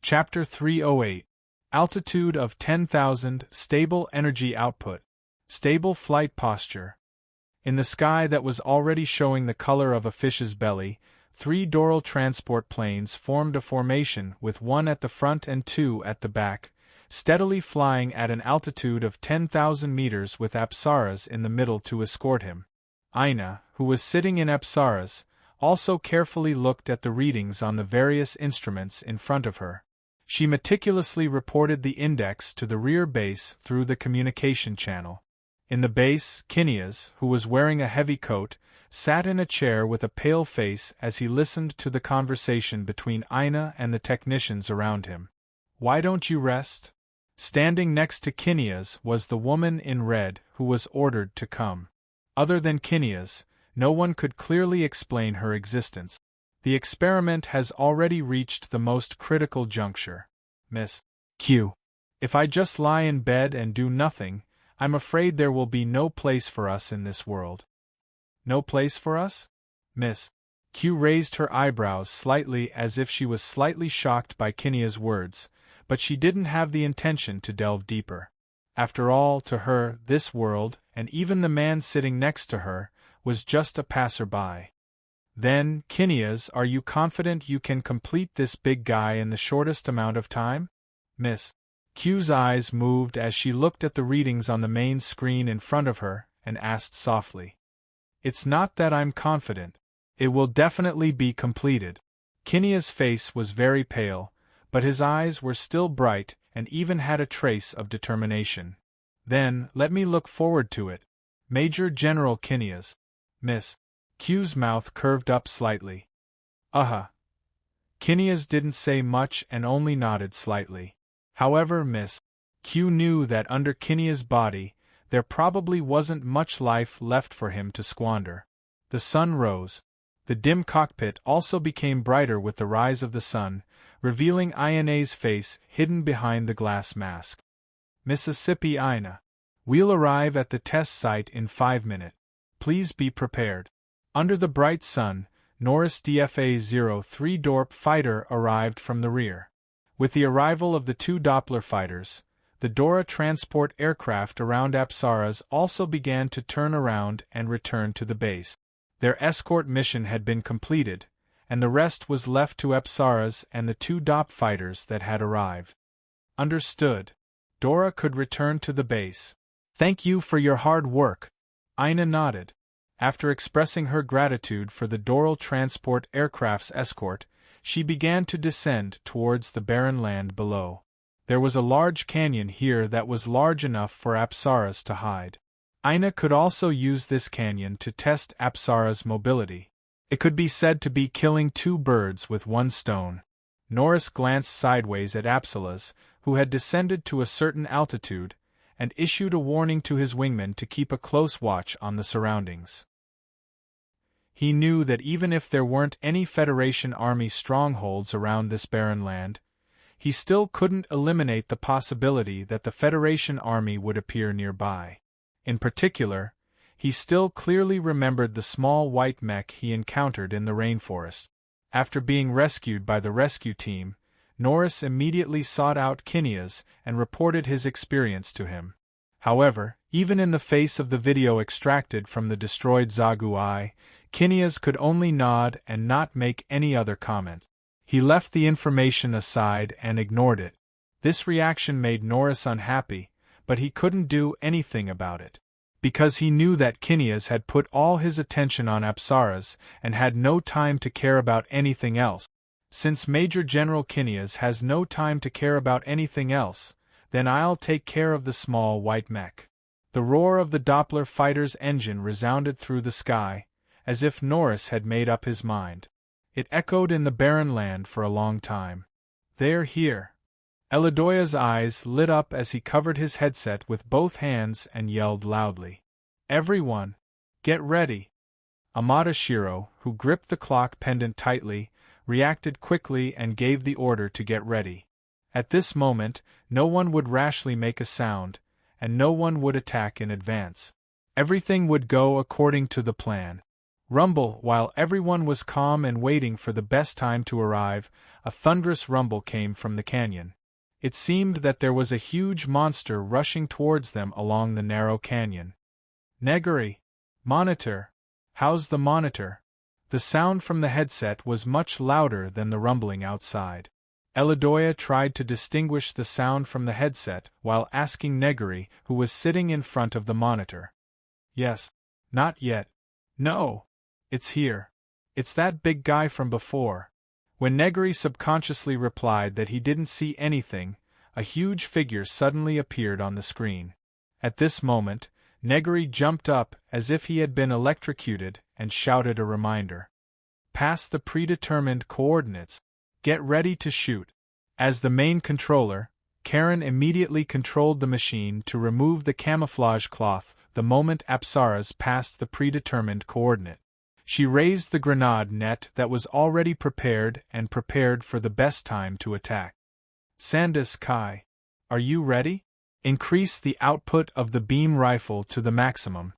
Chapter 308. Altitude of 10,000, Stable Energy Output. Stable Flight Posture. In the sky that was already showing the color of a fish's belly, 3 Doral transport planes formed a formation with 1 at the front and 2 at the back, steadily flying at an altitude of 10,000 meters with Apsaras in the middle to escort him. Aina, who was sitting in Apsaras, also carefully looked at the readings on the various instruments in front of her. She meticulously reported the index to the rear base through the communication channel. In the base, Kinias, who was wearing a heavy coat, sat in a chair with a pale face as he listened to the conversation between Aina and the technicians around him. "Why don't you rest?" Standing next to Kinias was the woman in red who was ordered to come. Other than Kinias, no one could clearly explain her existence. The experiment has already reached the most critical juncture. Miss Q. If I just lie in bed and do nothing, I'm afraid there will be no place for us in this world. No place for us? Miss Q raised her eyebrows slightly as if she was slightly shocked by Kinia's words, but she didn't have the intention to delve deeper. After all, to her, this world, and even the man sitting next to her, was just a passerby. Then, Kinias, are you confident you can complete this big guy in the shortest amount of time? Miss Q's eyes moved as she looked at the readings on the main screen in front of her, and asked softly. It's not that I'm confident. It will definitely be completed. Kinia's face was very pale, but his eyes were still bright and even had a trace of determination. Then, let me look forward to it. Major General Kinias. Miss Q's mouth curved up slightly. Kinias didn't say much and only nodded slightly. However, Miss Q knew that under Kinia's body, there probably wasn't much life left for him to squander. The sun rose. The dim cockpit also became brighter with the rise of the sun, revealing Ina's face hidden behind the glass mask. Mississippi Ina. We'll arrive at the test site in 5 minutes. Please be prepared. Under the bright sun, Norris DFA-03 Dorp fighter arrived from the rear. With the arrival of the 2 Doppler fighters, the Dora transport aircraft around Apsaras also began to turn around and return to the base. Their escort mission had been completed, and the rest was left to Apsaras and the 2 Dop fighters that had arrived. Understood. Dora could return to the base. Thank you for your hard work. Ina nodded. After expressing her gratitude for the Doral transport aircraft's escort, she began to descend towards the barren land below. There was a large canyon here that was large enough for Apsaras to hide. Ina could also use this canyon to test Apsaras' mobility. It could be said to be killing 2 birds with 1 stone. Norris glanced sideways at Apsaras, who had descended to a certain altitude, and issued a warning to his wingmen to keep a close watch on the surroundings. He knew that even if there weren't any Federation army strongholds around this barren land, he still couldn't eliminate the possibility that the Federation army would appear nearby. In particular, he still clearly remembered the small white mech he encountered in the rainforest. After being rescued by the rescue team, Norris immediately sought out Kinias and reported his experience to him. However, even in the face of the video extracted from the destroyed Zagu-I, Kinias could only nod and not make any other comment. He left the information aside and ignored it. This reaction made Norris unhappy, but he couldn't do anything about it. Because he knew that Kinias had put all his attention on Apsaras and had no time to care about anything else. Since Major General Kinias has no time to care about anything else, then I'll take care of the small white mech. The roar of the Doppler fighter's engine resounded through the sky, as if Norris had made up his mind. It echoed in the barren land for a long time. They're here. Elidoya's eyes lit up as he covered his headset with both hands and yelled loudly. Everyone, get ready. Amada Shiro, who gripped the clock pendant tightly, reacted quickly and gave the order to get ready. At this moment, no one would rashly make a sound, and no one would attack in advance. Everything would go according to the plan. Rumble. While everyone was calm and waiting for the best time to arrive, a thunderous rumble came from the canyon. It seemed that there was a huge monster rushing towards them along the narrow canyon. Neguri! Monitor! How's the monitor? The sound from the headset was much louder than the rumbling outside. Elidoya tried to distinguish the sound from the headset while asking Neguri, who was sitting in front of the monitor. Yes. Not yet. No. It's here. It's that big guy from before. When Neguri subconsciously replied that he didn't see anything, a huge figure suddenly appeared on the screen. At this moment, Neguri jumped up as if he had been electrocuted and shouted a reminder. Pass the predetermined coordinates. Get ready to shoot. As the main controller, Karen immediately controlled the machine to remove the camouflage cloth the moment Apsaras passed the predetermined coordinate. She raised the grenade net that was already prepared and prepared for the best time to attack. Sandus Kai, are you ready? Increase the output of the beam rifle to the maximum.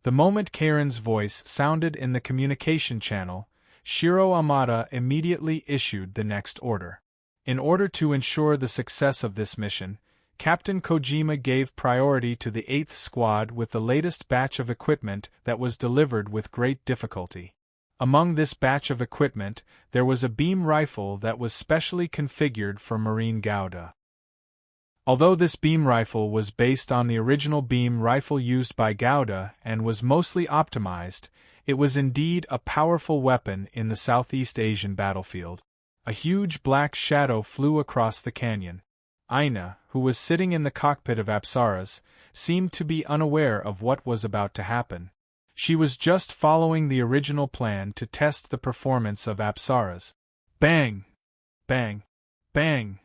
The moment Karen's voice sounded in the communication channel, Shiro Amada immediately issued the next order. In order to ensure the success of this mission, Captain Kojima gave priority to the 8th Squad with the latest batch of equipment that was delivered with great difficulty. Among this batch of equipment, there was a beam rifle that was specially configured for Marine Gouda. Although this beam rifle was based on the original beam rifle used by Gouda and was mostly optimized, it was indeed a powerful weapon in the Southeast Asian battlefield. A huge black shadow flew across the canyon. Aina, who was sitting in the cockpit of Apsaras, seemed to be unaware of what was about to happen. She was just following the original plan to test the performance of Apsaras. Bang! Bang! Bang!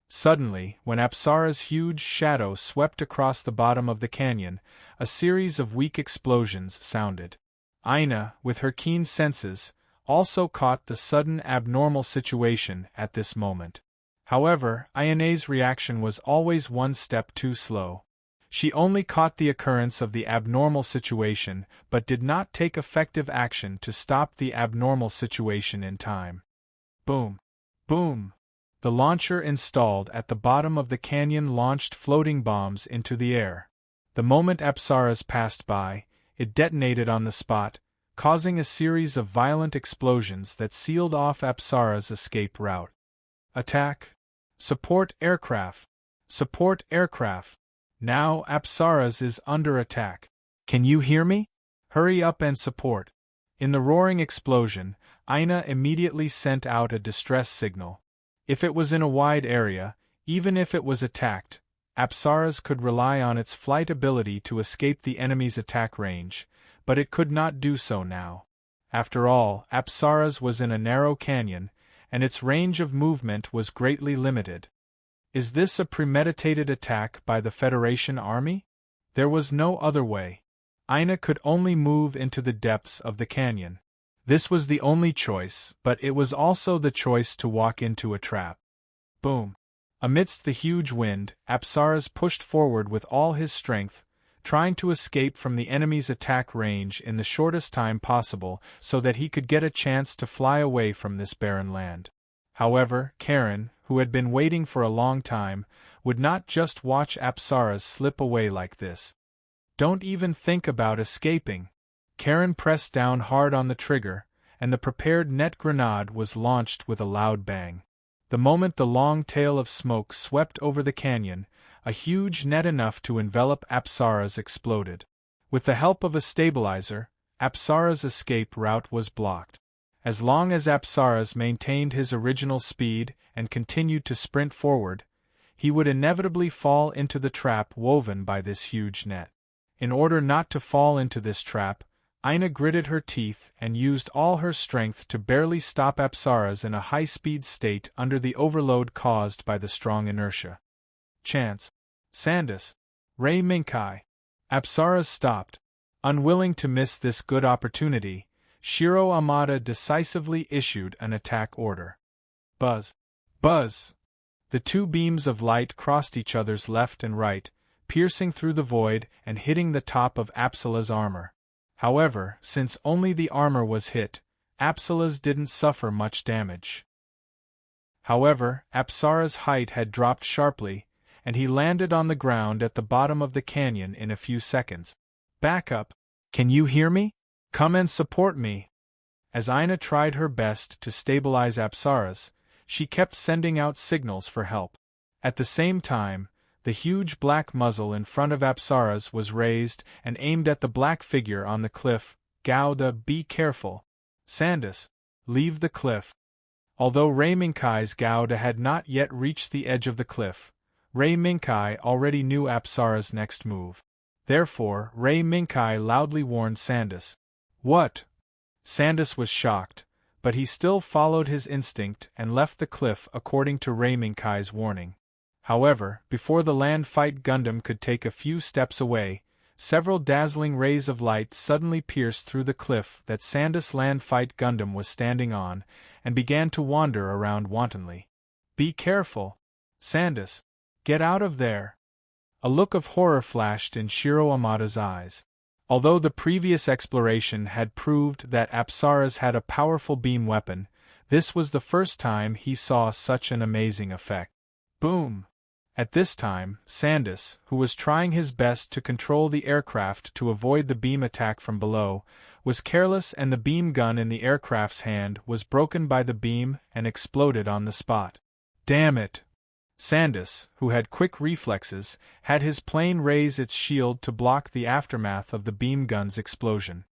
Suddenly, when Apsara's huge shadow swept across the bottom of the canyon, a series of weak explosions sounded. Aina, with her keen senses, also caught the sudden abnormal situation at this moment. However, Ayane's reaction was always one step too slow. She only caught the occurrence of the abnormal situation but did not take effective action to stop the abnormal situation in time. Boom! Boom! The launcher installed at the bottom of the canyon launched floating bombs into the air. The moment Apsaras passed by, it detonated on the spot, causing a series of violent explosions that sealed off Apsara's escape route. Attack! Support aircraft! Support aircraft! Now Apsaras is under attack. Can you hear me? Hurry up and support. In the roaring explosion, Aina immediately sent out a distress signal. If it was in a wide area, even if it was attacked, Apsaras could rely on its flight ability to escape the enemy's attack range, but it could not do so now. After all, Apsaras was in a narrow canyon, and its range of movement was greatly limited. Is this a premeditated attack by the Federation Army? There was no other way. Aina could only move into the depths of the canyon. This was the only choice, but it was also the choice to walk into a trap. Boom! Amidst the huge wind, Apsaras pushed forward with all his strength, trying to escape from the enemy's attack range in the shortest time possible so that he could get a chance to fly away from this barren land. However, Karen, who had been waiting for a long time, would not just watch Apsaras slip away like this. Don't even think about escaping. Karen pressed down hard on the trigger, and the prepared net grenade was launched with a loud bang. The moment the long tail of smoke swept over the canyon, a huge net enough to envelop Apsaras exploded. With the help of a stabilizer, Apsaras' escape route was blocked. As long as Apsaras maintained his original speed and continued to sprint forward, he would inevitably fall into the trap woven by this huge net. In order not to fall into this trap, Aina gritted her teeth and used all her strength to barely stop Apsaras in a high-speed state under the overload caused by the strong inertia. Chance. Sandus. Ray Minkai. Apsaras stopped. Unwilling to miss this good opportunity, Shiro Amada decisively issued an attack order. Buzz. Buzz! The two beams of light crossed each other's left and right, piercing through the void and hitting the top of Apsala's armor. However, since only the armor was hit, Apsala's didn't suffer much damage. However, Apsara's height had dropped sharply, and he landed on the ground at the bottom of the canyon in a few seconds. Back up! Can you hear me? Come and support me! As Aina tried her best to stabilize Apsara's, she kept sending out signals for help. At the same time, the huge black muzzle in front of Apsara's was raised and aimed at the black figure on the cliff. Gauda, be careful. Sandus, leave the cliff. Although Ray Minkai's Gauda had not yet reached the edge of the cliff, Ray Minkai already knew Apsara's next move. Therefore, Ray Minkai loudly warned Sandus. What? Sandus was shocked, but he still followed his instinct and left the cliff according to Ray Minkai's warning. However, before the land fight Gundam could take a few steps away, several dazzling rays of light suddenly pierced through the cliff that Sandus land fight Gundam was standing on, and began to wander around wantonly. Be careful! Sandus! Get out of there! A look of horror flashed in Shiro Amada's eyes. Although the previous exploration had proved that Apsara's had a powerful beam weapon, this was the first time he saw such an amazing effect. Boom! At this time, Sandus, who was trying his best to control the aircraft to avoid the beam attack from below, was careless and the beam gun in the aircraft's hand was broken by the beam and exploded on the spot. Damn it! Sandus, who had quick reflexes, had his plane raise its shield to block the aftermath of the beam gun's explosion.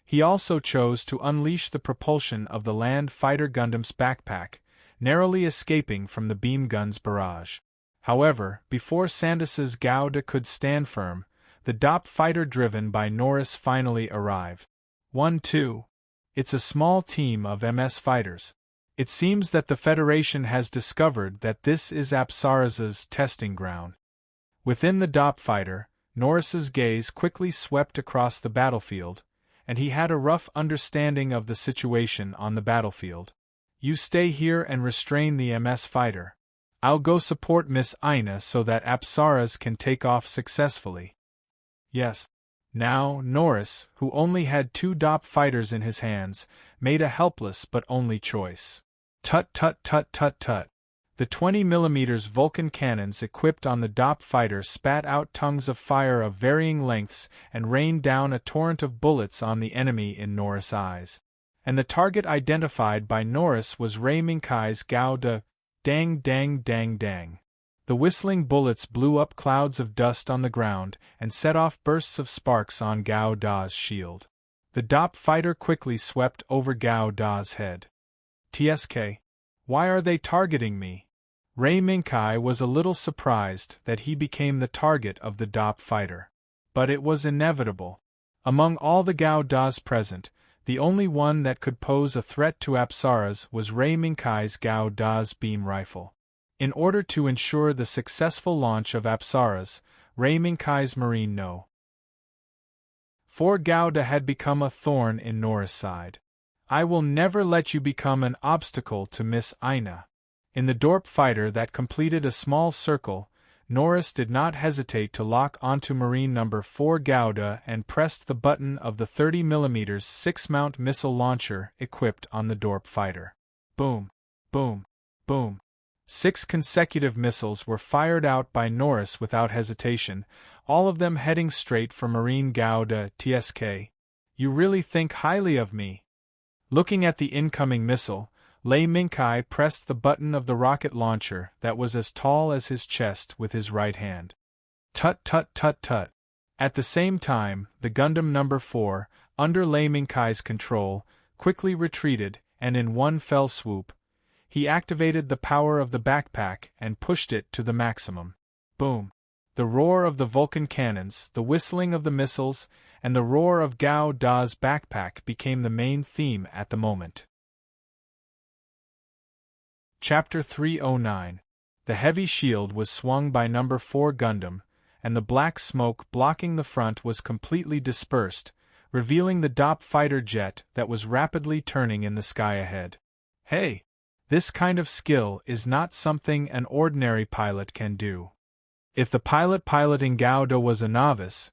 He also chose to unleash the propulsion of the land fighter Gundam's backpack, narrowly escaping from the beam gun's barrage. However, before Sandus's Gauda could stand firm, the DOP fighter driven by Norris finally arrived. 1-2. It's a small team of MS fighters. It seems that the Federation has discovered that this is Apsara's testing ground. Within the DOP fighter, Norris's gaze quickly swept across the battlefield, and he had a rough understanding of the situation on the battlefield. You stay here and restrain the MS fighter. I'll go support Miss Aina so that Apsara's can take off successfully. Yes. Now, Norris, who only had 2 DOP fighters in his hands, made a helpless but only choice. Tut tut tut tut tut. The 20mm Vulcan cannons equipped on the DOP fighter spat out tongues of fire of varying lengths and rained down a torrent of bullets on the enemy in Norris' eyes. And the target identified by Norris was Ray Minkai's Gauda. Dang dang dang dang. The whistling bullets blew up clouds of dust on the ground and set off bursts of sparks on Gao Da's shield. The DOP fighter quickly swept over Gao Da's head. TSK. Why are they targeting me? Ray Minkai was a little surprised that he became the target of the DOP fighter. But it was inevitable. Among all the Gao Das present, the only one that could pose a threat to Apsara's was Ray Minkai's Gao Das beam rifle. In order to ensure the successful launch of Apsara's, Ray Minkai's Marine No. 4 Gauda had become a thorn in Norris' side. I will never let you become an obstacle to Miss Aina. In the DORP fighter that completed a small circle, Norris did not hesitate to lock onto Marine No. 4 Gauda and pressed the button of the 30mm 6-mount missile launcher equipped on the DORP fighter. Boom, boom, boom. 6 consecutive missiles were fired out by Norris without hesitation, all of them heading straight for Marine Gauda. TSK. You really think highly of me? Looking at the incoming missile, Lei Minkai pressed the button of the rocket launcher that was as tall as his chest with his right hand. Tut tut tut tut. At the same time, the Gundam No. 4, under Lei Minkai's control, quickly retreated, and in one fell swoop, he activated the power of the backpack and pushed it to the maximum. Boom! The roar of the Vulcan cannons, the whistling of the missiles, and the roar of Gao Da's backpack became the main theme at the moment. Chapter 309. The heavy shield was swung by No. 4 Gundam, and the black smoke blocking the front was completely dispersed, revealing the DOP fighter jet that was rapidly turning in the sky ahead. Hey! This kind of skill is not something an ordinary pilot can do. If the pilot piloting Gauda was a novice,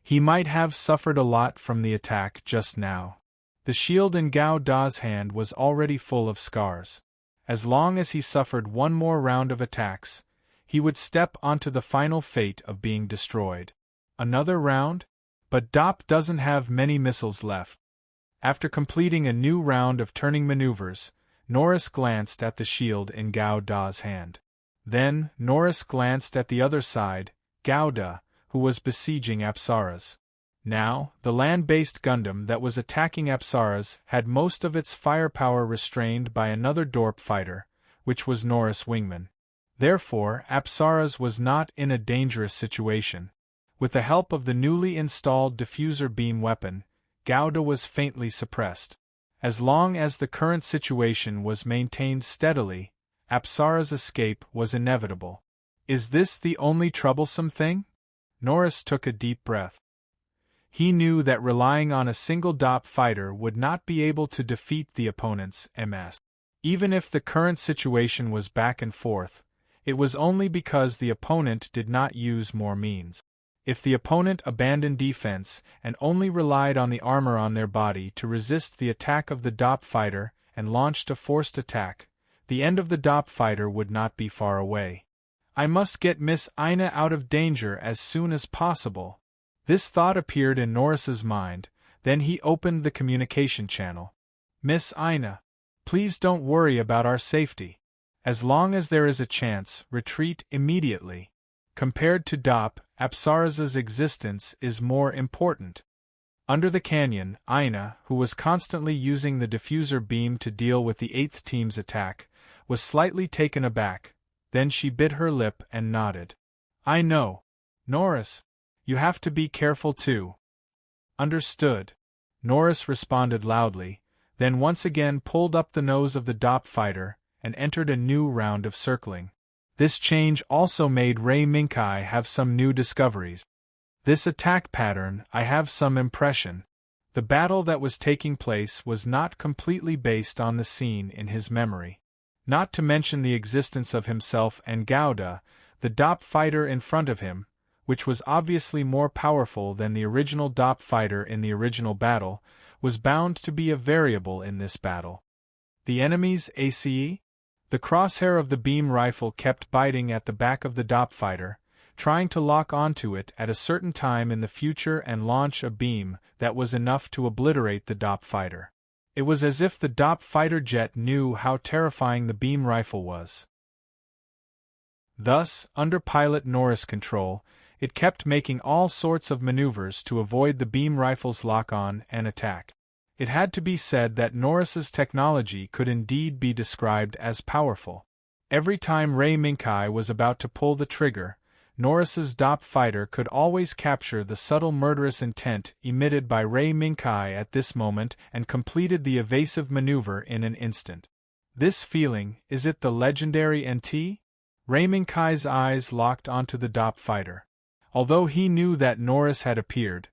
He might have suffered a lot from the attack just now. The shield in Gao Da's hand was already full of scars. As long as he suffered one more round of attacks, he would step onto the final fate of being destroyed. Another round? But Dop doesn't have many missiles left. After completing a new round of turning maneuvers, Norris glanced at the shield in Gao Da's hand. Then, Norris glanced at the other side, Gao Da, who was besieging Apsaras. Now, the land-based Gundam that was attacking Apsaras had most of its firepower restrained by another Dorp fighter, which was Norris Wingman. Therefore, Apsaras was not in a dangerous situation. With the help of the newly installed diffuser beam weapon, Gauda was faintly suppressed. As long as the current situation was maintained steadily, Apsara's escape was inevitable. Is this the only troublesome thing? Norris took a deep breath. He knew that relying on a single Dop fighter would not be able to defeat the opponent's MS. Even if the current situation was back and forth, it was only because the opponent did not use more means. If the opponent abandoned defense and only relied on the armor on their body to resist the attack of the Dop fighter and launched a forced attack, the end of the Dop fighter would not be far away. I must get Miss Ina out of danger as soon as possible. This thought appeared in Norris's mind, then he opened the communication channel. Miss Ina, please don't worry about our safety. As long as there is a chance, retreat immediately. Compared to Dop, Apsaras's existence is more important. Under the canyon, Ina, who was constantly using the diffuser beam to deal with the 8th team's attack, was slightly taken aback. Then she bit her lip and nodded. I know. Norris, you have to be careful too. Understood. Norris responded loudly, then once again pulled up the nose of the Dop fighter and entered a new round of circling. This change also made Ray Minkai have some new discoveries. This attack pattern, I have some impression. The battle that was taking place was not completely based on the scene in his memory. Not to mention the existence of himself and Gauda, the Dop fighter in front of him, which was obviously more powerful than the original Dop fighter in the original battle, was bound to be a variable in this battle. The enemy's ACE? The crosshair of the beam rifle kept biting at the back of the Dop fighter, trying to lock onto it at a certain time in the future and launch a beam that was enough to obliterate the Dop fighter. It was as if the Dop fighter jet knew how terrifying the beam rifle was. Thus, under pilot Norris control, it kept making all sorts of maneuvers to avoid the beam rifle's lock-on and attack. It had to be said that Norris's technology could indeed be described as powerful. Every time Ray Minkai was about to pull the trigger, Norris's Dop fighter could always capture the subtle murderous intent emitted by Ray Minkai at this moment and completed the evasive maneuver in an instant. This feeling, is it the legendary NT? Ray Minkai's eyes locked onto the Dop fighter. Although he knew that Norris had appeared,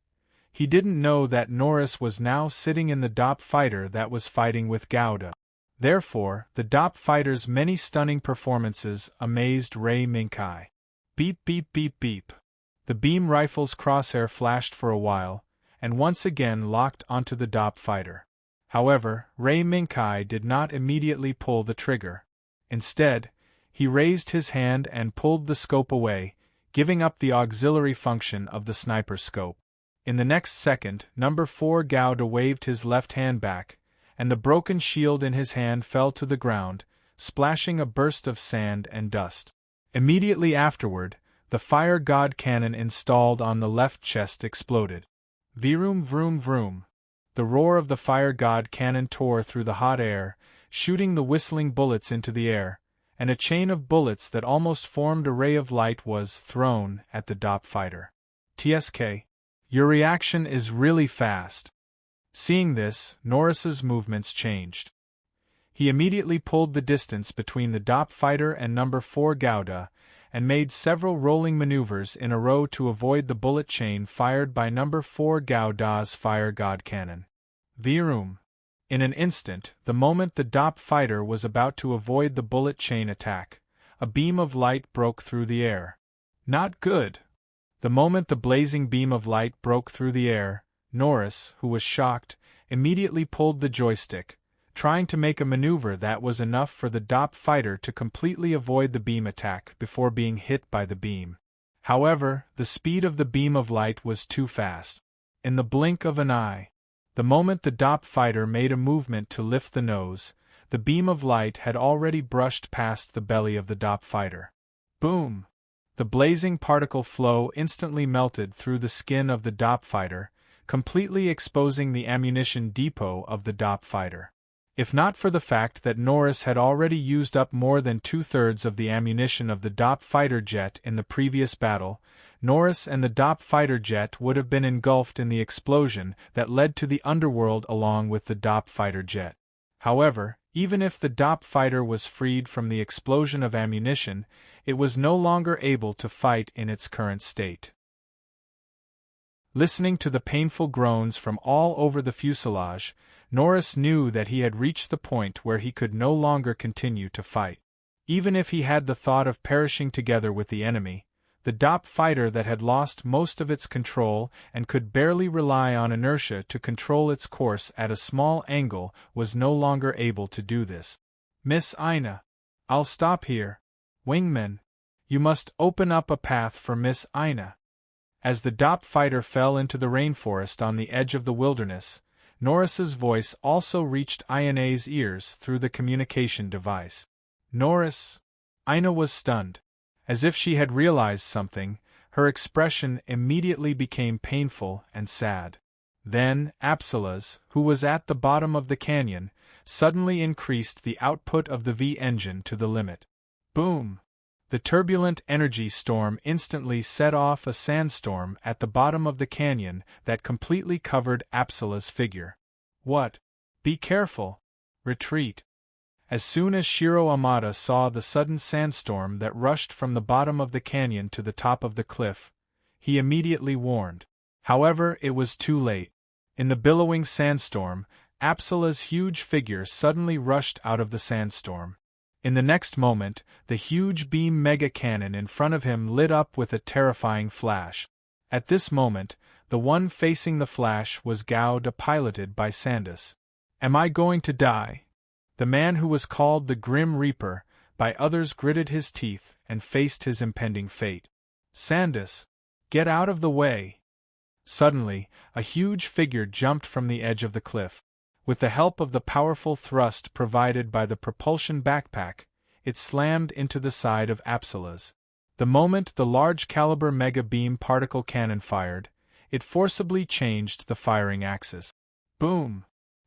he didn't know that Norris was now sitting in the Dop fighter that was fighting with Gauda. Therefore, the Dop fighter's many stunning performances amazed Ray Minkai. Beep beep beep beep. The beam rifle's crosshair flashed for a while, and once again locked onto the Dop fighter. However, Ray Minkai did not immediately pull the trigger. Instead, he raised his hand and pulled the scope away, giving up the auxiliary function of the sniper scope. In the next second, Number 4 Gauda waved his left hand back, and the broken shield in his hand fell to the ground, splashing a burst of sand and dust. Immediately afterward, the fire god cannon installed on the left chest exploded. Vroom vroom vroom. The roar of the fire god cannon tore through the hot air, shooting the whistling bullets into the air, and a chain of bullets that almost formed a ray of light was thrown at the Dop fighter. TSK. Your reaction is really fast. Seeing this, Norris's movements changed. He immediately pulled the distance between the Dop fighter and Number 4 Gauda, and made several rolling maneuvers in a row to avoid the bullet chain fired by Number 4 Gauda's fire god cannon. Vroom. In an instant, the moment the Dop fighter was about to avoid the bullet chain attack, a beam of light broke through the air. Not good. The moment the blazing beam of light broke through the air, Norris, who was shocked, immediately pulled the joystick, trying to make a maneuver that was enough for the DOP fighter to completely avoid the beam attack before being hit by the beam. However, the speed of the beam of light was too fast. In the blink of an eye, the moment the DOP fighter made a movement to lift the nose, the beam of light had already brushed past the belly of the DOP fighter. Boom! The blazing particle flow instantly melted through the skin of the DOP fighter, completely exposing the ammunition depot of the DOP fighter. If not for the fact that Norris had already used up more than 2/3 of the ammunition of the DOP fighter jet in the previous battle, Norris and the DOP fighter jet would have been engulfed in the explosion that led to the underworld along with the DOP fighter jet. However, even if the DOP fighter was freed from the explosion of ammunition, it was no longer able to fight in its current state. Listening to the painful groans from all over the fuselage, Norris knew that he had reached the point where he could no longer continue to fight. Even if he had the thought of perishing together with the enemy, the DOP fighter that had lost most of its control and could barely rely on inertia to control its course at a small angle was no longer able to do this. "Miss Ina, I'll stop here. Wingman, you must open up a path for Miss Ina." As the DOP fighter fell into the rainforest on the edge of the wilderness, Norris's voice also reached Ina's ears through the communication device. Norris. Ina was stunned. As if she had realized something, her expression immediately became painful and sad. Then, Apsilas, who was at the bottom of the canyon, suddenly increased the output of the V engine to the limit. Boom! The turbulent energy storm instantly set off a sandstorm at the bottom of the canyon that completely covered Apsila's figure. "What? Be careful! Retreat!" As soon as Shiro Amada saw the sudden sandstorm that rushed from the bottom of the canyon to the top of the cliff, he immediately warned. However, it was too late. In the billowing sandstorm, Apsila's huge figure suddenly rushed out of the sandstorm. In the next moment, the huge beam mega cannon in front of him lit up with a terrifying flash. At this moment, the one facing the flash was Gauda, piloted by Sandus. "Am I going to die?" The man who was called the Grim Reaper, by others, gritted his teeth and faced his impending fate. "Sandus, get out of the way!" Suddenly, a huge figure jumped from the edge of the cliff. With the help of the powerful thrust provided by the propulsion backpack, it slammed into the side of Apsilas. The moment the large-caliber mega-beam particle cannon fired, it forcibly changed the firing axis. Boom!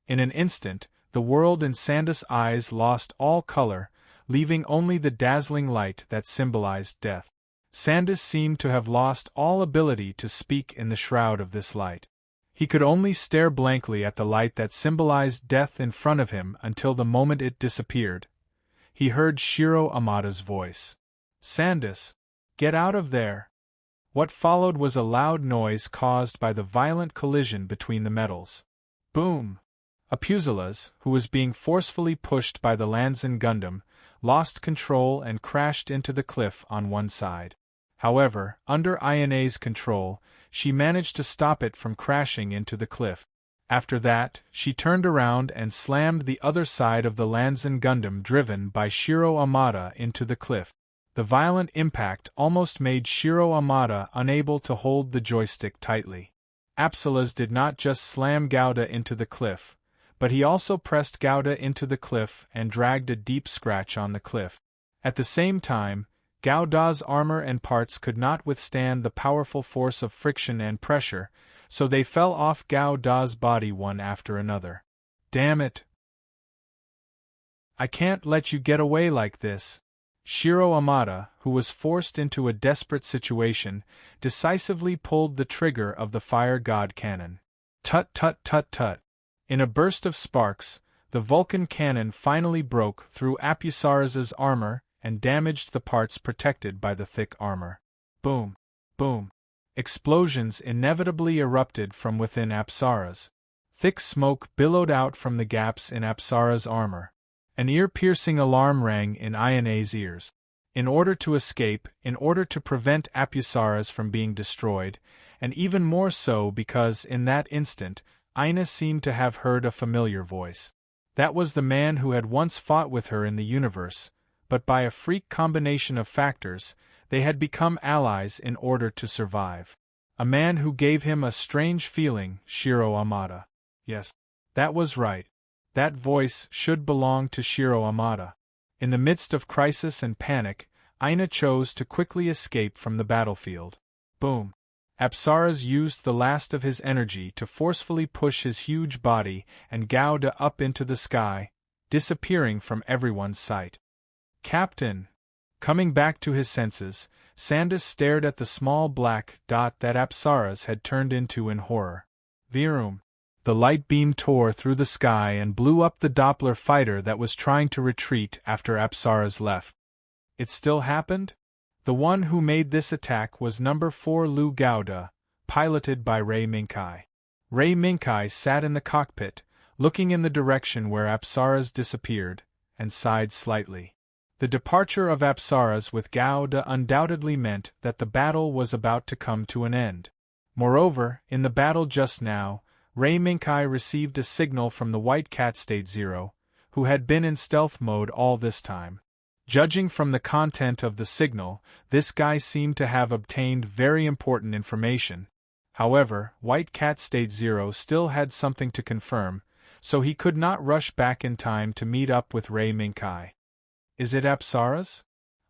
In an instant, the world in Sandus' eyes lost all color, leaving only the dazzling light that symbolized death. Sandus seemed to have lost all ability to speak in the shroud of this light. He could only stare blankly at the light that symbolized death in front of him until the moment it disappeared. He heard Shiro Amada's voice. "Sandus, get out of there!" What followed was a loud noise caused by the violent collision between the metals. Boom! Apsilas, who was being forcefully pushed by the Lanzan Gundam, lost control and crashed into the cliff on one side. However, under Ina's control, she managed to stop it from crashing into the cliff. After that, she turned around and slammed the other side of the Lanzan Gundam driven by Shiro Amada into the cliff. The violent impact almost made Shiro Amada unable to hold the joystick tightly. Apsilas did not just slam Gauda into the cliff, but he also pressed Gauda into the cliff and dragged a deep scratch on the cliff. At the same time, Gauda's armor and parts could not withstand the powerful force of friction and pressure, so they fell off Gauda's body one after another. "Damn it! I can't let you get away like this." Shiro Amada, who was forced into a desperate situation, decisively pulled the trigger of the Fire God cannon. Tut tut tut tut! In a burst of sparks, the Vulcan cannon finally broke through Apsaras's armor and damaged the parts protected by the thick armor. Boom! Boom! Explosions inevitably erupted from within Apsaras. Thick smoke billowed out from the gaps in Apsara's armor. An ear-piercing alarm rang in Ina's ears. In order to escape, in order to prevent Apusarus from being destroyed, and even more so because, in that instant, Aina seemed to have heard a familiar voice. That was the man who had once fought with her in the universe, but by a freak combination of factors, they had become allies in order to survive. A man who gave him a strange feeling, Shiro Amada. Yes, that was right. That voice should belong to Shiro Amada. In the midst of crisis and panic, Aina chose to quickly escape from the battlefield. Boom! Apsaras used the last of his energy to forcefully push his huge body and Gauda up into the sky, disappearing from everyone's sight. Captain! Coming back to his senses, Sandus stared at the small black dot that Apsaras had turned into in horror. Virum! The light beam tore through the sky and blew up the Doppler fighter that was trying to retreat after Apsaras left. It still happened? The one who made this attack was number 4 Lu Gauda, piloted by Ray Minkai. Ray Minkai sat in the cockpit, looking in the direction where Apsaras disappeared, and sighed slightly. The departure of Apsaras with Gauda undoubtedly meant that the battle was about to come to an end. Moreover, in the battle just now, Ray Minkai received a signal from the White Cat State Zero, who had been in stealth mode all this time. Judging from the content of the signal, this guy seemed to have obtained very important information. However, White Cat State Zero still had something to confirm, so he could not rush back in time to meet up with Ray Minkai. Is it Apsaras?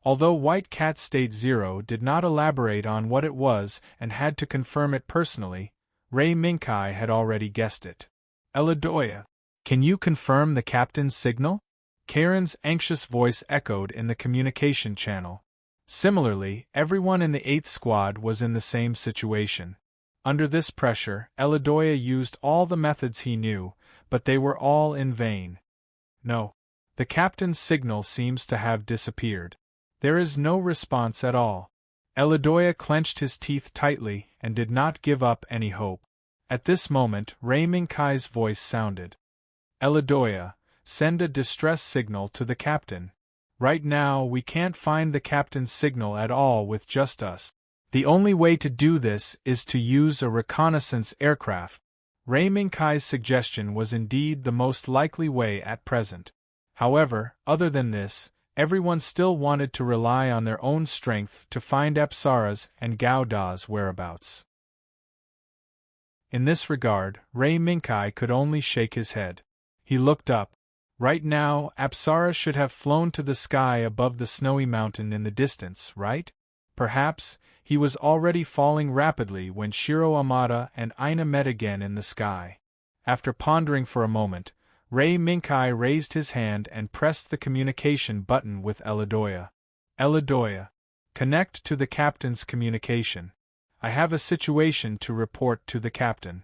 Although White Cat State Zero did not elaborate on what it was and had to confirm it personally, Ray Minkai had already guessed it. Eladoya, can you confirm the captain's signal? Karen's anxious voice echoed in the communication channel. Similarly, everyone in the 8th Squad was in the same situation. Under this pressure, Eladoya used all the methods he knew, but they were all in vain. No. The captain's signal seems to have disappeared. There is no response at all. Eladoya clenched his teeth tightly and did not give up any hope. At this moment, Ray Minkai's voice sounded. Eladoya, send a distress signal to the captain. Right now we can't find the captain's signal at all with just us. The only way to do this is to use a reconnaissance aircraft. Ray Minkai's suggestion was indeed the most likely way at present. However, other than this, everyone still wanted to rely on their own strength to find Apsaras and Gauda's whereabouts. In this regard, Ray Minkai could only shake his head. He looked up. Right now, Apsara should have flown to the sky above the snowy mountain in the distance, right? Perhaps, he was already falling rapidly when Shiro Amada and Aina met again in the sky. After pondering for a moment, Ray Minkai raised his hand and pressed the communication button with Eladoya. Eladoya, connect to the captain's communication. I have a situation to report to the captain.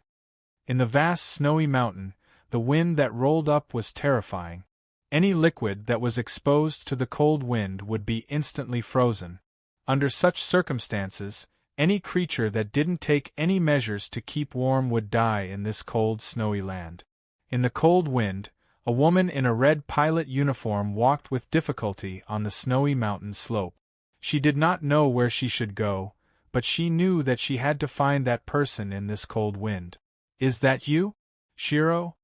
In the vast snowy mountain, the wind that rolled up was terrifying. Any liquid that was exposed to the cold wind would be instantly frozen. Under such circumstances, any creature that didn't take any measures to keep warm would die in this cold, snowy land. In the cold wind, a woman in a red pilot uniform walked with difficulty on the snowy mountain slope. She did not know where she should go, but she knew that she had to find that person in this cold wind. Is that you, Shiro?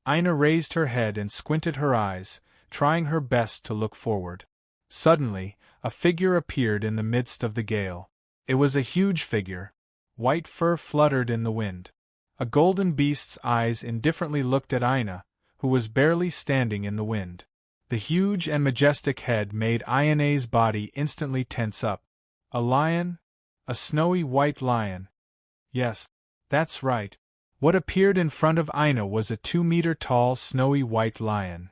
Aina raised her head and squinted her eyes, trying her best to look forward. Suddenly, a figure appeared in the midst of the gale. It was a huge figure. White fur fluttered in the wind. A golden beast's eyes indifferently looked at Aina, who was barely standing in the wind. The huge and majestic head made Aine's body instantly tense up. A lion? A snowy white lion. Yes, that's right. What appeared in front of Aina was a 2-meter-tall snowy white lion.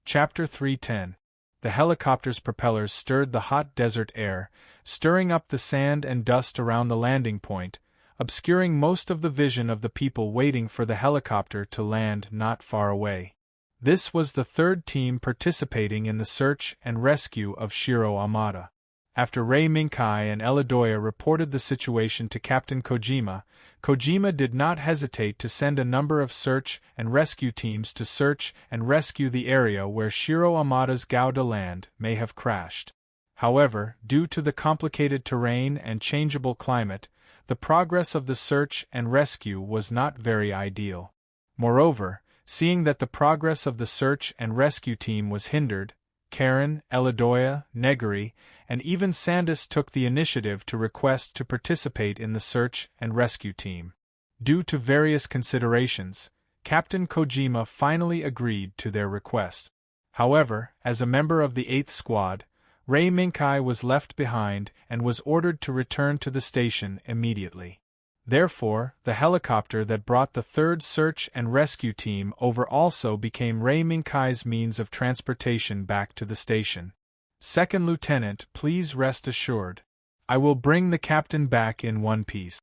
Chapter 310. The helicopter's propellers stirred the hot desert air, stirring up the sand and dust around the landing point, obscuring most of the vision of the people waiting for the helicopter to land not far away. This was the third team participating in the search and rescue of Shiro Amada. After Rei Minkai and Elidoya reported the situation to Captain Kojima, Kojima did not hesitate to send a number of search and rescue teams to search and rescue the area where Shiro Amada's Gouda land may have crashed. However, due to the complicated terrain and changeable climate, the progress of the search and rescue was not very ideal. Moreover, seeing that the progress of the search and rescue team was hindered, Karen, Elidoya, Neguri, and even Sandus took the initiative to request to participate in the search and rescue team. Due to various considerations, Captain Kojima finally agreed to their request. However, as a member of the 8th Squad, Rei Minkai was left behind and was ordered to return to the station immediately. Therefore, the helicopter that brought the 3rd search and rescue team over also became Rei Minkai's means of transportation back to the station. Second Lieutenant, please rest assured. I will bring the captain back in one piece.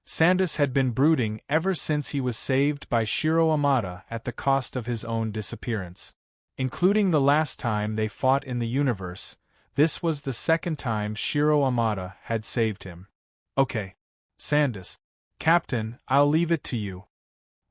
Sandus had been brooding ever since he was saved by Shiro Amada at the cost of his own disappearance. Including the last time they fought in the universe, this was the second time Shiro Amada had saved him. Okay. Sandus. Captain, I'll leave it to you.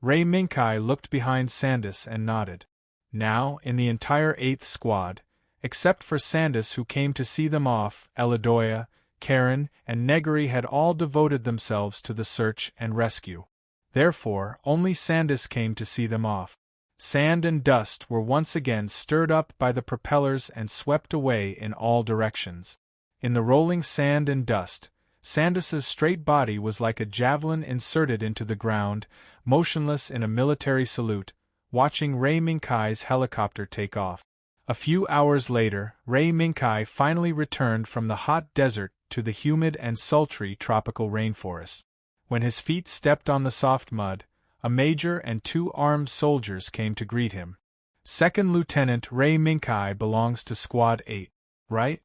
Rei Minkai looked behind Sandus and nodded. Now, in the entire 8th Squad, except for Sandus who came to see them off, Elidoya, Karen, and Neguri had all devoted themselves to the search and rescue. Therefore, only Sandus came to see them off. Sand and dust were once again stirred up by the propellers and swept away in all directions. In the rolling sand and dust, Sandus's straight body was like a javelin inserted into the ground, motionless in a military salute, watching Rei Minkai's helicopter take off. A few hours later, Rei Minkai finally returned from the hot desert to the humid and sultry tropical rainforest. When his feet stepped on the soft mud, a major and 2 armed soldiers came to greet him. Second Lieutenant Rei Minkai belongs to Squad 8, right?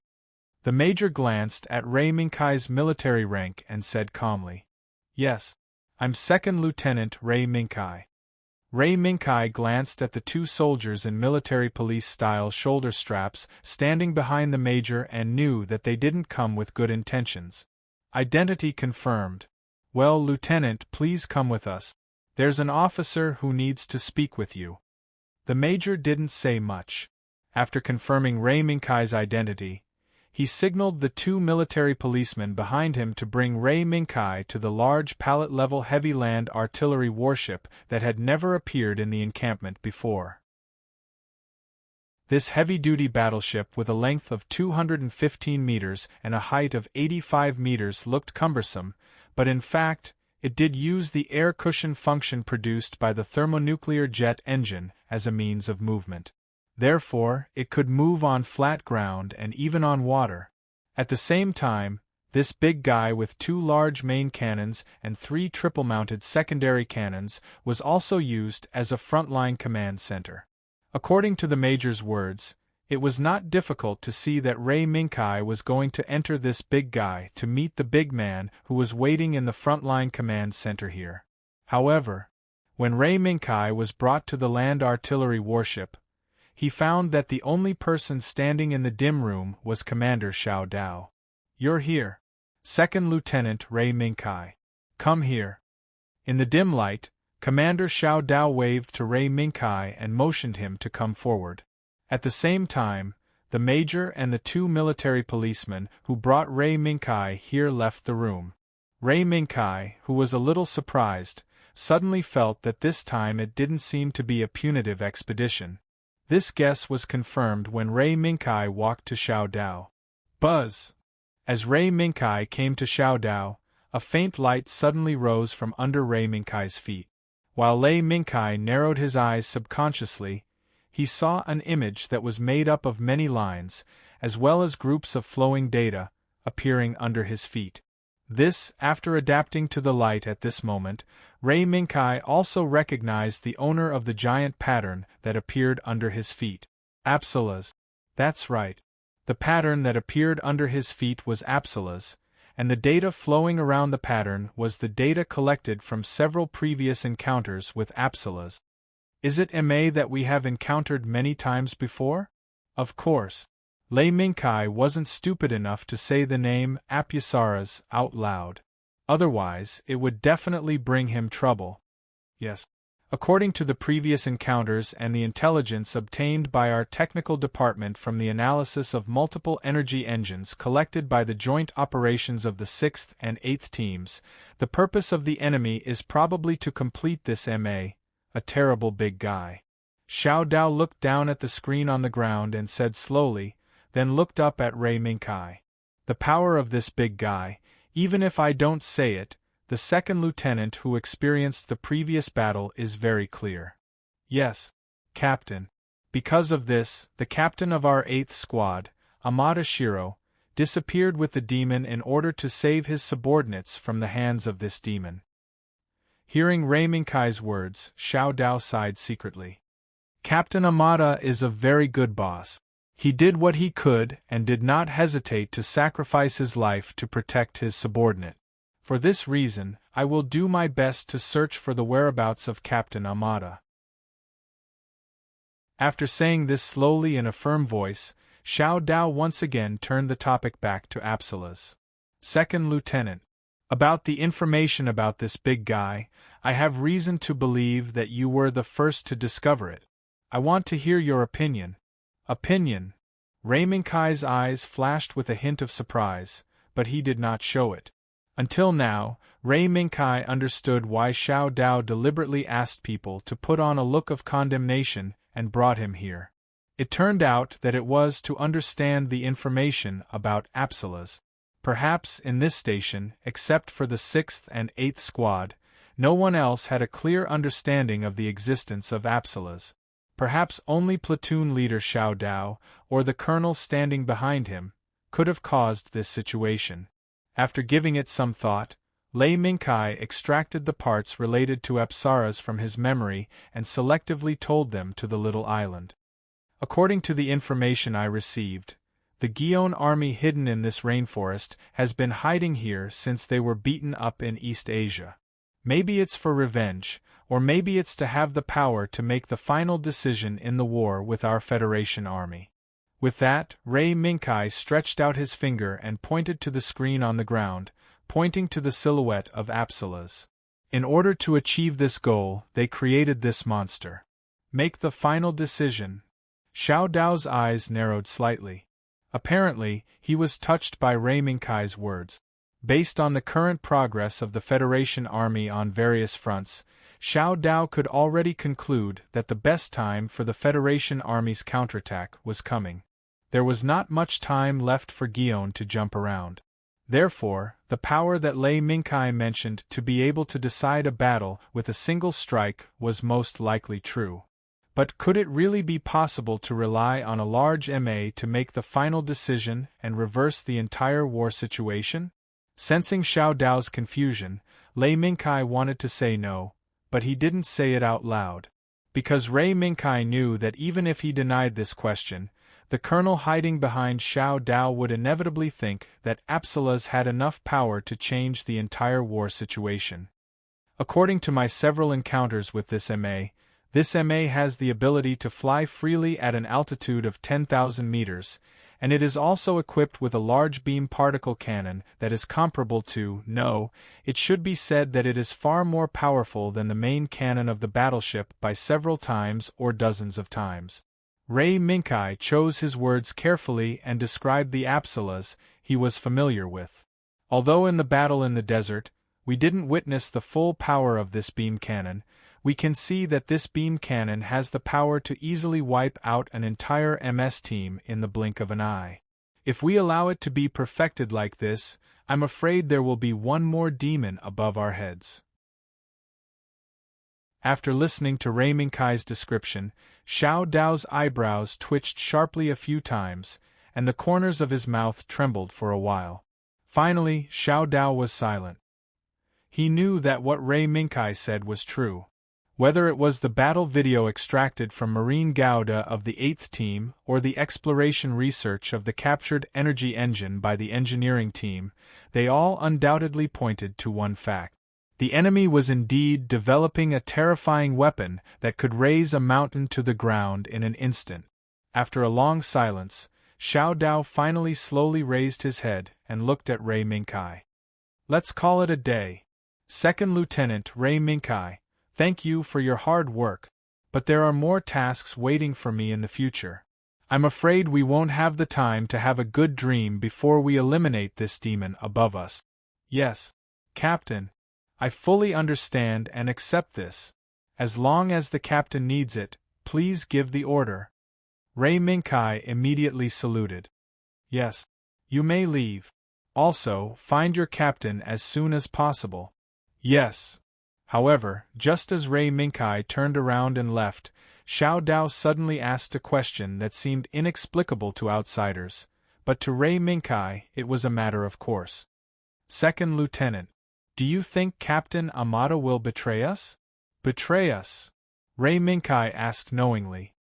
The major glanced at Rei Minkai's military rank and said calmly, Yes, I'm Second Lieutenant Rei Minkai. Rei Minkai glanced at the 2 soldiers in military police-style shoulder straps standing behind the major and knew that they didn't come with good intentions. Identity confirmed. Well, Lieutenant, please come with us. There's an officer who needs to speak with you. The major didn't say much. After confirming Rei Minkai's identity, he signaled the 2 military policemen behind him to bring Rei Minkai to the large pallet-level heavy land artillery warship that had never appeared in the encampment before. This heavy-duty battleship with a length of 215 meters and a height of 85 meters looked cumbersome, but in fact, it did use the air cushion function produced by the thermonuclear jet engine as a means of movement. Therefore, it could move on flat ground and even on water. At the same time, this big guy with 2 large main cannons and 3 triple-mounted secondary cannons was also used as a frontline command center. According to the major's words, it was not difficult to see that Rei Minkai was going to enter this big guy to meet the big man who was waiting in the frontline command center here. However, when Rei Minkai was brought to the land artillery warship, he found that the only person standing in the dim room was Commander Xiao Dao. You're here. Second Lieutenant Rei Minkai. Come here. In the dim light, Commander Xiao Dao waved to Rei Minkai and motioned him to come forward. At the same time, the major and the 2 military policemen who brought Rei Minkai here left the room. Rei Minkai, who was a little surprised, suddenly felt that this time it didn't seem to be a punitive expedition. This guess was confirmed when Rei Minkai walked to Xiao Dao. Buzz! As Rei Minkai came to Xiao Dao, a faint light suddenly rose from under Rei Minkai's feet. While Rei Minkai narrowed his eyes subconsciously, he saw an image that was made up of many lines, as well as groups of flowing data, appearing under his feet. This, after adapting to the light at this moment, Rei Minkai also recognized the owner of the giant pattern that appeared under his feet. Apsila's. That's right. The pattern that appeared under his feet was Apsila's, and the data flowing around the pattern was the data collected from several previous encounters with Apsila's. Is it MA that we have encountered many times before? Of course. Lei Mingkai wasn't stupid enough to say the name Apsaras out loud. Otherwise, it would definitely bring him trouble. Yes. According to the previous encounters and the intelligence obtained by our technical department from the analysis of multiple energy engines collected by the joint operations of the 6th and 8th teams, the purpose of the enemy is probably to complete this MA, a terrible big guy. Xiao Dao looked down at the screen on the ground and said slowly, then looked up at Lei Mingkai. The power of this big guy, even if I don't say it, the second lieutenant who experienced the previous battle is very clear. Yes, Captain. Because of this, the captain of our 8th squad, Amada Shiro, disappeared with the demon in order to save his subordinates from the hands of this demon. Hearing Lei Mingkai's words, Xiao Dao sighed secretly. Captain Amada is a very good boss. He did what he could and did not hesitate to sacrifice his life to protect his subordinate. For this reason, I will do my best to search for the whereabouts of Captain Amada. After saying this slowly in a firm voice, Xiao Dao once again turned the topic back to Apsaras. Second Lieutenant, about the information about this big guy, I have reason to believe that you were the first to discover it. I want to hear your opinion. Opinion? Lei Mingkai's eyes flashed with a hint of surprise, but he did not show it. Until now, Lei Mingkai understood why Xiao Dao deliberately asked people to put on a look of condemnation and brought him here. It turned out that it was to understand the information about Apsaras. Perhaps in this station, except for the 6th and 8th squad, no one else had a clear understanding of the existence of Apsaras. Perhaps only platoon leader Xiao Dao, or the colonel standing behind him, could have caused this situation. After giving it some thought, Lei Mingkai extracted the parts related to Apsaras from his memory and selectively told them to the little island. According to the information I received, the Gion army hidden in this rainforest has been hiding here since they were beaten up in East Asia. Maybe it's for revenge, or maybe it's to have the power to make the final decision in the war with our Federation army. With that, Lei Mingkai stretched out his finger and pointed to the screen on the ground, pointing to the silhouette of Apsaras. In order to achieve this goal, they created this monster. Make the final decision. Xiao Dao's eyes narrowed slightly. Apparently, he was touched by Lei Mingkai's words. Based on the current progress of the Federation army on various fronts, Xiao Dao could already conclude that the best time for the Federation army's counterattack was coming. There was not much time left for Gion to jump around. Therefore, the power that Lei Mingkai mentioned to be able to decide a battle with a single strike was most likely true. But could it really be possible to rely on a large MA to make the final decision and reverse the entire war situation? Sensing Xiao Dao's confusion, Lei Mingkai wanted to say no, but he didn't say it out loud. Because Lei Mingkai knew that even if he denied this question, the colonel hiding behind Xiao Dao would inevitably think that Apsaras had enough power to change the entire war situation. According to my several encounters with this MA has the ability to fly freely at an altitude of 10,000 meters, and it is also equipped with a large beam particle cannon that is comparable to, no, it should be said that it is far more powerful than the main cannon of the battleship by several times or dozens of times. Lei Mingkai chose his words carefully and described the Apsaras he was familiar with. Although in the battle in the desert, we didn't witness the full power of this beam cannon, we can see that this beam cannon has the power to easily wipe out an entire MS team in the blink of an eye. If we allow it to be perfected like this, I'm afraid there will be one more demon above our heads. After listening to Lei Mingkai's description, Xiao Dao's eyebrows twitched sharply a few times, and the corners of his mouth trembled for a while. Finally, Xiao Dao was silent. He knew that what Lei Mingkai said was true. Whether it was the battle video extracted from Marine Gauda of the 8th team or the exploration research of the captured energy engine by the engineering team, they all undoubtedly pointed to one fact. The enemy was indeed developing a terrifying weapon that could raze a mountain to the ground in an instant. After a long silence, Xiao Dao finally slowly raised his head and looked at Ray Mingkai. Let's call it a day. Second Lieutenant Ray Mingkai, thank you for your hard work, but there are more tasks waiting for me in the future. I'm afraid we won't have the time to have a good dream before we eliminate this demon above us. Yes, Captain. I fully understand and accept this. As long as the captain needs it, please give the order. Ray Mingkai immediately saluted. Yes. You may leave. Also, find your captain as soon as possible. Yes. However, just as Ray Mingkai turned around and left, Xiao Dao suddenly asked a question that seemed inexplicable to outsiders, but to Ray Mingkai it was a matter of course. Second Lieutenant, do you think Captain Amada will betray us? Betray us? Ray Mingkai asked knowingly.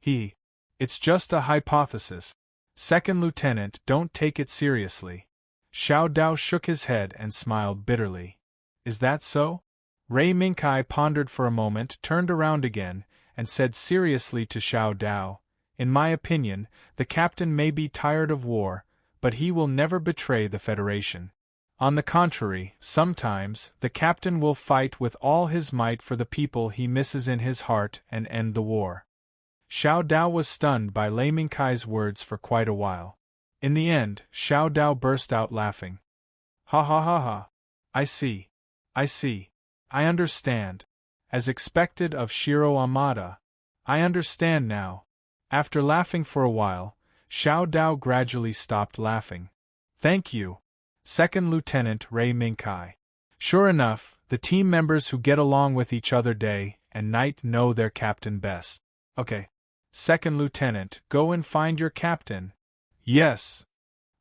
It's just a hypothesis. Second Lieutenant, don't take it seriously. Xiao Dao shook his head and smiled bitterly. Is that so? Ray Mingkai pondered for a moment, turned around again, and said seriously to Xiao Dao, in my opinion, the captain may be tired of war, but he will never betray the Federation. On the contrary, sometimes, the captain will fight with all his might for the people he misses in his heart and end the war. Xiao Dao was stunned by Ray Mingkai's words for quite a while. In the end, Xiao Dao burst out laughing. Ha ha ha ha. I see. I understand. As expected of Shiro Amada. I understand now. After laughing for a while, Xiao Dao gradually stopped laughing. Thank you, Second Lieutenant Ray Mingkai. Sure enough, the team members who get along with each other day and night know their captain best. Okay. Second Lieutenant, go and find your captain. Yes.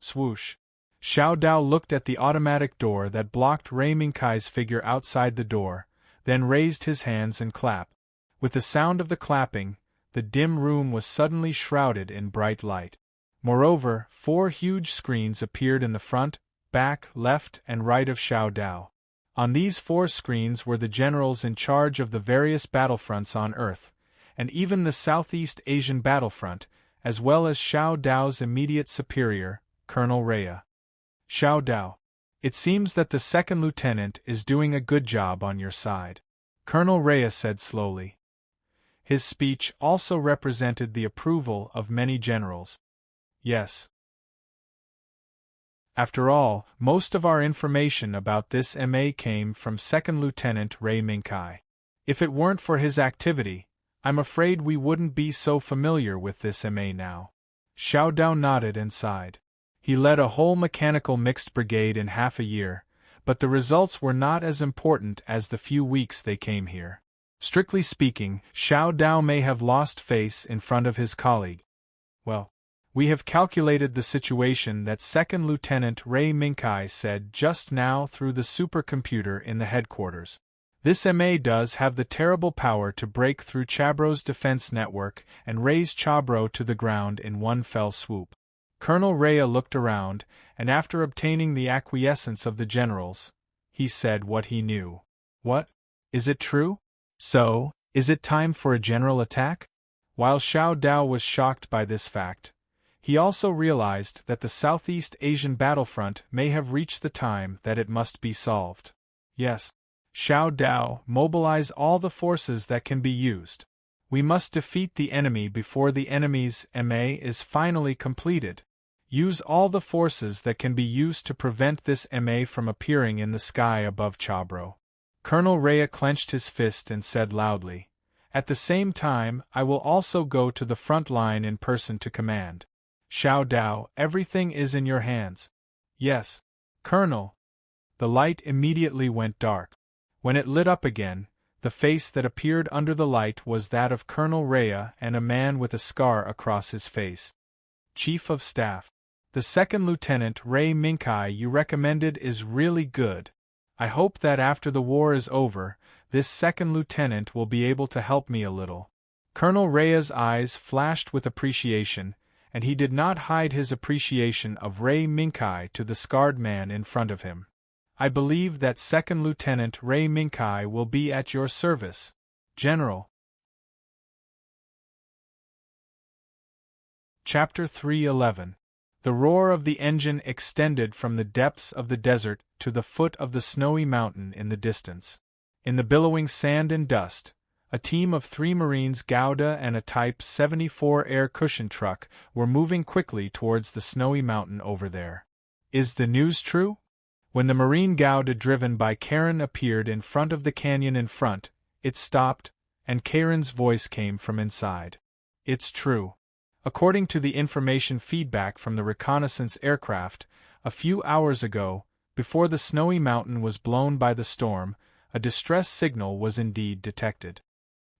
Swoosh. Xiao Dao looked at the automatic door that blocked Ray Mingkai's figure outside the door, then raised his hands and clapped. With the sound of the clapping, the dim room was suddenly shrouded in bright light. Moreover, 4 huge screens appeared in the front, back, left, and right of Xiao Dao. On these 4 screens were the generals in charge of the various battlefronts on Earth, and even the Southeast Asian battlefront, as well as Xiao Dao's immediate superior, Colonel Rhea. Xiao Dao. It seems that the second lieutenant is doing a good job on your side, Colonel Rhea said slowly. His speech also represented the approval of many generals. Yes. After all, most of our information about this MA came from Second Lieutenant Ray Mingkai. If it weren't for his activity, I'm afraid we wouldn't be so familiar with this MA now. Xiao Dao nodded and sighed. He led a whole mechanical mixed brigade in half a year, but the results were not as important as the few weeks they came here. Strictly speaking, Xiao Dao may have lost face in front of his colleague. Well, we have calculated the situation that Second Lieutenant Ray Mingkai said just now through the supercomputer in the headquarters. This MA does have the terrible power to break through Chabro's defense network and raise Chabro to the ground in one fell swoop. Colonel Rhea looked around, and after obtaining the acquiescence of the generals, he said what he knew. What? Is it true? So, is it time for a general attack? While Xiao Dao was shocked by this fact, he also realized that the Southeast Asian battlefront may have reached the time that it must be solved. Yes. Xiao Dao, mobilize all the forces that can be used. We must defeat the enemy before the enemy's MA is finally completed. Use all the forces that can be used to prevent this MA from appearing in the sky above Chabro. Colonel Rhea clenched his fist and said loudly, at the same time, I will also go to the front line in person to command. Xiao Dao, everything is in your hands. Yes, Colonel. The light immediately went dark. When it lit up again, the face that appeared under the light was that of Colonel Rhea and a man with a scar across his face. Chief of Staff. The second Lieutenant Ray Mingkai you recommended is really good. I hope that after the war is over, this second lieutenant will be able to help me a little. Colonel Rhea's eyes flashed with appreciation, and he did not hide his appreciation of Ray Mingkai to the scarred man in front of him. I believe that Second Lieutenant Ray Mingkai will be at your service, General. Chapter 3:11. The roar of the engine extended from the depths of the desert to the foot of the snowy mountain in the distance. In the billowing sand and dust, a team of 3 Marines Gouda and a Type 74 air cushion truck were moving quickly towards the snowy mountain over there. Is the news true? When the Marine Gouda driven by Karen appeared in front of the canyon in front, it stopped, and Karen's voice came from inside. It's true. According to the information feedback from the reconnaissance aircraft, a few hours ago, before the snowy mountain was blown by the storm, a distress signal was indeed detected.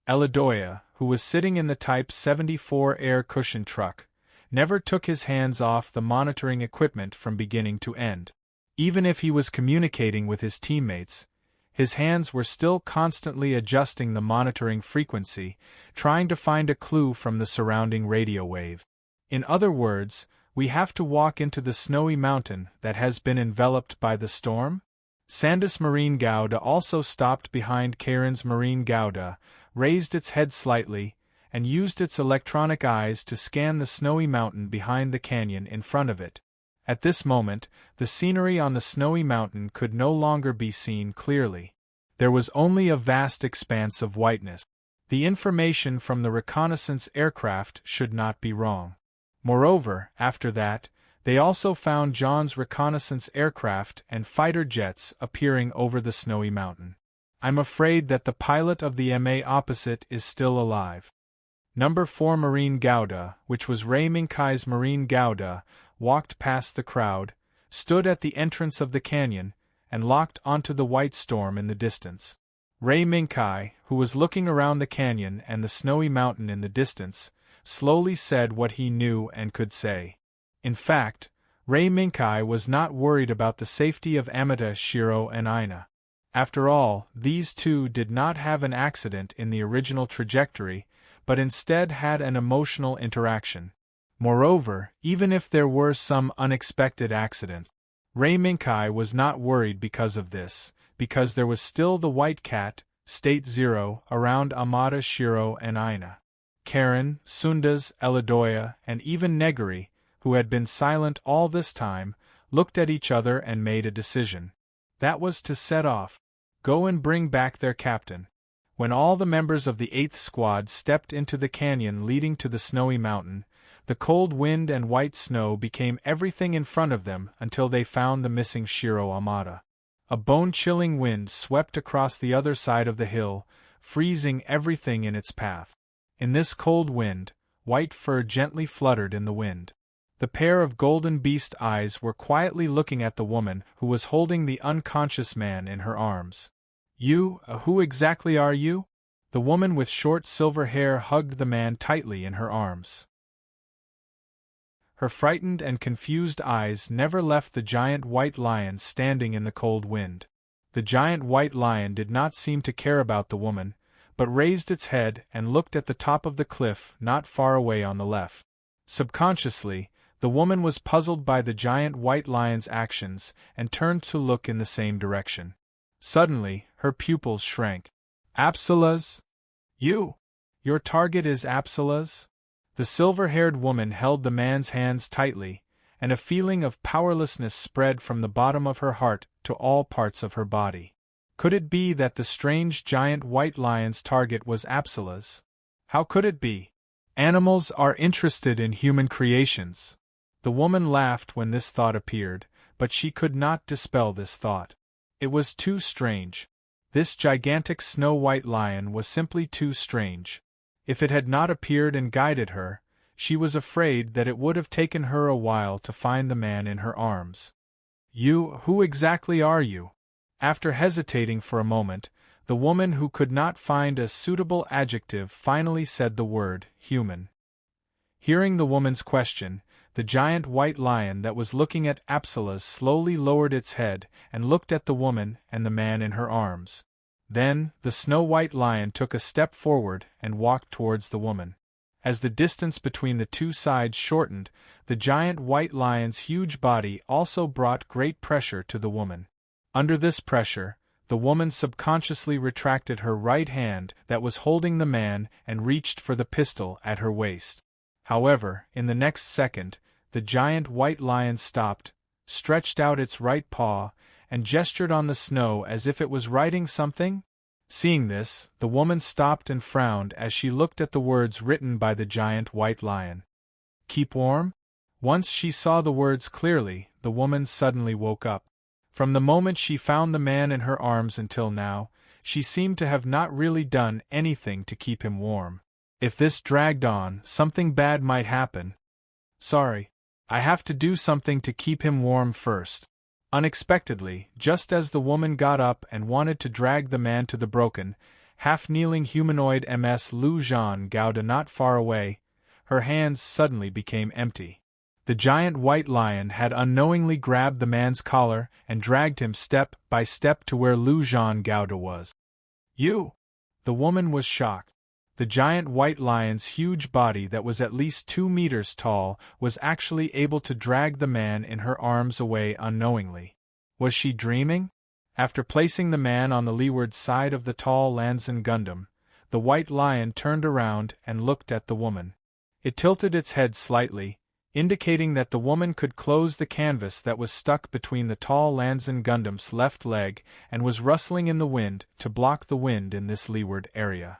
Eladoya, who was sitting in the Type 74 air cushion truck, never took his hands off the monitoring equipment from beginning to end. Even if he was communicating with his teammates, his hands were still constantly adjusting the monitoring frequency, trying to find a clue from the surrounding radio wave. In other words, we have to walk into the snowy mountain that has been enveloped by the storm? Sandus Marine Gouda also stopped behind Karen's Marine Gouda, raised its head slightly, and used its electronic eyes to scan the snowy mountain behind the canyon in front of it. At this moment, the scenery on the snowy mountain could no longer be seen clearly. There was only a vast expanse of whiteness. The information from the reconnaissance aircraft should not be wrong. Moreover, after that, they also found John's reconnaissance aircraft and fighter jets appearing over the snowy mountain. I'm afraid that the pilot of the MA opposite is still alive. Number 4 Marine Gouda, which was Ray Minkai's Marine Gouda, walked past the crowd, stood at the entrance of the canyon, and locked onto the white storm in the distance. Ray Minkai, who was looking around the canyon and the snowy mountain in the distance, slowly said what he knew and could say. In fact, Ray Minkai was not worried about the safety of Amata, Shiro, and Aina. After all, these two did not have an accident in the original trajectory, but instead had an emotional interaction. Moreover, even if there were some unexpected accident, Ray Minkai was not worried because of this, because there was still the White Cat, State Zero, around Amata, Shiro, and Aina. Karen, Sundas, Eladoya, and even Neguri, who had been silent all this time, looked at each other and made a decision. That was to set off. Go and bring back their captain. When all the members of the 8th Squad stepped into the canyon leading to the snowy mountain, the cold wind and white snow became everything in front of them until they found the missing Shiro Amata. A bone-chilling wind swept across the other side of the hill, freezing everything in its path. In this cold wind, white fur gently fluttered in the wind. The pair of golden beast eyes were quietly looking at the woman who was holding the unconscious man in her arms. Who exactly are you? The woman with short silver hair hugged the man tightly in her arms. Her frightened and confused eyes never left the giant white lion standing in the cold wind. The giant white lion did not seem to care about the woman, but raised its head and looked at the top of the cliff not far away on the left. Subconsciously, the woman was puzzled by the giant white lion's actions and turned to look in the same direction. Suddenly, her pupils shrank. Apsalas? Your target is Apsalas? The silver-haired woman held the man's hands tightly, and a feeling of powerlessness spread from the bottom of her heart to all parts of her body. Could it be that the strange giant white lion's target was Apsalas? How could it be? Animals are interested in human creations. The woman laughed when this thought appeared, but she could not dispel this thought. It was too strange. This gigantic snow-white lion was simply too strange. If it had not appeared and guided her, she was afraid that it would have taken her a while to find the man in her arms. Who exactly are you? After hesitating for a moment, the woman who could not find a suitable adjective finally said the word, human. Hearing the woman's question, the giant white lion that was looking at Apsalas slowly lowered its head and looked at the woman and the man in her arms. Then, the snow-white lion took a step forward and walked towards the woman. As the distance between the two sides shortened, the giant white lion's huge body also brought great pressure to the woman. Under this pressure, the woman subconsciously retracted her right hand that was holding the man and reached for the pistol at her waist. However, in the next second, the giant white lion stopped, stretched out its right paw, and gestured on the snow as if it was writing something. Seeing this, the woman stopped and frowned as she looked at the words written by the giant white lion. Keep warm? Once she saw the words clearly, the woman suddenly woke up. From the moment she found the man in her arms until now, she seemed to have not really done anything to keep him warm. If this dragged on, something bad might happen. Sorry. I have to do something to keep him warm first. Unexpectedly, just as the woman got up and wanted to drag the man to the broken, half-kneeling humanoid Ms. Lu Zhan Gouda not far away, her hands suddenly became empty. The giant white lion had unknowingly grabbed the man's collar and dragged him step by step to where Lu Zhan Gouda was. You! The woman was shocked. The giant white lion's huge body that was at least 2 meters tall was actually able to drag the man in her arms away unknowingly. Was she dreaming? After placing the man on the leeward side of the tall Lanzan Gundam, the white lion turned around and looked at the woman. It tilted its head slightly, indicating that the woman could close the canvas that was stuck between the tall Lanzan Gundam's left leg and was rustling in the wind to block the wind in this leeward area.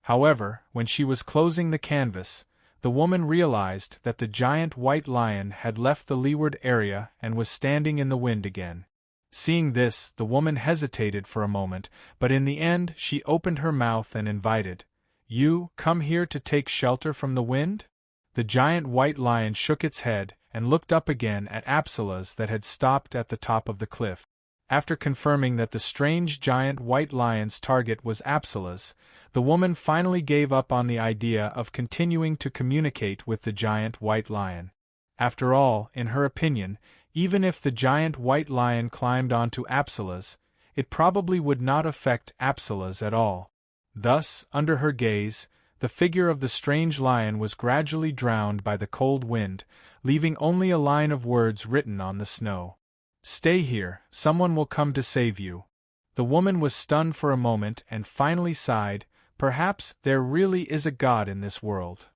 However, when she was closing the canvas, the woman realized that the giant white lion had left the leeward area and was standing in the wind again. Seeing this, the woman hesitated for a moment, but in the end she opened her mouth and invited, "You come here to take shelter from the wind?" The giant white lion shook its head and looked up again at Apsalas that had stopped at the top of the cliff. After confirming that the strange giant white lion's target was Apsalas, the woman finally gave up on the idea of continuing to communicate with the giant white lion. After all, in her opinion, even if the giant white lion climbed onto Apsalas, it probably would not affect Apsalas at all. Thus, under her gaze, the figure of the strange lion was gradually drowned by the cold wind, leaving only a line of words written on the snow. "Stay here, someone will come to save you." The woman was stunned for a moment and finally sighed, "Perhaps there really is a god in this world."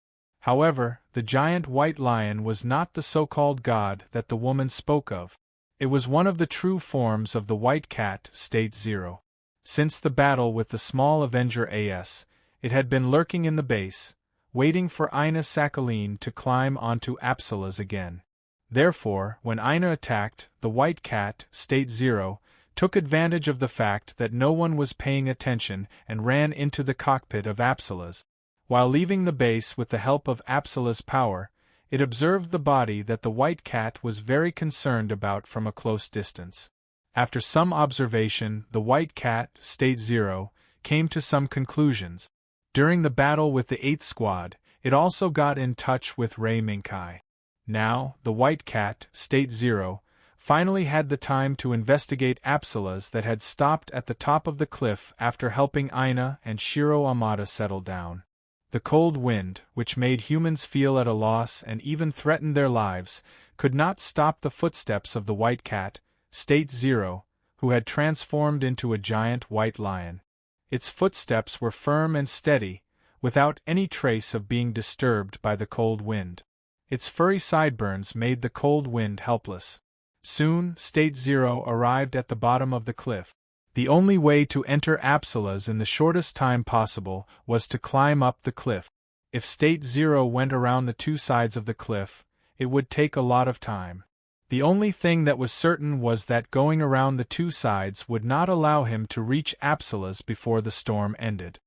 However, the giant white lion was not the so-called god that the woman spoke of. It was one of the true forms of the white cat, State Zero. Since the battle with the small Avenger AS, it had been lurking in the base, waiting for Ina Sakhaline to climb onto Apsalas again. Therefore, when Ina attacked, the white cat, State Zero, took advantage of the fact that no one was paying attention and ran into the cockpit of Apsalas. While leaving the base with the help of Apsalas' power, it observed the body that the white cat was very concerned about from a close distance. After some observation, the white cat, State Zero, came to some conclusions. During the battle with the 8th Squad, it also got in touch with Ray Minkai. Now, the white cat, State Zero, finally had the time to investigate Apsalas that had stopped at the top of the cliff after helping Ina and Shiro Amada settle down. The cold wind, which made humans feel at a loss and even threatened their lives, could not stop the footsteps of the white cat, State Zero, who had transformed into a giant white lion. Its footsteps were firm and steady, without any trace of being disturbed by the cold wind. Its furry sideburns made the cold wind helpless. Soon, State Zero arrived at the bottom of the cliff. The only way to enter Apsalas in the shortest time possible was to climb up the cliff. If State Zero went around the 2 sides of the cliff, it would take a lot of time. The only thing that was certain was that going around the 2 sides would not allow him to reach Apsalas before the storm ended.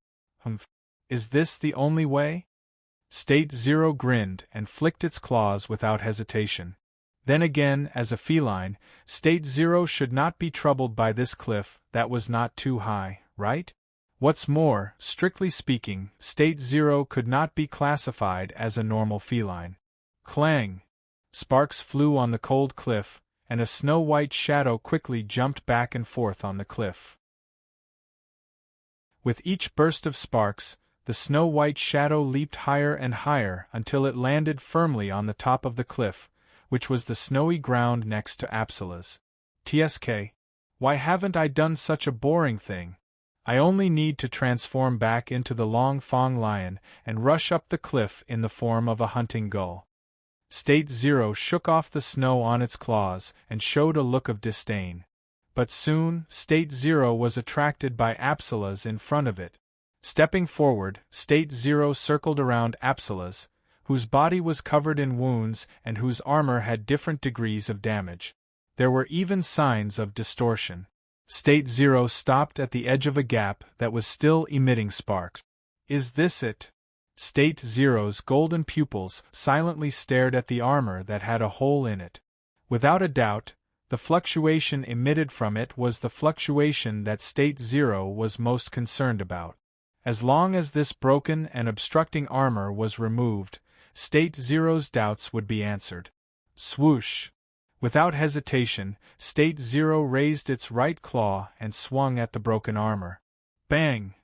Is this the only way? State Zero grinned and flicked its claws without hesitation. Then again, as a feline, State Zero should not be troubled by this cliff that was not too high, right? What's more, strictly speaking, State Zero could not be classified as a normal feline. Clang! Sparks flew on the cold cliff, and a snow-white shadow quickly jumped back and forth on the cliff. With each burst of sparks, the snow-white shadow leaped higher and higher until it landed firmly on the top of the cliff, which was the snowy ground next to Apsalas. TSK. Why haven't I done such a boring thing? I only need to transform back into the Long Fong lion and rush up the cliff in the form of a hunting gull. State Zero shook off the snow on its claws and showed a look of disdain. But soon, State Zero was attracted by Apsilas in front of it. Stepping forward, State Zero circled around Apsilas, whose body was covered in wounds and whose armor had different degrees of damage. There were even signs of distortion. State Zero stopped at the edge of a gap that was still emitting sparks. Is this it? State Zero's golden pupils silently stared at the armor that had a hole in it. Without a doubt, the fluctuation emitted from it was the fluctuation that State Zero was most concerned about. As long as this broken and obstructing armor was removed, State Zero's doubts would be answered. Swoosh! Without hesitation, State Zero raised its right claw and swung at the broken armor. Bang!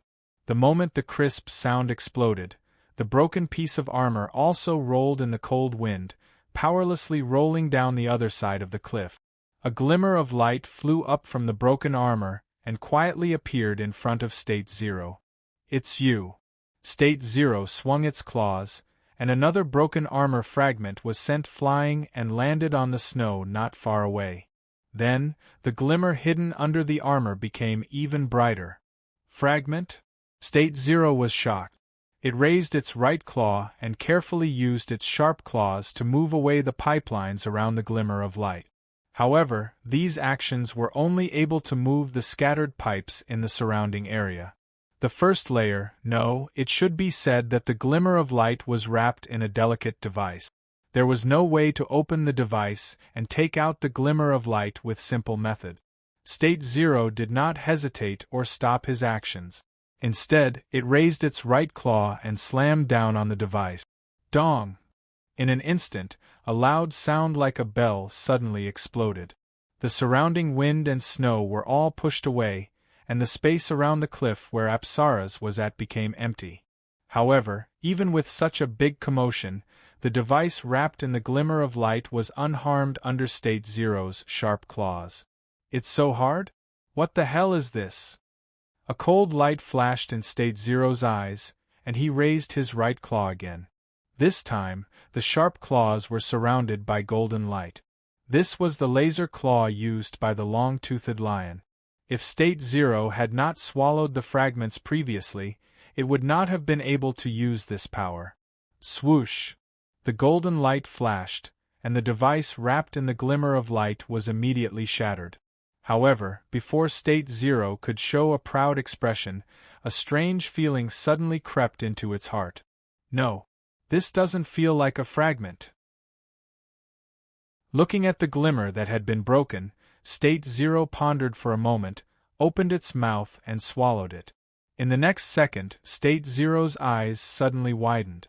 The moment the crisp sound exploded, the broken piece of armor also rolled in the cold wind, powerlessly rolling down the other side of the cliff. A glimmer of light flew up from the broken armor and quietly appeared in front of State Zero. It's you. State Zero swung its claws, and another broken armor fragment was sent flying and landed on the snow not far away. Then, the glimmer hidden under the armor became even brighter. Fragment? State Zero was shocked. It raised its right claw and carefully used its sharp claws to move away the pipelines around the glimmer of light. However, these actions were only able to move the scattered pipes in the surrounding area. The first layer, no, it should be said that the glimmer of light was wrapped in a delicate device. There was no way to open the device and take out the glimmer of light with simple method. State Zero did not hesitate or stop his actions. Instead, it raised its right claw and slammed down on the device. Dong! In an instant, a loud sound like a bell suddenly exploded. The surrounding wind and snow were all pushed away, and the space around the cliff where Apsaras was at became empty. However, even with such a big commotion, the device wrapped in the glimmer of light was unharmed under State Zero's sharp claws. It's so hard? What the hell is this? A cold light flashed in State Zero's eyes, and he raised his right claw again. This time, the sharp claws were surrounded by golden light. This was the laser claw used by the long-toothed lion. If State Zero had not swallowed the fragments previously, it would not have been able to use this power. Swoosh! The golden light flashed, and the device wrapped in the glimmer of light was immediately shattered. However, before State Zero could show a proud expression, a strange feeling suddenly crept into its heart. No, this doesn't feel like a fragment. Looking at the glimmer that had been broken, State Zero pondered for a moment, opened its mouth and swallowed it. In the next second, State Zero's eyes suddenly widened.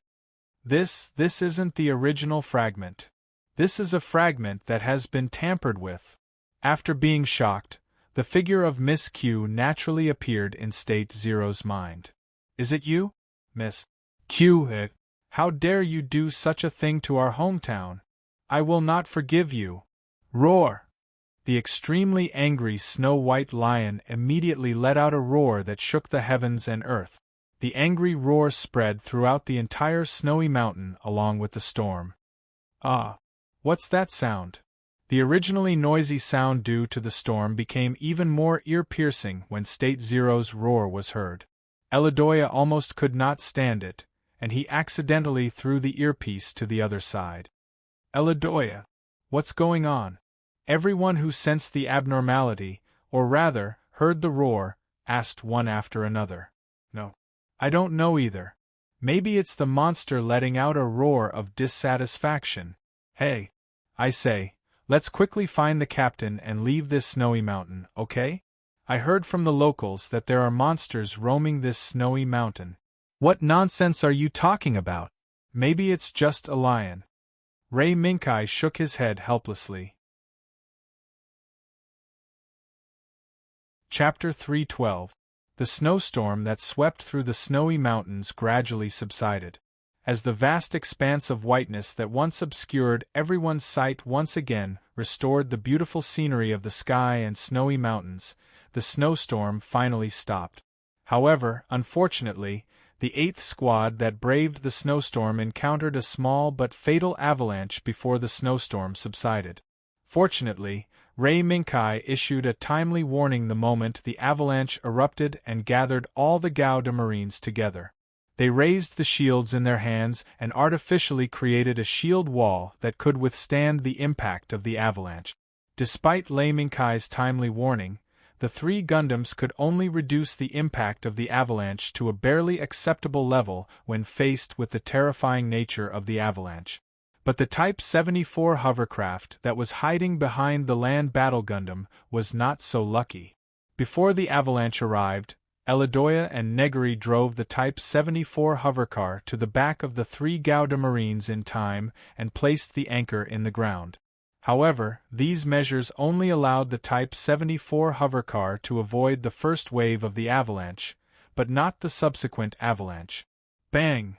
This isn't the original fragment. This is a fragment that has been tampered with. After being shocked, the figure of Miss Q naturally appeared in State Zero's mind. Is it you, Miss Q? How dare you do such a thing to our hometown? I will not forgive you. Roar! The extremely angry Snow-White Lion immediately let out a roar that shook the heavens and earth. The angry roar spread throughout the entire snowy mountain along with the storm. Ah! What's that sound? The originally noisy sound due to the storm became even more ear-piercing when State Zero's roar was heard. Eladoya almost could not stand it, and he accidentally threw the earpiece to the other side. Eladoya! What's going on? Everyone who sensed the abnormality, or rather, heard the roar, asked one after another. No. I don't know either. Maybe it's the monster letting out a roar of dissatisfaction. Hey! I say, let's quickly find the captain and leave this snowy mountain, okay? I heard from the locals that there are monsters roaming this snowy mountain. What nonsense are you talking about? Maybe it's just a lion. Ray Minkai shook his head helplessly. Chapter 312. The snowstorm that swept through the snowy mountains gradually subsided. As the vast expanse of whiteness that once obscured everyone's sight once again restored the beautiful scenery of the sky and snowy mountains, the snowstorm finally stopped. However, unfortunately, the 8th squad that braved the snowstorm encountered a small but fatal avalanche before the snowstorm subsided. Fortunately, Ray Minkai issued a timely warning the moment the avalanche erupted and gathered all the Gao de Marines together. They raised the shields in their hands and artificially created a shield wall that could withstand the impact of the avalanche. Despite Lei Minkai's timely warning, the 3 Gundams could only reduce the impact of the avalanche to a barely acceptable level when faced with the terrifying nature of the avalanche. But the Type 74 hovercraft that was hiding behind the Land Battle Gundam was not so lucky. Before the avalanche arrived, Eladoya and Neguri drove the Type 74 hovercar to the back of the 3 Gauda Marines in time and placed the anchor in the ground. However, these measures only allowed the Type 74 hovercar to avoid the first wave of the avalanche, but not the subsequent avalanche. Bang!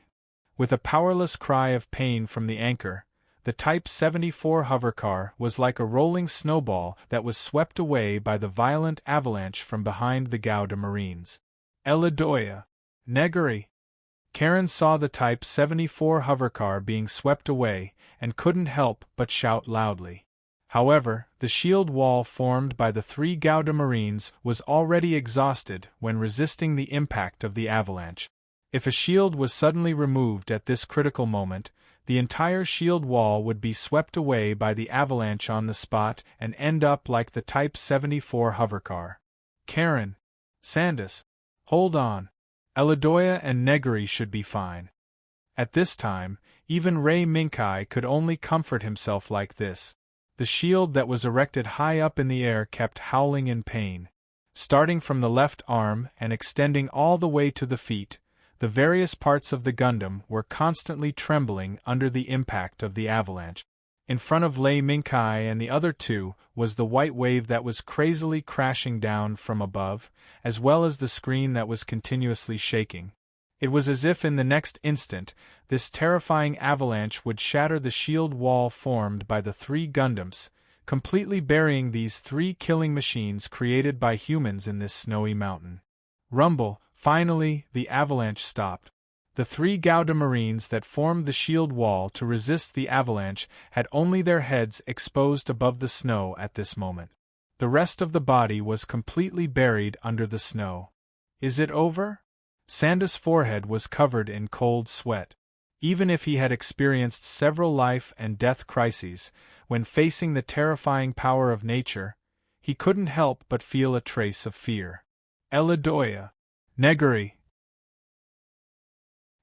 With a powerless cry of pain from the anchor, the Type 74 hovercar was like a rolling snowball that was swept away by the violent avalanche from behind the Gauda Marines. Eladoya, Neguri. Karen saw the Type 74 hovercar being swept away and couldn't help but shout loudly. However, the shield wall formed by the 3 Gauda Marines was already exhausted when resisting the impact of the avalanche. If a shield was suddenly removed at this critical moment, the entire shield wall would be swept away by the avalanche on the spot and end up like the Type 74 hovercar. Karen, Sandus, hold on. Eladoya and Neguri should be fine. At this time, even Ray Minkai could only comfort himself like this. The shield that was erected high up in the air kept howling in pain. Starting from the left arm and extending all the way to the feet, the various parts of the Gundam were constantly trembling under the impact of the avalanche. In front of Lei Minkai and the other 2 was the white wave that was crazily crashing down from above, as well as the screen that was continuously shaking. It was as if in the next instant, this terrifying avalanche would shatter the shield wall formed by the 3 Gundams, completely burying these 3 killing machines created by humans in this snowy mountain. Rumble, finally, the avalanche stopped. The 3 Gauda Marines that formed the shield wall to resist the avalanche had only their heads exposed above the snow at this moment. The rest of the body was completely buried under the snow. Is it over? Sandus' forehead was covered in cold sweat. Even if he had experienced several life and death crises, when facing the terrifying power of nature, he couldn't help but feel a trace of fear. Eladoya, Neguri.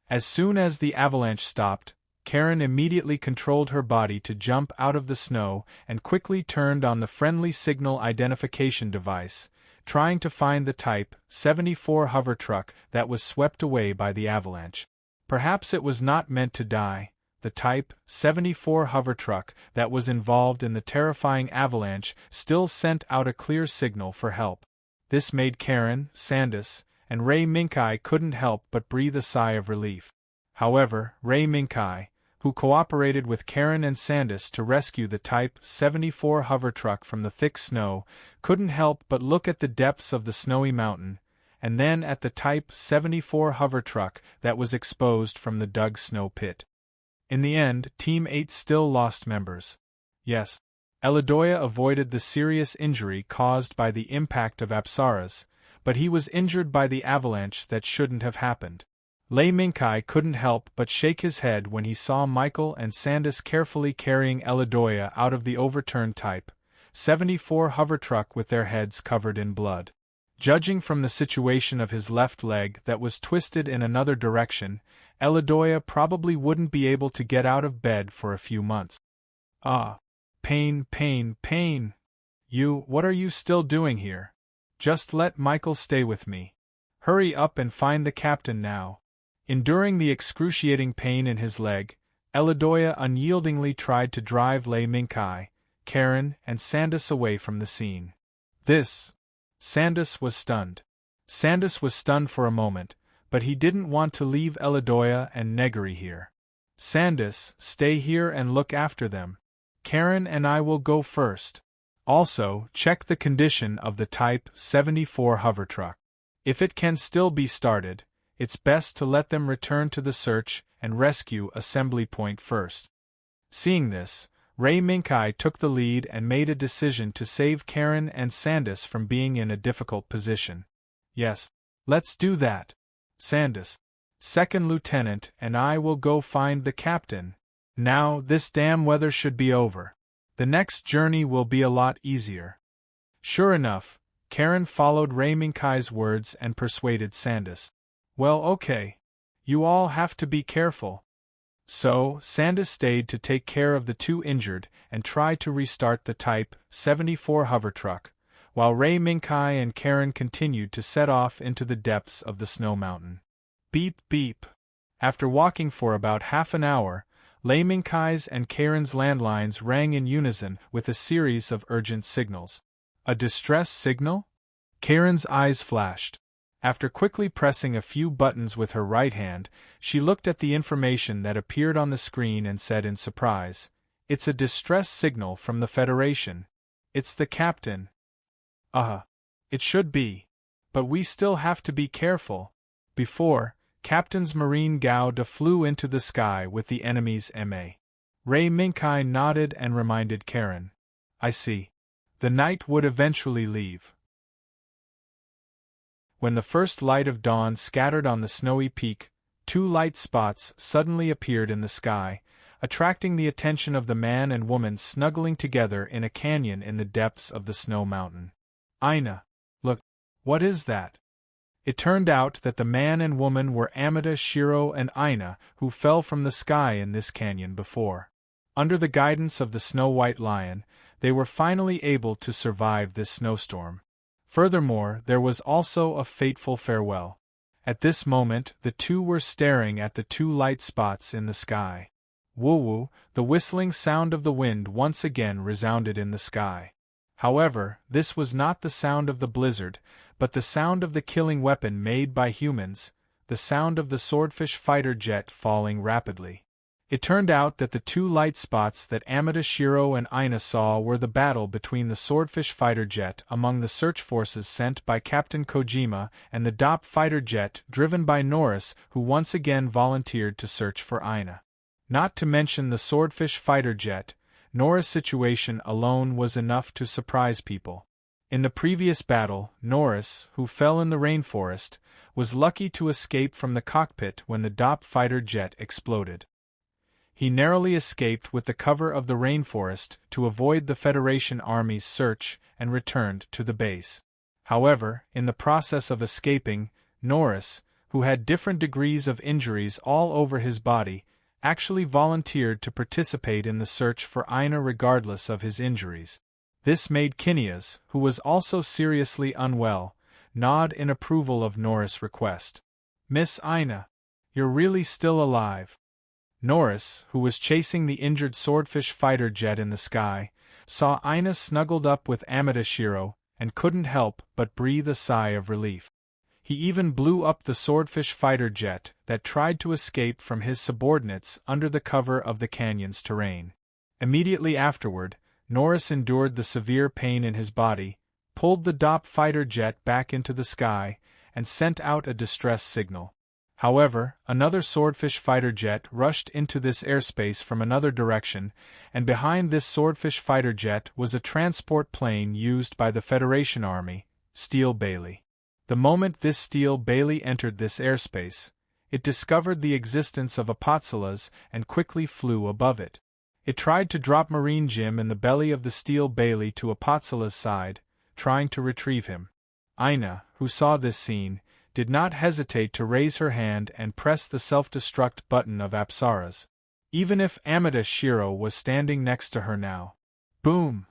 As soon as the avalanche stopped, Karen immediately controlled her body to jump out of the snow and quickly turned on the friendly signal identification device, trying to find the Type 74 hover truck that was swept away by the avalanche. Perhaps it was not meant to die. The Type 74 hover truck that was involved in the terrifying avalanche still sent out a clear signal for help. This made Karen, Sandus, and Ray Minkai couldn't help but breathe a sigh of relief. However, Ray Minkai, who cooperated with Karen and Sandus to rescue the Type 74 hover truck from the thick snow, couldn't help but look at the depths of the snowy mountain, and then at the Type 74 hover truck that was exposed from the dug snow pit. In the end, Team 8 still lost members. Yes, Eladoya avoided the serious injury caused by the impact of Apsaras, but he was injured by the avalanche that shouldn't have happened. Lei Minkai couldn't help but shake his head when he saw Michael and Sandus carefully carrying Eladoya out of the overturned Type 74 hover truck with their heads covered in blood. Judging from the situation of his left leg that was twisted in another direction, Eladoya probably wouldn't be able to get out of bed for a few months. Ah! Pain, pain, pain! What are you still doing here? Just let Michael stay with me. Hurry up and find the captain now. Enduring the excruciating pain in his leg, Eladoya unyieldingly tried to drive Lei Minkai, Karen, and Sandus away from the scene. Sandus was stunned. Sandus was stunned for a moment, but he didn't want to leave Eladoya and Neguri here. Sandus, stay here and look after them. Karen and I will go first. Also, check the condition of the Type 74 hover truck. If it can still be started, it's best to let them return to the search and rescue assembly point first. Seeing this, Ray Minkai took the lead and made a decision to save Karen and Sandus from being in a difficult position. Yes, let's do that. Sandus, second lieutenant, and I will go find the captain. Now this damn weather should be over. The next journey will be a lot easier. Sure enough, Karen followed Ray Minkai's words and persuaded Sandus. Well, okay. You all have to be careful. So, Sandus stayed to take care of the two injured and try to restart the Type 74 hover truck, while Ray Minkai and Karen continued to set off into the depths of the snow mountain. Beep beep. After walking for about half an hour, Ray Minkai's and Karen's landlines rang in unison with a series of urgent signals. A distress signal? Karen's eyes flashed. After quickly pressing a few buttons with her right hand, she looked at the information that appeared on the screen and said in surprise, "It's a distress signal from the Federation. It's the captain." It should be. But we still have to be careful. Before, Captain's Marine Gauda flew into the sky with the enemy's MA. Ray Minkai nodded and reminded Karen. I see. The night would eventually leave. When the first light of dawn scattered on the snowy peak, two light spots suddenly appeared in the sky, attracting the attention of the man and woman snuggling together in a canyon in the depths of the snow mountain. Aina, look, what is that? It turned out that the man and woman were Amada, Shiro, and Aina, who fell from the sky in this canyon before. Under the guidance of the snow-white lion, they were finally able to survive this snowstorm. Furthermore, there was also a fateful farewell. At this moment, the two were staring at the two light spots in the sky. Woo-woo, the whistling sound of the wind once again resounded in the sky. However, this was not the sound of the blizzard, but the sound of the killing weapon made by humans, the sound of the swordfish fighter jet falling rapidly. It turned out that the two light spots that Amada, Shiro, and Aina saw were the battle between the swordfish fighter jet among the search forces sent by Captain Kojima and the DOP fighter jet driven by Norris, who once again volunteered to search for Aina. Not to mention the swordfish fighter jet, Norris' situation alone was enough to surprise people. In the previous battle, Norris, who fell in the rainforest, was lucky to escape from the cockpit when the DOP fighter jet exploded. He narrowly escaped with the cover of the rainforest to avoid the Federation Army's search and returned to the base. However, in the process of escaping, Norris, who had different degrees of injuries all over his body, actually volunteered to participate in the search for Aina regardless of his injuries. This made Kineas, who was also seriously unwell, nod in approval of Norris' request. "Miss Aina, you're really still alive." Norris, who was chasing the injured swordfish fighter jet in the sky, saw Aina snuggled up with Amada Shiro, and couldn't help but breathe a sigh of relief. He even blew up the swordfish fighter jet that tried to escape from his subordinates under the cover of the canyon's terrain. Immediately afterward, Norris endured the severe pain in his body, pulled the DOP fighter jet back into the sky, and sent out a distress signal. However, another swordfish fighter jet rushed into this airspace from another direction, and behind this swordfish fighter jet was a transport plane used by the Federation Army, Steel Bailey. The moment this Steel Bailey entered this airspace, it discovered the existence of Apatsalas and quickly flew above it. It tried to drop Marine Jim in the belly of the Steel Bailey to Apatsalas' side, trying to retrieve him. Aina, who saw this scene, did not hesitate to raise her hand and press the self-destruct button of Apsara's. Even if Amada Shiro was standing next to her now. Boom!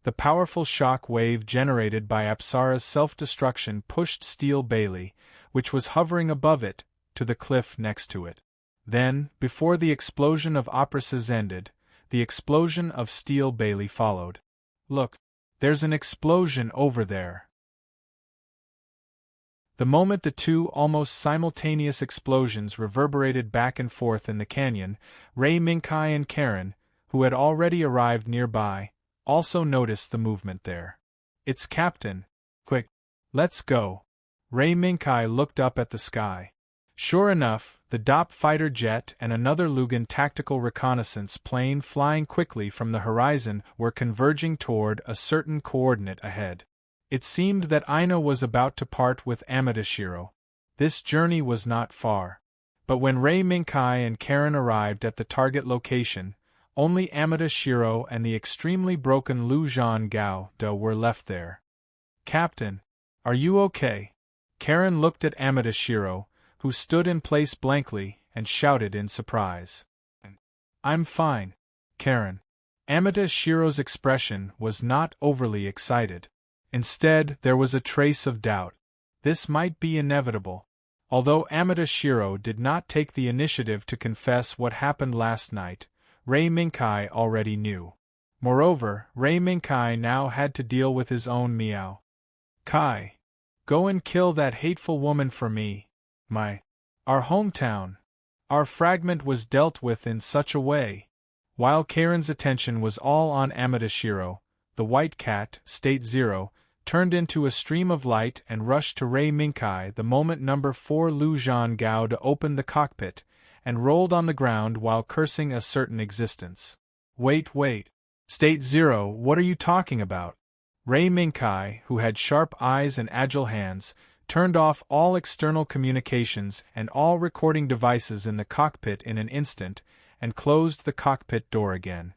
The powerful shock wave generated by Apsara's self-destruction pushed Steel Bailey, which was hovering above it, to the cliff next to it. Then, before the explosion of Apsara's ended, the explosion of Steel Bailey followed. "Look, there's an explosion over there." The moment the two almost simultaneous explosions reverberated back and forth in the canyon, Ray Minkai and Karen, who had already arrived nearby, also noticed the movement there. "It's Captain. Quick, let's go." Ray Minkai looked up at the sky. Sure enough, the DOP fighter jet and another Lugan tactical reconnaissance plane flying quickly from the horizon were converging toward a certain coordinate ahead. It seemed that Aina was about to part with Amatashiro. This journey was not far. But when Ray Minkai and Karen arrived at the target location, only Amatashiro and the extremely broken Lu Zhan Gao were left there. "Captain, are you okay?" Karen looked at Amatashiro, who stood in place blankly, and shouted in surprise. "I'm fine, Karen." Amatashiro's expression was not overly excited. Instead, there was a trace of doubt. This might be inevitable. Although Amatashiro did not take the initiative to confess what happened last night, Ray Minkai already knew. Moreover, Ray Minkai now had to deal with his own Miao. "Kai, go and kill that hateful woman for me. Our hometown. Our fragment was dealt with in such a way." While Karen's attention was all on Amatashiro, the white cat, State Zero, turned into a stream of light and rushed to Ray Minkai the moment number 4 Lu Zhan Gao opened the cockpit, and rolled on the ground while cursing a certain existence. Wait. State Zero, what are you talking about?" Ray Minkai, who had sharp eyes and agile hands, turned off all external communications and all recording devices in the cockpit in an instant, and closed the cockpit door again.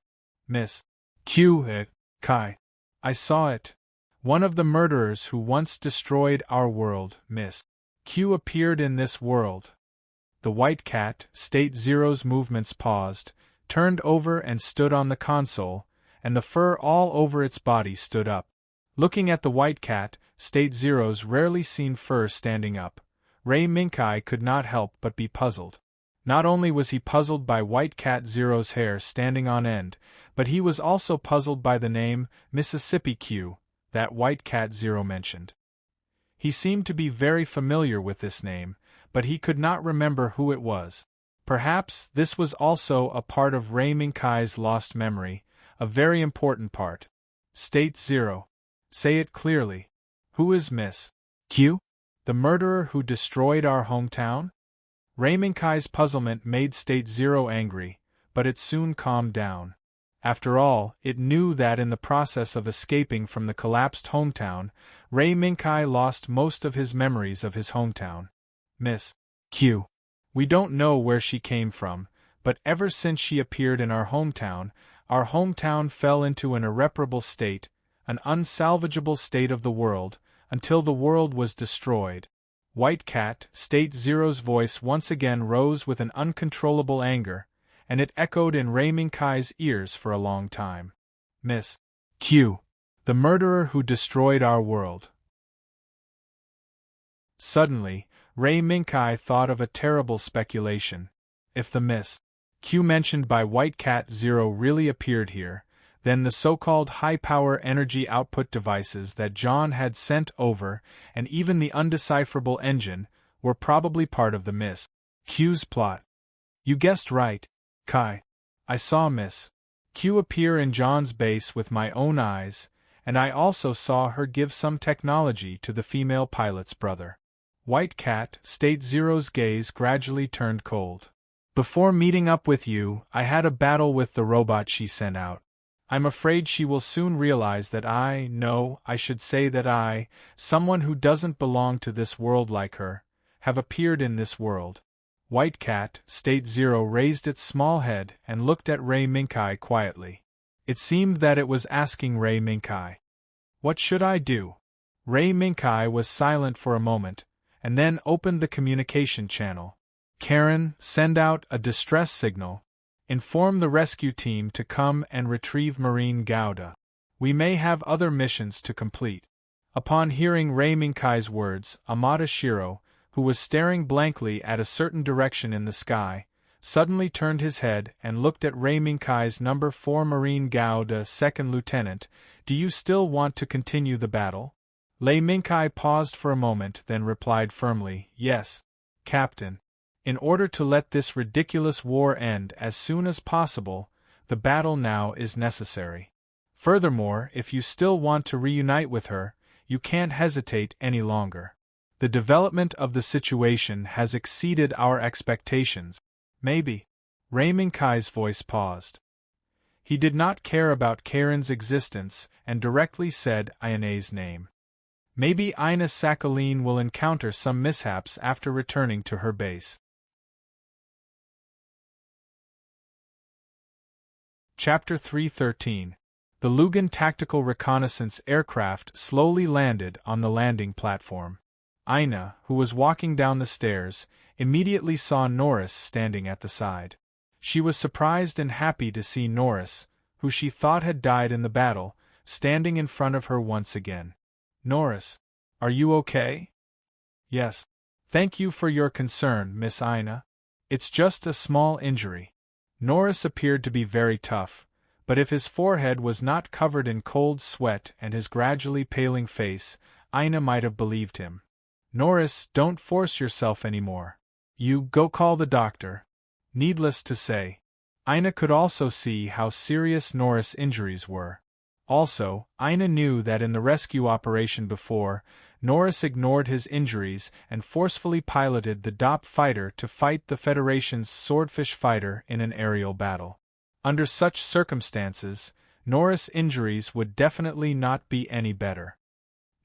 "Miss Q, Kai. I saw it. One of the murderers who once destroyed our world, Miss Q, appeared in this world." The white cat, State Zero's movements paused, turned over and stood on the console, and the fur all over its body stood up. Looking at the white cat, State Zero's rarely seen fur standing up, Ray Minkai could not help but be puzzled. Not only was he puzzled by White Cat Zero's hair standing on end, but he was also puzzled by the name Mississippi Q that White Cat Zero mentioned. He seemed to be very familiar with this name, but he could not remember who it was. Perhaps this was also a part of Ray Minkai's lost memory, a very important part. "State Zero. Say it clearly. Who is Miss Q? The murderer who destroyed our hometown?" Ray Minkai's puzzlement made State Zero angry, but it soon calmed down. After all, it knew that in the process of escaping from the collapsed hometown, Ray Minkai lost most of his memories of his hometown. "Miss Q. We don't know where she came from, but ever since she appeared in our hometown fell into an irreparable state, an unsalvageable state of the world, until the world was destroyed." White Cat, State Zero's voice once again rose with an uncontrollable anger, and it echoed in Ray Minkai's ears for a long time. "Miss Q. The murderer who destroyed our world." Suddenly, Ray Minkai thought of a terrible speculation. If the Miss Q mentioned by White Cat Zero really appeared here, then the so-called high-power energy output devices that John had sent over, and even the undecipherable engine, were probably part of the Miss Q's plot. "You guessed right, Kai. I saw Miss Q appear in John's base with my own eyes, and I also saw her give some technology to the female pilot's brother." White Cat, State Zero's gaze gradually turned cold. "Before meeting up with you, I had a battle with the robot she sent out. I'm afraid she will soon realize that I should say that I, someone who doesn't belong to this world like her, have appeared in this world." White Cat, State Zero raised its small head and looked at Ray Minkai quietly. It seemed that it was asking Ray Minkai, "What should I do?" Ray Minkai was silent for a moment, and then opened the communication channel. "Karen, send out a distress signal. Inform the rescue team to come and retrieve Marine Gouda. We may have other missions to complete." Upon hearing Ray Minkai's words, Amatashiro, who was staring blankly at a certain direction in the sky, suddenly turned his head and looked at Ray Minkai's number 4 Marine Gouda Second Lieutenant. "Do you still want to continue the battle?" Ray Minkai paused for a moment, then replied firmly, "Yes, Captain. In order to let this ridiculous war end as soon as possible, the battle now is necessary. Furthermore, if you still want to reunite with her, you can't hesitate any longer." The development of the situation has exceeded our expectations. Maybe. Raiminkai's voice paused. He did not care about Karen's existence and directly said Ayane's name. Maybe Ina Sakhaline will encounter some mishaps after returning to her base. Chapter 313. The Lugan Tactical Reconnaissance Aircraft slowly landed on the landing platform. Ina, who was walking down the stairs, immediately saw Norris standing at the side. She was surprised and happy to see Norris, who she thought had died in the battle, standing in front of her once again. Norris, are you okay? Yes. Thank you for your concern, Miss Ina. It's just a small injury. Norris appeared to be very tough, but if his forehead was not covered in cold sweat and his gradually paling face, Ina might have believed him. Norris, don't force yourself anymore. You go call the doctor. Needless to say, Ina could also see how serious Norris' injuries were. Also, Ina knew that in the rescue operation before, Norris ignored his injuries and forcefully piloted the DOP fighter to fight the Federation's swordfish fighter in an aerial battle. Under such circumstances, Norris' injuries would definitely not be any better.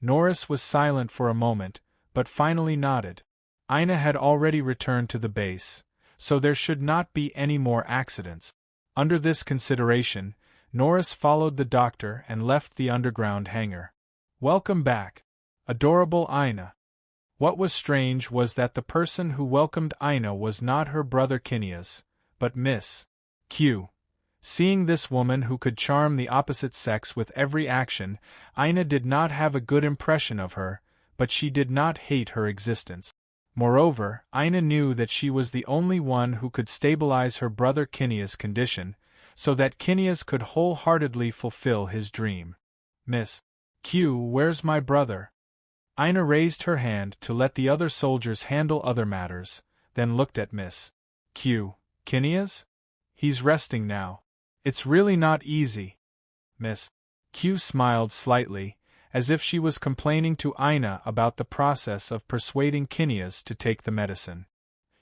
Norris was silent for a moment, but finally nodded. Ina had already returned to the base, so there should not be any more accidents. Under this consideration, Norris followed the doctor and left the underground hangar. Welcome back, adorable Ina. What was strange was that the person who welcomed Ina was not her brother Kinias, but Miss Q. Seeing this woman who could charm the opposite sex with every action, Ina did not have a good impression of her, but she did not hate her existence. Moreover, Ina knew that she was the only one who could stabilize her brother Kinias' condition, so that Kinias could wholeheartedly fulfill his dream. Miss Q, where's my brother? Ina raised her hand to let the other soldiers handle other matters, then looked at Miss Q. Kinias? He's resting now. It's really not easy. Miss Q smiled slightly, as if she was complaining to Ina about the process of persuading Kinias to take the medicine.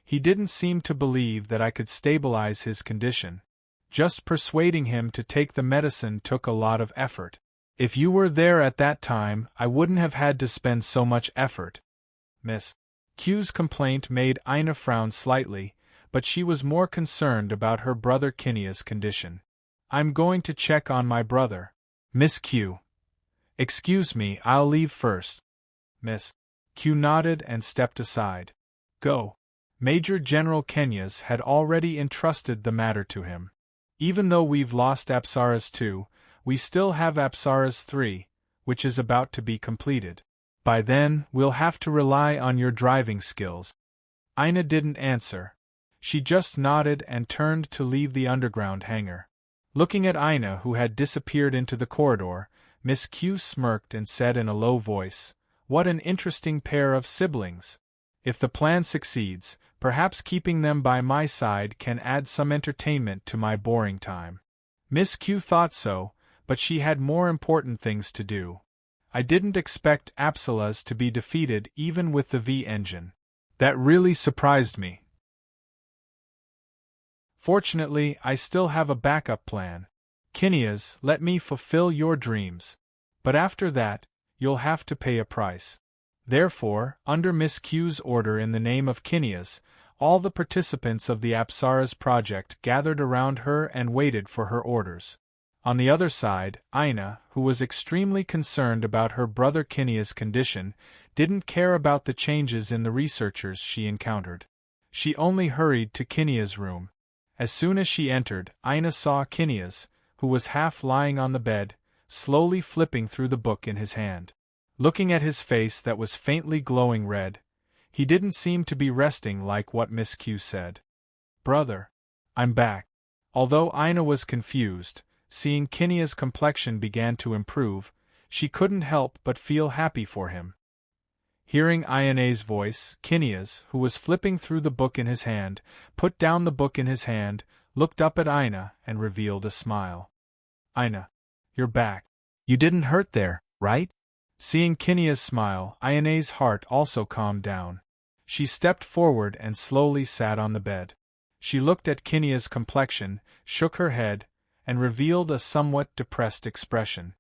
He didn't seem to believe that I could stabilize his condition. Just persuading him to take the medicine took a lot of effort. If you were there at that time, I wouldn't have had to spend so much effort. Miss Q's complaint made Ina frown slightly, but she was more concerned about her brother Kinias' condition. I'm going to check on my brother. Miss Q. Excuse me, I'll leave first. Miss Q nodded and stepped aside. Go. Major General Kenias had already entrusted the matter to him. Even though we've lost Apsaras 2, we still have Apsaras 3, which is about to be completed. By then, we'll have to rely on your driving skills. Ina didn't answer. She just nodded and turned to leave the underground hangar. Looking at Ina, who had disappeared into the corridor, Miss Q smirked and said in a low voice, "What an interesting pair of siblings. If the plan succeeds, perhaps keeping them by my side can add some entertainment to my boring time." Miss Q thought so, but she had more important things to do. I didn't expect Apsalas to be defeated even with the V engine. That really surprised me. Fortunately, I still have a backup plan. Kinias, let me fulfill your dreams. But after that, you'll have to pay a price. Therefore, under Miss Q's order in the name of Kinias, all the participants of the Apsaras project gathered around her and waited for her orders. On the other side, Ina, who was extremely concerned about her brother Kinias' condition, didn't care about the changes in the researchers she encountered. She only hurried to Kinias' room. As soon as she entered, Ina saw Kinias, who was half lying on the bed, slowly flipping through the book in his hand. Looking at his face that was faintly glowing red, he didn't seem to be resting like what Miss Q said. "Brother, I'm back." Although Ina was confused, seeing Kinias' complexion began to improve, she couldn't help but feel happy for him. Hearing Ayane's voice, Kinias, who was flipping through the book in his hand, put down the book in his hand, looked up at Ina, and revealed a smile. "Ina, you're back. You didn't hurt there, right?" Seeing Kinnea's smile, Ayane's heart also calmed down. She stepped forward and slowly sat on the bed. She looked at Kinnea's complexion, shook her head, and revealed a somewhat depressed expression.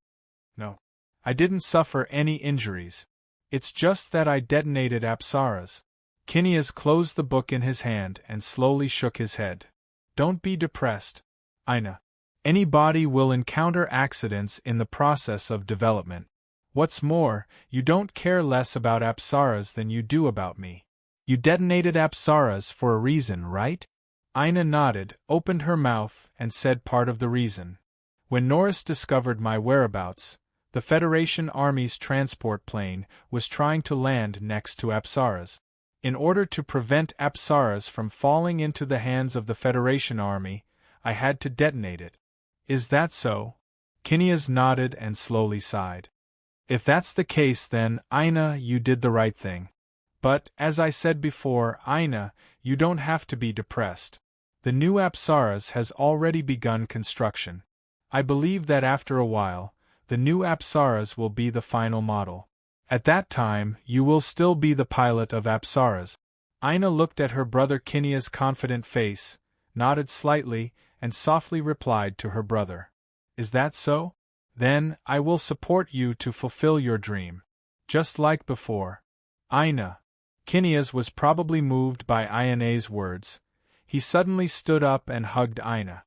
No. I didn't suffer any injuries. It's just that I detonated Apsaras. Kinneas closed the book in his hand and slowly shook his head. Don't be depressed, Aina. Any body will encounter accidents in the process of development. What's more, you don't care less about Apsaras than you do about me. You detonated Apsaras for a reason, right? Aina nodded, opened her mouth, and said part of the reason. When Norris discovered my whereabouts, the Federation Army's transport plane was trying to land next to Apsaras. In order to prevent Apsaras from falling into the hands of the Federation Army, I had to detonate it. Is that so? Kinneas nodded and slowly sighed. If that's the case, then, Aina, you did the right thing. But, as I said before, Aina, you don't have to be depressed. The new Apsaras has already begun construction. I believe that after a while, the new Apsaras will be the final model. At that time, you will still be the pilot of Apsaras. Aina looked at her brother Kinnea's confident face, nodded slightly, and softly replied to her brother. Is that so? Then, I will support you to fulfill your dream. Just like before. Aina. Kinneas was probably moved by Ayane's words. He suddenly stood up and hugged Aina.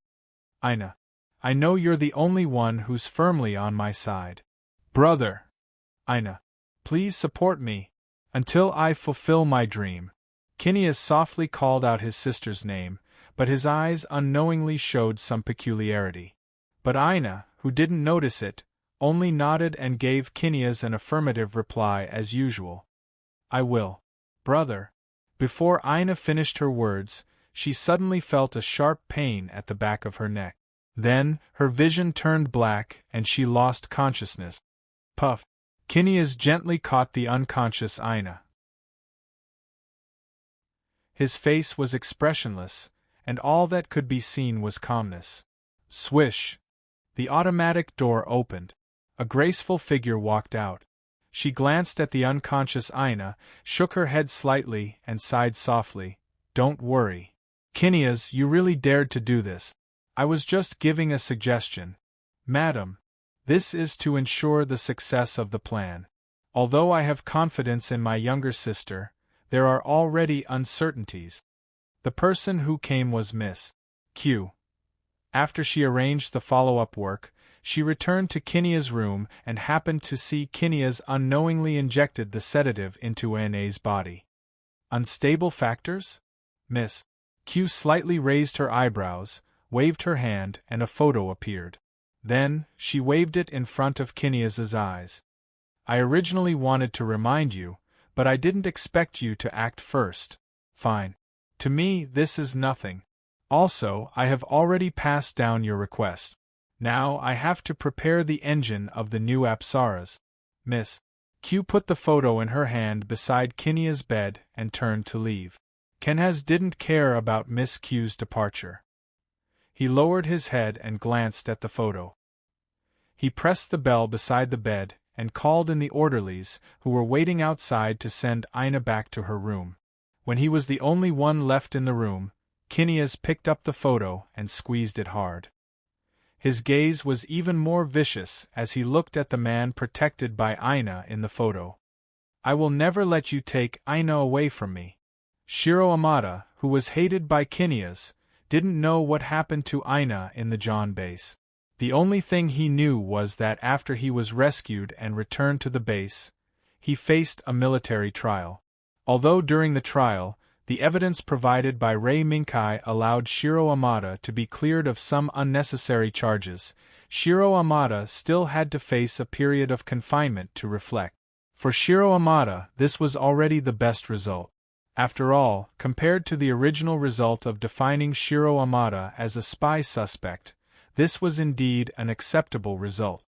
Aina. I know you're the only one who's firmly on my side. Brother. Aina. Please support me. Until I fulfill my dream. Kinneas softly called out his sister's name, but his eyes unknowingly showed some peculiarity. But Aina, who didn't notice it, only nodded and gave Kinneas an affirmative reply as usual. I will. Brother. Before Aina finished her words, she suddenly felt a sharp pain at the back of her neck. Then, her vision turned black and she lost consciousness. Puff. Kinneas gently caught the unconscious Aina. His face was expressionless, and all that could be seen was calmness. Swish! The automatic door opened. A graceful figure walked out. She glanced at the unconscious Aina, shook her head slightly, and sighed softly. Don't worry. Kinneas, you really dared to do this. I was just giving a suggestion. Madam. This is to ensure the success of the plan. Although I have confidence in my younger sister, there are already uncertainties. The person who came was Miss Q. After she arranged the follow-up work, she returned to Kinnea's room and happened to see Kinneas unknowingly injected the sedative into Ayane's body. Unstable factors? Miss Q slightly raised her eyebrows, waved her hand, and a photo appeared. Then, she waved it in front of Kinneas's eyes. I originally wanted to remind you, but I didn't expect you to act first. Fine. To me, this is nothing. Also, I have already passed down your request. Now I have to prepare the engine of the new Apsaras. Miss Q put the photo in her hand beside Kinnea's bed and turned to leave. Kinneas didn't care about Miss Q's departure. He lowered his head and glanced at the photo. He pressed the bell beside the bed and called in the orderlies who were waiting outside to send Aina back to her room. When he was the only one left in the room, Kinneas picked up the photo and squeezed it hard. His gaze was even more vicious as he looked at the man protected by Aina in the photo. I will never let you take Aina away from me. Shiro Amada, who was hated by Kinneas, didn't know what happened to Aina in the John base. The only thing he knew was that after he was rescued and returned to the base, he faced a military trial. Although during the trial, the evidence provided by Rei Minkai allowed Shiro Amada to be cleared of some unnecessary charges, Shiro Amada still had to face a period of confinement to reflect. For Shiro Amada, this was already the best result. After all, compared to the original result of defining Shiro Amada as a spy suspect, this was indeed an acceptable result.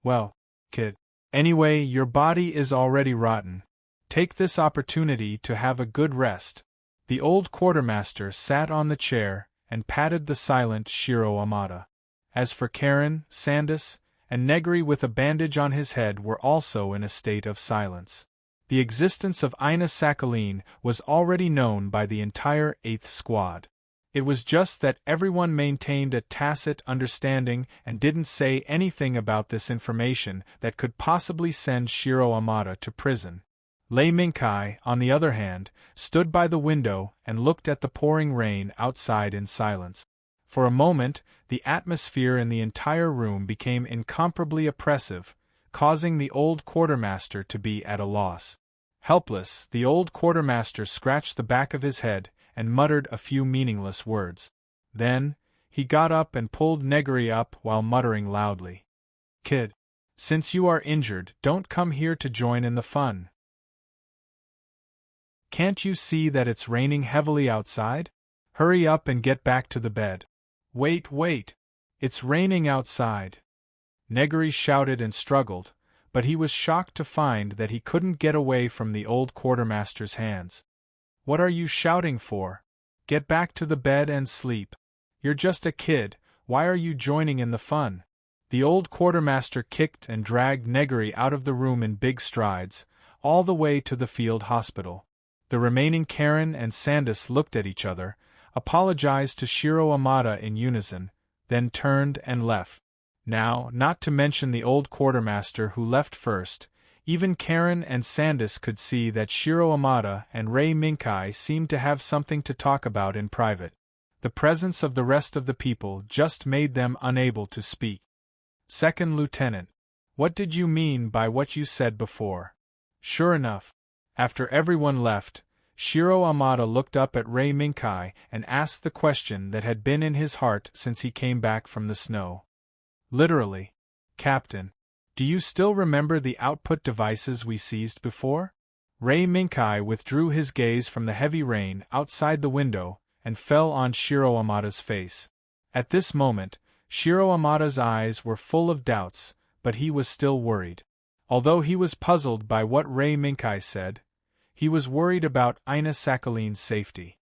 Well, kid. Anyway, your body is already rotten. Take this opportunity to have a good rest. The old quartermaster sat on the chair and patted the silent Shiro Amada. As for Karen, Sandus, and Negri with a bandage on his head were also in a state of silence. The existence of Ina Sakhaline was already known by the entire 8th Squad. It was just that everyone maintained a tacit understanding and didn't say anything about this information that could possibly send Shiro Amada to prison. Lei Minkai, on the other hand, stood by the window and looked at the pouring rain outside in silence. For a moment, the atmosphere in the entire room became incomparably oppressive, causing the old quartermaster to be at a loss. Helpless, the old quartermaster scratched the back of his head and muttered a few meaningless words. Then, he got up and pulled Negri up while muttering loudly. "Kid, since you are injured, don't come here to join in the fun. Can't you see that it's raining heavily outside? Hurry up and get back to the bed." Wait! It's raining outside." Negri shouted and struggled, but he was shocked to find that he couldn't get away from the old quartermaster's hands. "What are you shouting for? Get back to the bed and sleep. You're just a kid, why are you joining in the fun?" The old quartermaster kicked and dragged Negri out of the room in big strides, all the way to the field hospital. The remaining Karen and Sandus looked at each other, apologized to Shiro Amada in unison, then turned and left. Now, not to mention the old quartermaster who left first, even Karen and Sandus could see that Shiro Amada and Rei Minkai seemed to have something to talk about in private. The presence of the rest of the people just made them unable to speak. "Second Lieutenant, what did you mean by what you said before?" Sure enough, after everyone left, Shiro Amada looked up at Rei Minkai and asked the question that had been in his heart since he came back from the snow. "Literally, Captain, do you still remember the output devices we seized before?" Rei Minkai withdrew his gaze from the heavy rain outside the window and fell on Shiro Amada's face. At this moment, Shiro Amada's eyes were full of doubts, but he was still worried. Although he was puzzled by what Rei Minkai said, he was worried about Ina Sakhaline's safety.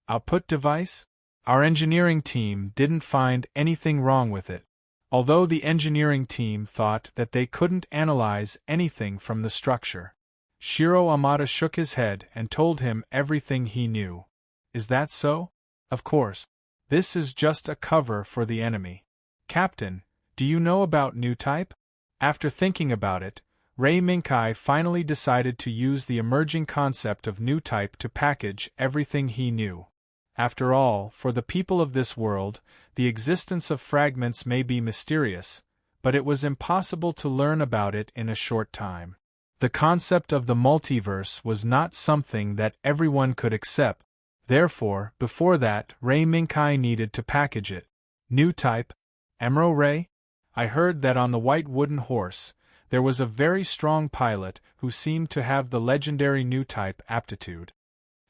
"Output device? Our engineering team didn't find anything wrong with it. Although the engineering team thought that they couldn't analyze anything from the structure." Shiro Amada shook his head and told him everything he knew. "Is that so? Of course. This is just a cover for the enemy. Captain, do you know about new type?" After thinking about it, Rei Minkai finally decided to use the emerging concept of new type to package everything he knew. After all, for the people of this world, the existence of fragments may be mysterious, but it was impossible to learn about it in a short time. The concept of the multiverse was not something that everyone could accept. Therefore, before that, Rei Minkai needed to package it. New type? Emerald Ray? I heard that on the white wooden horse, there was a very strong pilot who seemed to have the legendary new type aptitude.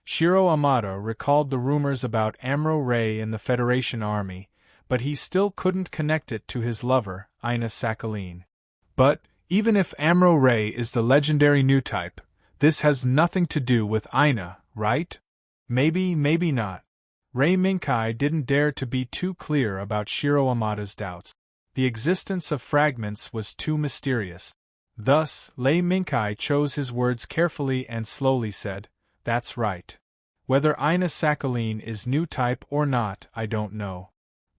Shiro Amada recalled the rumors about Amuro Ray in the Federation Army, but he still couldn't connect it to his lover, Ina Sakhaline. But, even if Amuro Ray is the legendary new type, this has nothing to do with Ina, right? Maybe not. Rei Minkai didn't dare to be too clear about Shiro Amada's doubts. The existence of fragments was too mysterious. Thus, Rei Minkai chose his words carefully and slowly said, "That's right. Whether Ina Sakhaline is new type or not, I don't know.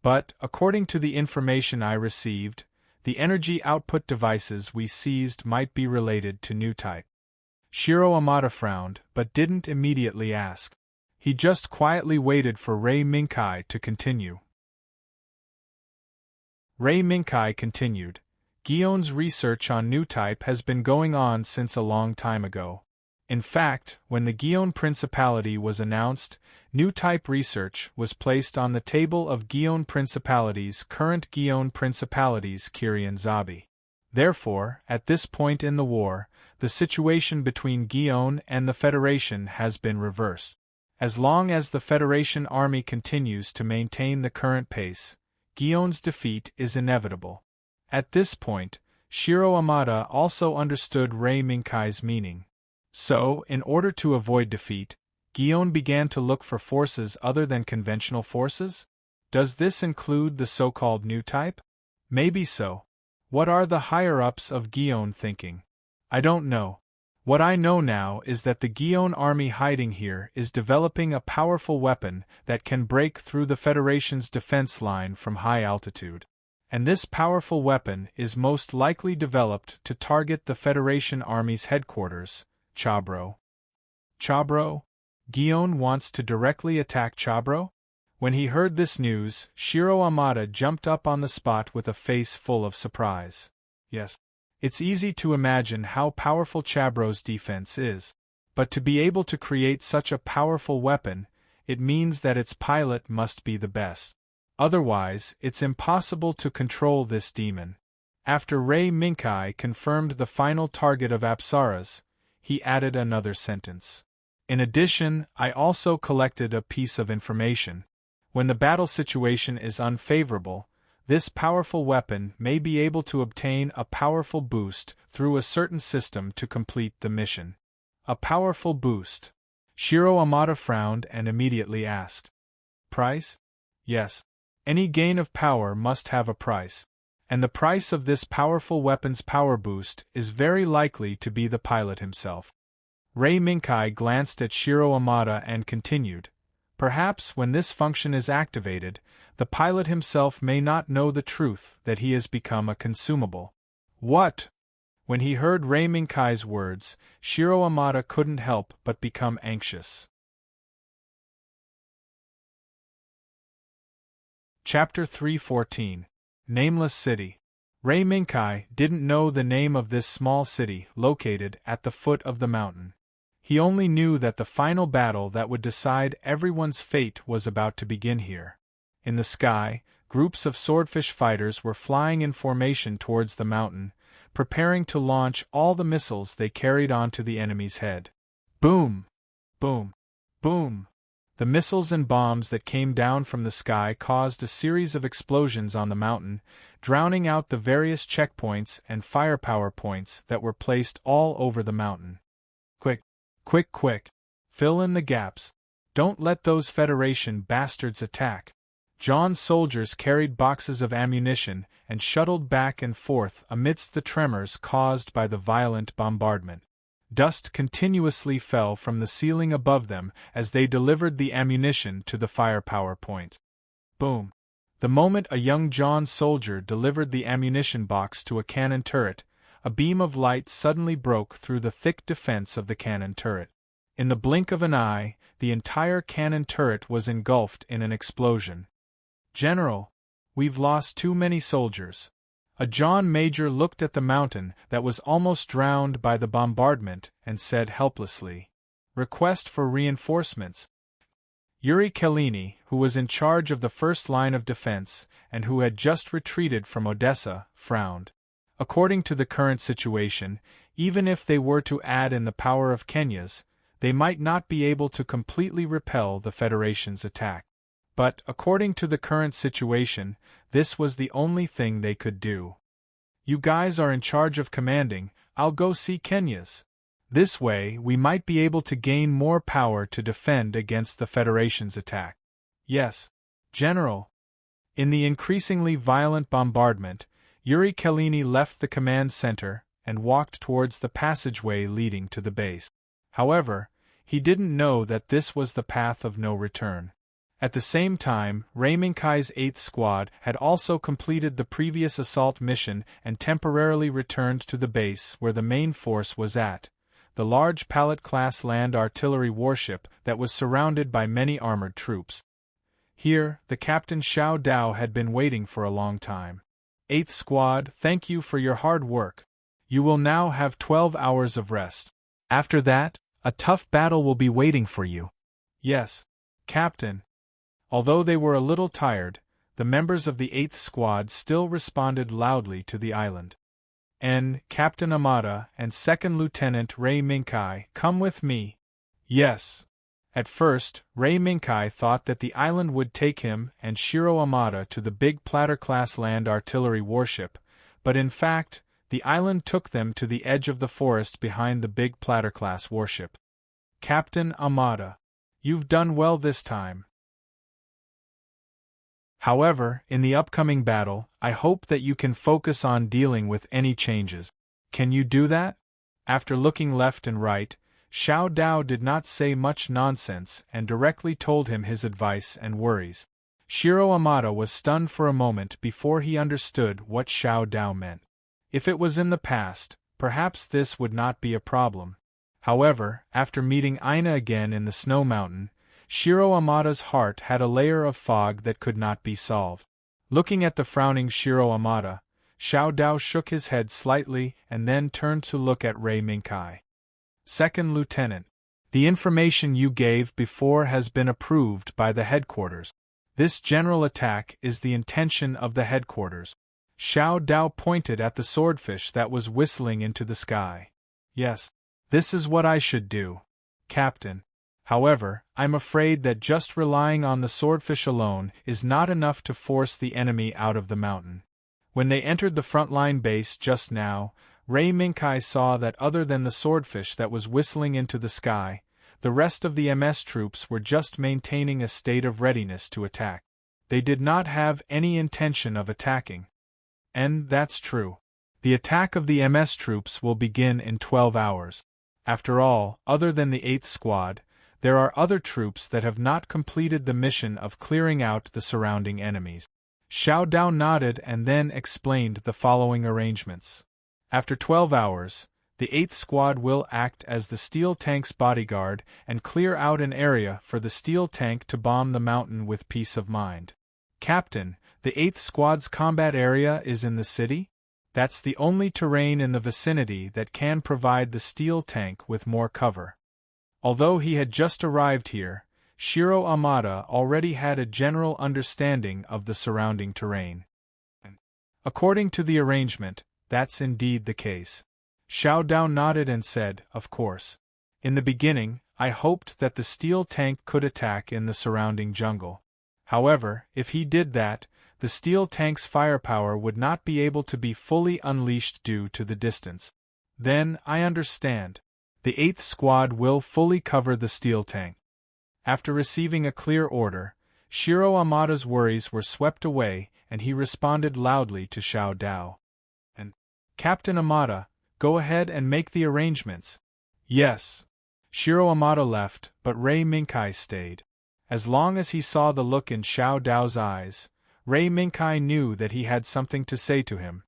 But, according to the information I received, the energy output devices we seized might be related to new type." Shiro Amada frowned, but didn't immediately ask. He just quietly waited for Rei Minkai to continue. Rei Minkai continued, "Gion's research on new type has been going on since a long time ago. In fact, when the Gion Principality was announced, new type research was placed on the table of Gion Principality's current Gion Principalities Kirian Zabi. Therefore, at this point in the war, the situation between Gion and the Federation has been reversed. As long as the Federation army continues to maintain the current pace, Gion's defeat is inevitable." At this point, Shiro Amada also understood Rei Minkai's meaning. So, in order to avoid defeat, Gion began to look for forces other than conventional forces? Does this include the so-called new type? Maybe so. What are the higher-ups of Guion thinking? I don't know. What I know now is that the Guion army hiding here is developing a powerful weapon that can break through the Federation's defense line from high altitude. And this powerful weapon is most likely developed to target the Federation Army's headquarters, Chabro. Chabro? Guion wants to directly attack Chabro? When he heard this news, Shiro Amada jumped up on the spot with a face full of surprise. Yes. It's easy to imagine how powerful Chabro's defense is. But to be able to create such a powerful weapon, it means that its pilot must be the best. Otherwise, it's impossible to control this demon. After Rei Minkai confirmed the final target of Apsaras, he added another sentence. In addition, I also collected a piece of information. When the battle situation is unfavorable, this powerful weapon may be able to obtain a powerful boost through a certain system to complete the mission. A powerful boost. Shiro Amada frowned and immediately asked. Price? Yes. Any gain of power must have a price. And the price of this powerful weapon's power boost is very likely to be the pilot himself. Rei Minkai glanced at Shiro Amada and continued. Perhaps when this function is activated, the pilot himself may not know the truth that he has become a consumable. What? When he heard Rei Minkai's words, Shiro Amada couldn't help but become anxious. Chapter 314. Nameless City. Rei Minkai didn't know the name of this small city located at the foot of the mountain. He only knew that the final battle that would decide everyone's fate was about to begin here. In the sky, groups of swordfish fighters were flying in formation towards the mountain, preparing to launch all the missiles they carried onto the enemy's head. Boom! Boom! Boom! The missiles and bombs that came down from the sky caused a series of explosions on the mountain, drowning out the various checkpoints and firepower points that were placed all over the mountain. Quick! Quick, quick! Fill in the gaps. Don't let those Federation bastards attack. John's soldiers carried boxes of ammunition and shuttled back and forth amidst the tremors caused by the violent bombardment. Dust continuously fell from the ceiling above them as they delivered the ammunition to the firepower point. Boom! The moment a young John soldier delivered the ammunition box to a cannon turret, a beam of light suddenly broke through the thick defense of the cannon turret. In the blink of an eye, the entire cannon turret was engulfed in an explosion. General, we've lost too many soldiers. A John Major looked at the mountain that was almost drowned by the bombardment and said helplessly, Request for reinforcements. Yuri Kellini, who was in charge of the first line of defense and who had just retreated from Odessa, frowned. According to the current situation, even if they were to add in the power of Kenya's, they might not be able to completely repel the Federation's attack. But, according to the current situation, this was the only thing they could do. You guys are in charge of commanding, I'll go see Kenya's. This way, we might be able to gain more power to defend against the Federation's attack. Yes, General. In the increasingly violent bombardment, Yuri Kellini left the command center and walked towards the passageway leading to the base. However, he didn't know that this was the path of no return. At the same time, Rei Minkai's 8th Squad had also completed the previous assault mission and temporarily returned to the base where the main force was at, the large Pallet-class land artillery warship that was surrounded by many armored troops. Here, the Captain Xiao Dao had been waiting for a long time. 8th Squad, thank you for your hard work. You will now have 12 hours of rest. After that, a tough battle will be waiting for you. Yes, Captain. Although they were a little tired, the members of the 8th Squad still responded loudly to the island. Captain Amada and 2nd Lieutenant Rei Minkai, come with me. Yes. At first, Rei Minkai thought that the island would take him and Shiro Amada to the big Platter-class land artillery warship, but in fact, the island took them to the edge of the forest behind the big Platter-class warship. Captain Amada, you've done well this time. However, in the upcoming battle, I hope that you can focus on dealing with any changes. Can you do that? After looking left and right, Xiao Dao did not say much nonsense and directly told him his advice and worries. Shiro Amada was stunned for a moment before he understood what Xiao Dao meant. If it was in the past, perhaps this would not be a problem. However, after meeting Aina again in the snow mountain, Shiro Amada's heart had a layer of fog that could not be solved. Looking at the frowning Shiro Amada, Xiao Dao shook his head slightly and then turned to look at Rei Minkai. Second Lieutenant, the information you gave before has been approved by the headquarters. This general attack is the intention of the headquarters. Xiao Dao pointed at the swordfish that was whistling into the sky. Yes, this is what I should do, Captain. However, I'm afraid that just relying on the swordfish alone is not enough to force the enemy out of the mountain. When they entered the frontline base just now, Rei Minkai saw that other than the swordfish that was whistling into the sky, the rest of the MS troops were just maintaining a state of readiness to attack. They did not have any intention of attacking. And that's true. The attack of the MS troops will begin in 12 hours. After all, other than the 8th Squad, there are other troops that have not completed the mission of clearing out the surrounding enemies. Xiao Dao nodded and then explained the following arrangements. After 12 hours, the 8th Squad will act as the steel tank's bodyguard and clear out an area for the steel tank to bomb the mountain with peace of mind. Captain, the 8th Squad's combat area is in the city? That's the only terrain in the vicinity that can provide the steel tank with more cover. Although he had just arrived here, Shiro Amada already had a general understanding of the surrounding terrain. According to the arrangement, that's indeed the case. Xiao Dao nodded and said, of course. In the beginning, I hoped that the steel tank could attack in the surrounding jungle. However, if he did that, the steel tank's firepower would not be able to be fully unleashed due to the distance. Then, I understand. The 8th Squad will fully cover the steel tank. After receiving a clear order, Shiro Amada's worries were swept away and he responded loudly to Xiao Dao. And, Captain Amada, go ahead and make the arrangements. Yes. Shiro Amada left, but Rei Minkai stayed. As long as he saw the look in Xiao Dao's eyes, Rei Minkai knew that he had something to say to him.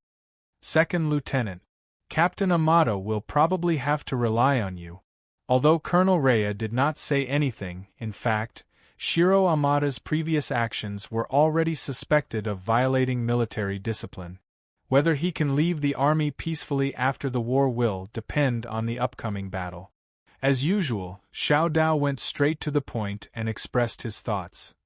Second Lieutenant, Captain Amada will probably have to rely on you. Although Colonel Rhea did not say anything, in fact, Shiro Amada's previous actions were already suspected of violating military discipline. Whether he can leave the army peacefully after the war will depend on the upcoming battle. As usual, Xiao Dao went straight to the point and expressed his thoughts.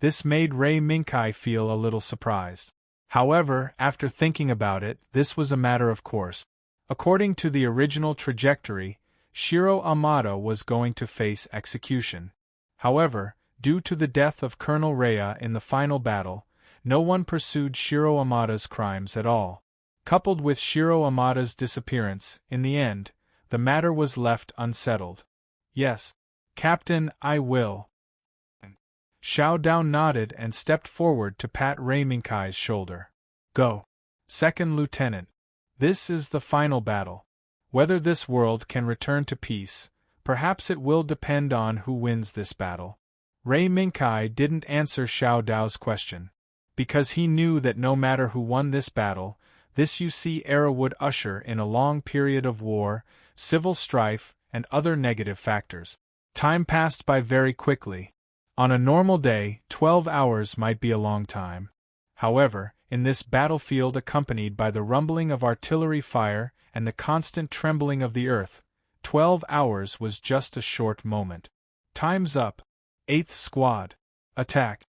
This made Rei Minkai feel a little surprised. However, after thinking about it, this was a matter of course. According to the original trajectory, Shiro Amada was going to face execution. However, due to the death of Colonel Rhea in the final battle, no one pursued Shiro Amada's crimes at all. Coupled with Shiro Amada's disappearance, in the end, the matter was left unsettled. Yes, Captain, I will. Xiao Dao nodded and stepped forward to pat Rei Minkai's shoulder. Go. Second Lieutenant. This is the final battle. Whether this world can return to peace, perhaps it will depend on who wins this battle. Rei Minkai didn't answer Xiao Dao's question, because he knew that no matter who won this battle, this UC era would usher in a long period of war, civil strife, and other negative factors. Time passed by very quickly. On a normal day, 12 hours might be a long time. However, in this battlefield accompanied by the rumbling of artillery fire and the constant trembling of the earth, 12 hours was just a short moment. Time's up. 8th Squad. Attack.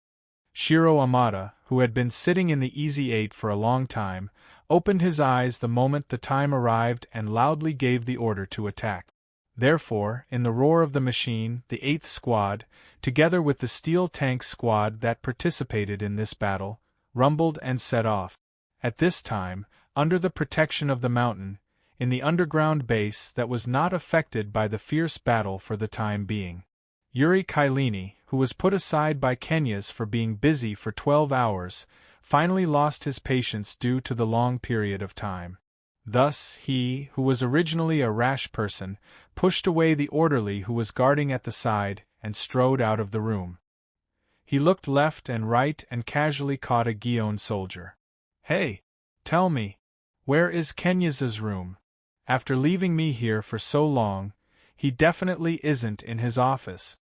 Shiro Amada, who had been sitting in the Easy 8 for a long time, opened his eyes the moment the time arrived and loudly gave the order to attack. Therefore, in the roar of the machine, the 8th Squad, together with the steel tank squad that participated in this battle, rumbled and set off. At this time, under the protection of the mountain, in the underground base that was not affected by the fierce battle for the time being. Yuri Kylini, who was put aside by Kenyas for being busy for 12 hours, finally lost his patience due to the long period of time. Thus, he, who was originally a rash person, pushed away the orderly who was guarding at the side and strode out of the room. He looked left and right and casually caught a Guion soldier. "Hey! Tell me, where is Kenyas's room? After leaving me here for so long, he definitely isn't in his office."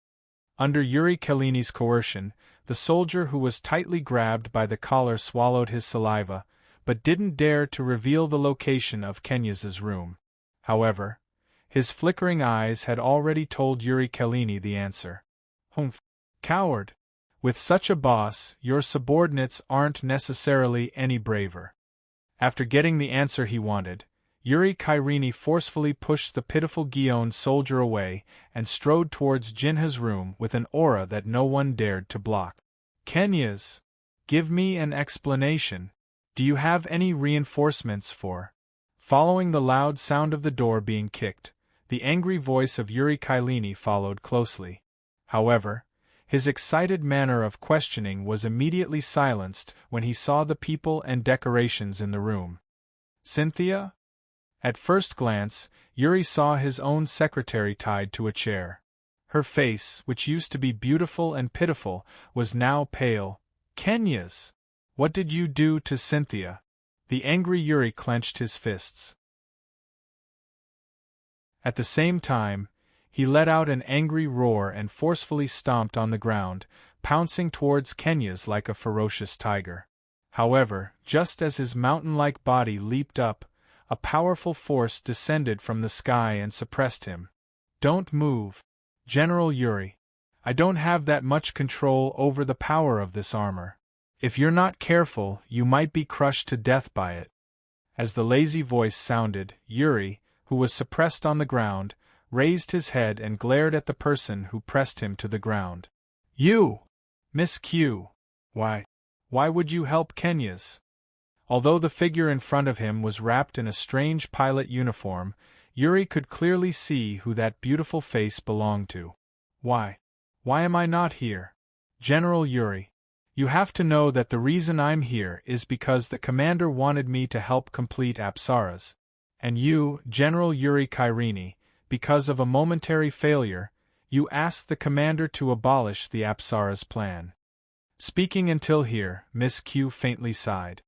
Under Yuri Kylini's coercion, the soldier who was tightly grabbed by the collar swallowed his saliva, but didn't dare to reveal the location of Kenyas's room. However, his flickering eyes had already told Yuri Kylini the answer. "Humph! Coward! With such a boss, your subordinates aren't necessarily any braver." After getting the answer he wanted, Yuri Kylini forcefully pushed the pitiful Guion soldier away and strode towards Jinha's room with an aura that no one dared to block. "Kenyas! Give me an explanation. Do you have any reinforcements for?" Following the loud sound of the door being kicked, the angry voice of Yuri Kylini followed closely. However, his excited manner of questioning was immediately silenced when he saw the people and decorations in the room. "Cynthia?" At first glance, Yuri saw his own secretary tied to a chair. Her face, which used to be beautiful and pitiful, was now pale. "Kenyas! What did you do to Cynthia?" The angry Yuri clenched his fists. At the same time, he let out an angry roar and forcefully stomped on the ground, pouncing towards Kenyas like a ferocious tiger. However, just as his mountain-like body leaped up, a powerful force descended from the sky and suppressed him. "Don't move, General Yuri. I don't have that much control over the power of this armor. If you're not careful, you might be crushed to death by it." As the lazy voice sounded, Yuri, who was suppressed on the ground, raised his head and glared at the person who pressed him to the ground. "You! Miss Q! Why would you help Kenyas?" Although the figure in front of him was wrapped in a strange pilot uniform, Yuri could clearly see who that beautiful face belonged to. Why am I not here? General Yuri, you have to know that the reason I'm here is because the commander wanted me to help complete Apsaras. And you, General Yuri Kylini, because of a momentary failure, you asked the commander to abolish the Apsaras plan." Speaking until here, Miss Q faintly sighed.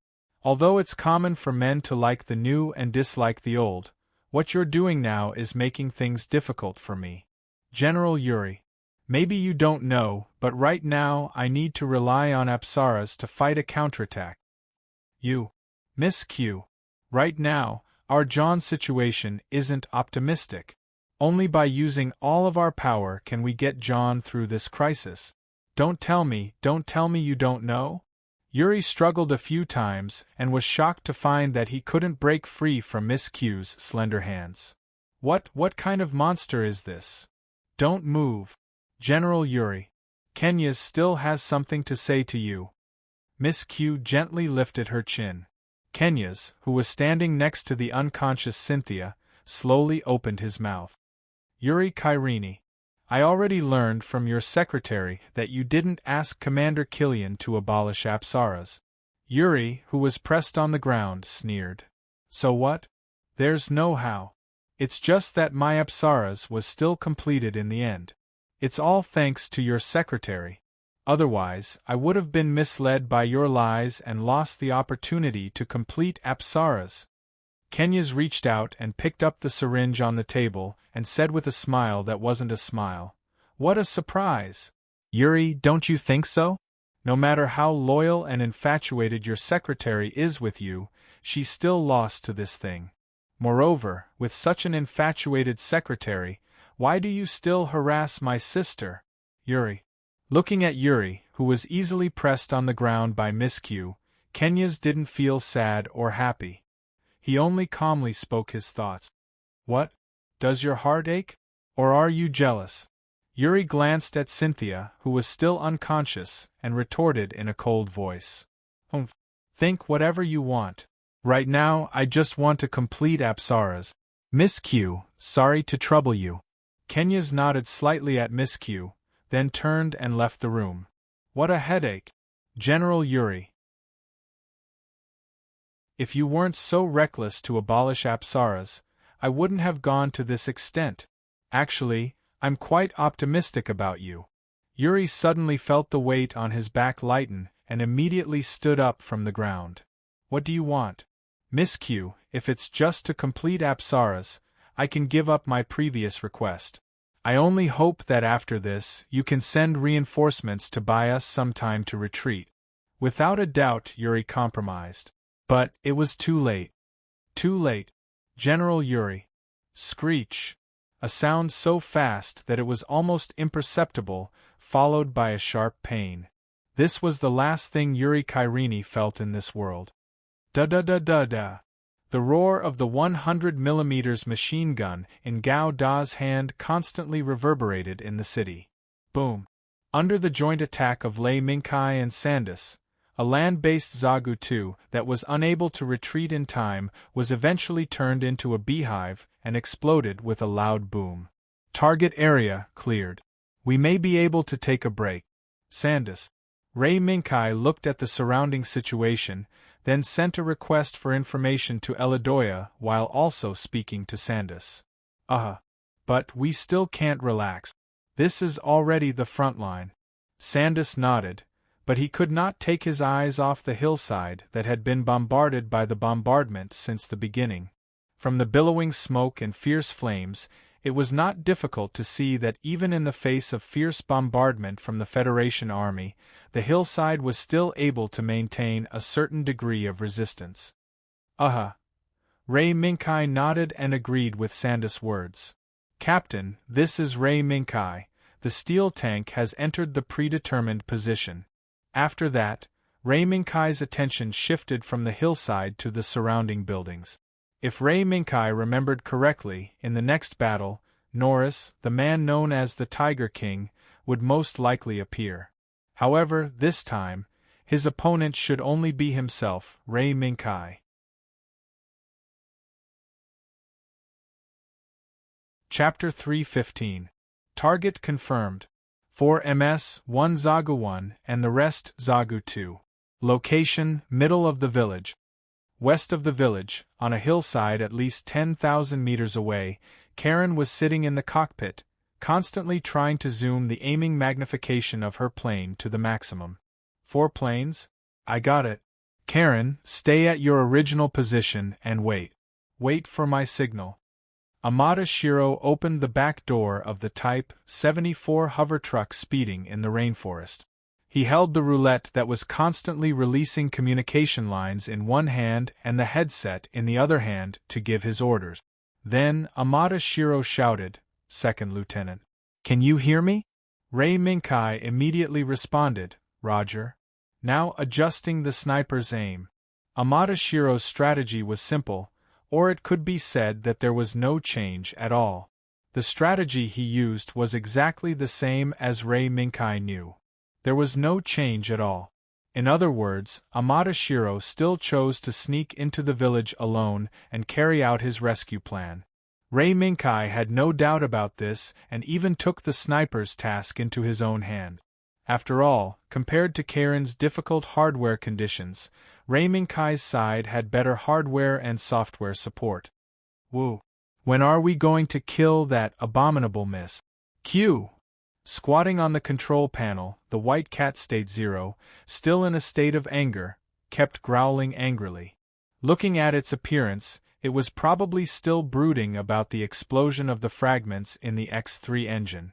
"Although it's common for men to like the new and dislike the old, what you're doing now is making things difficult for me. General Yuri, maybe you don't know, but right now I need to rely on Apsaras to fight a counterattack. You, Miss Q, right now, our John situation isn't optimistic. Only by using all of our power can we get John through this crisis. Don't tell me you don't know?" Yuri struggled a few times and was shocked to find that he couldn't break free from Miss Q's slender hands. What kind of monster is this? Don't move, General Yuri. Kenyas still has something to say to you." Miss Q gently lifted her chin. Kenyas, who was standing next to the unconscious Cynthia, slowly opened his mouth. "Yuri Kylini, I already learned from your secretary that you didn't ask Commander Killian to abolish Apsaras." Yuri, who was pressed on the ground, sneered. "So what? There's no how. It's just that my Apsaras was still completed in the end. It's all thanks to your secretary. Otherwise, I would have been misled by your lies and lost the opportunity to complete Apsaras." Kenyas reached out and picked up the syringe on the table and said with a smile that wasn't a smile, "What a surprise! Yuri, don't you think so? No matter how loyal and infatuated your secretary is with you, she's still lost to this thing. Moreover, with such an infatuated secretary, why do you still harass my sister, Yuri?" Looking at Yuri, who was easily pressed on the ground by Miss Q, Kenyas didn't feel sad or happy. He only calmly spoke his thoughts. "What? Does your heart ache? Or are you jealous?" Yuri glanced at Cynthia, who was still unconscious, and retorted in a cold voice. Think whatever you want. Right now, I just want to complete Apsaras. Miss Q, sorry to trouble you." Kenyas nodded slightly at Miss Q, then turned and left the room. What a headache! General Yuri. If you weren't so reckless to abolish apsaras, I wouldn't have gone to this extent. Actually, I'm quite optimistic about you. Yuri suddenly felt the weight on his back lighten and immediately stood up from the ground. What do you want? Miss Q, if it's just to complete apsaras, I can give up my previous request. I only hope that after this you can send reinforcements to buy us some time to retreat. Without a doubt, Yuri compromised. But it was too late. Too late. General Yuri. Screech. A sound so fast that it was almost imperceptible, followed by a sharp pain. This was the last thing Yuri Kairini felt in this world. Da-da-da-da-da. The roar of the 100mm machine gun in Gao Da's hand constantly reverberated in the city. Boom. Under the joint attack of Lei Mingkai and Sandus, a land-based Zagu 2 that was unable to retreat in time was eventually turned into a beehive and exploded with a loud boom. Target area cleared. We may be able to take a break. Sandus. Rei Mingkai looked at the surrounding situation, then sent a request for information to Elidoya while also speaking to Sandus. But we still can't relax. This is already the front line. Sandus nodded, but he could not take his eyes off the hillside that had been bombarded by the bombardment since the beginning. From the billowing smoke and fierce flames, it was not difficult to see that even in the face of fierce bombardment from the Federation army, the hillside was still able to maintain a certain degree of resistance. Rei Mingkai nodded and agreed with Sandus' words. Captain, this is Rei Mingkai. The steel tank has entered the predetermined position. After that, Rei Minkai's attention shifted from the hillside to the surrounding buildings. If Rei Mingkai remembered correctly, in the next battle, Norris, the man known as the Tiger King, would most likely appear. However, this time, his opponent should only be himself, Rei Mingkai. Chapter 315. Target confirmed. 4 MS, 1 Zagu 1, and the rest Zagu 2. Location, middle of the village. West of the village, on a hillside at least 10,000 meters away, Karen was sitting in the cockpit, constantly trying to zoom the aiming magnification of her plane to the maximum. 4 planes? I got it. Karen, stay at your original position and wait. Wait for my signal. Amada Shiro opened the back door of the Type 74 hover truck speeding in the rainforest. He held the roulette that was constantly releasing communication lines in one hand and the headset in the other hand to give his orders. Then Amada Shiro shouted, Second Lieutenant. Can you hear me? Rei Mingkai immediately responded, Roger. Now adjusting the sniper's aim. Amada Shiro's strategy was simple, or it could be said that there was no change at all. The strategy he used was exactly the same as Rei Mingkai knew. There was no change at all. In other words, Amada Shiro still chose to sneak into the village alone and carry out his rescue plan. Rei Mingkai had no doubt about this and even took the sniper's task into his own hand. After all, compared to Karen's difficult hardware conditions, Rei Mingkai's side had better hardware and software support. Woo! When are we going to kill that abominable Miss Q? Squatting on the control panel, the white cat State Zero, still in a state of anger, kept growling angrily. Looking at its appearance, it was probably still brooding about the explosion of the fragments in the X3 engine.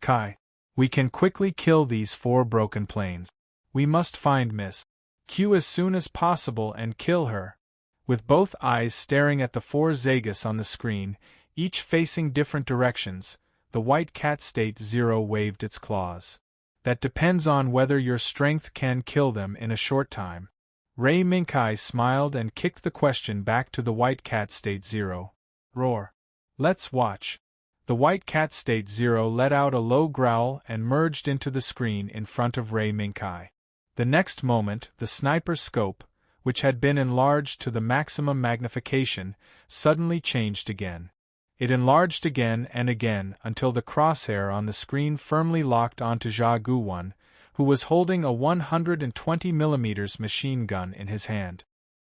Kai. We can quickly kill these 4 broken planes. We must find Miss Q as soon as possible and kill her. With both eyes staring at the 4 Zagus on the screen, each facing different directions, the white cat State Zero waved its claws. That depends on whether your strength can kill them in a short time. Rei Mingkai smiled and kicked the question back to the white cat State Zero. Roar. Let's watch. The white cat State Zero let out a low growl and merged into the screen in front of Rei Mingkai. The next moment, the sniper scope, which had been enlarged to the maximum magnification, suddenly changed again. It enlarged again and again until the crosshair on the screen firmly locked onto Zha-Gu-1, who was holding a 120mm machine gun in his hand.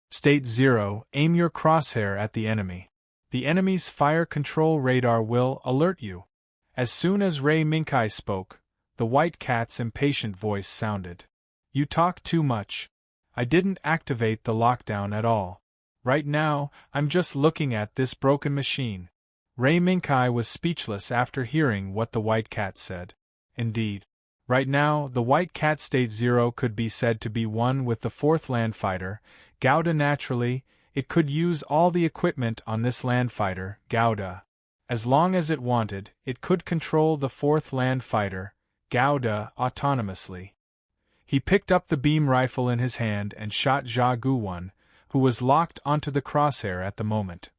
State 0, aim your crosshair at the enemy. The enemy's fire control radar will alert you. As soon as Ray Minkai spoke, the White Cat's impatient voice sounded. You talk too much. I didn't activate the lockdown at all. Right now, I'm just looking at this broken machine. Ray Minkai was speechless after hearing what the White Cat said. Indeed. Right now, the White Cat State 0 could be said to be one with the 4th land fighter, Gouda. Naturally, it could use all the equipment on this land fighter, Gouda. As long as it wanted, it could control the 4th land fighter, Gouda, autonomously. He picked up the beam rifle in his hand and shot Zha-Gu-1, who was locked onto the crosshair at the moment.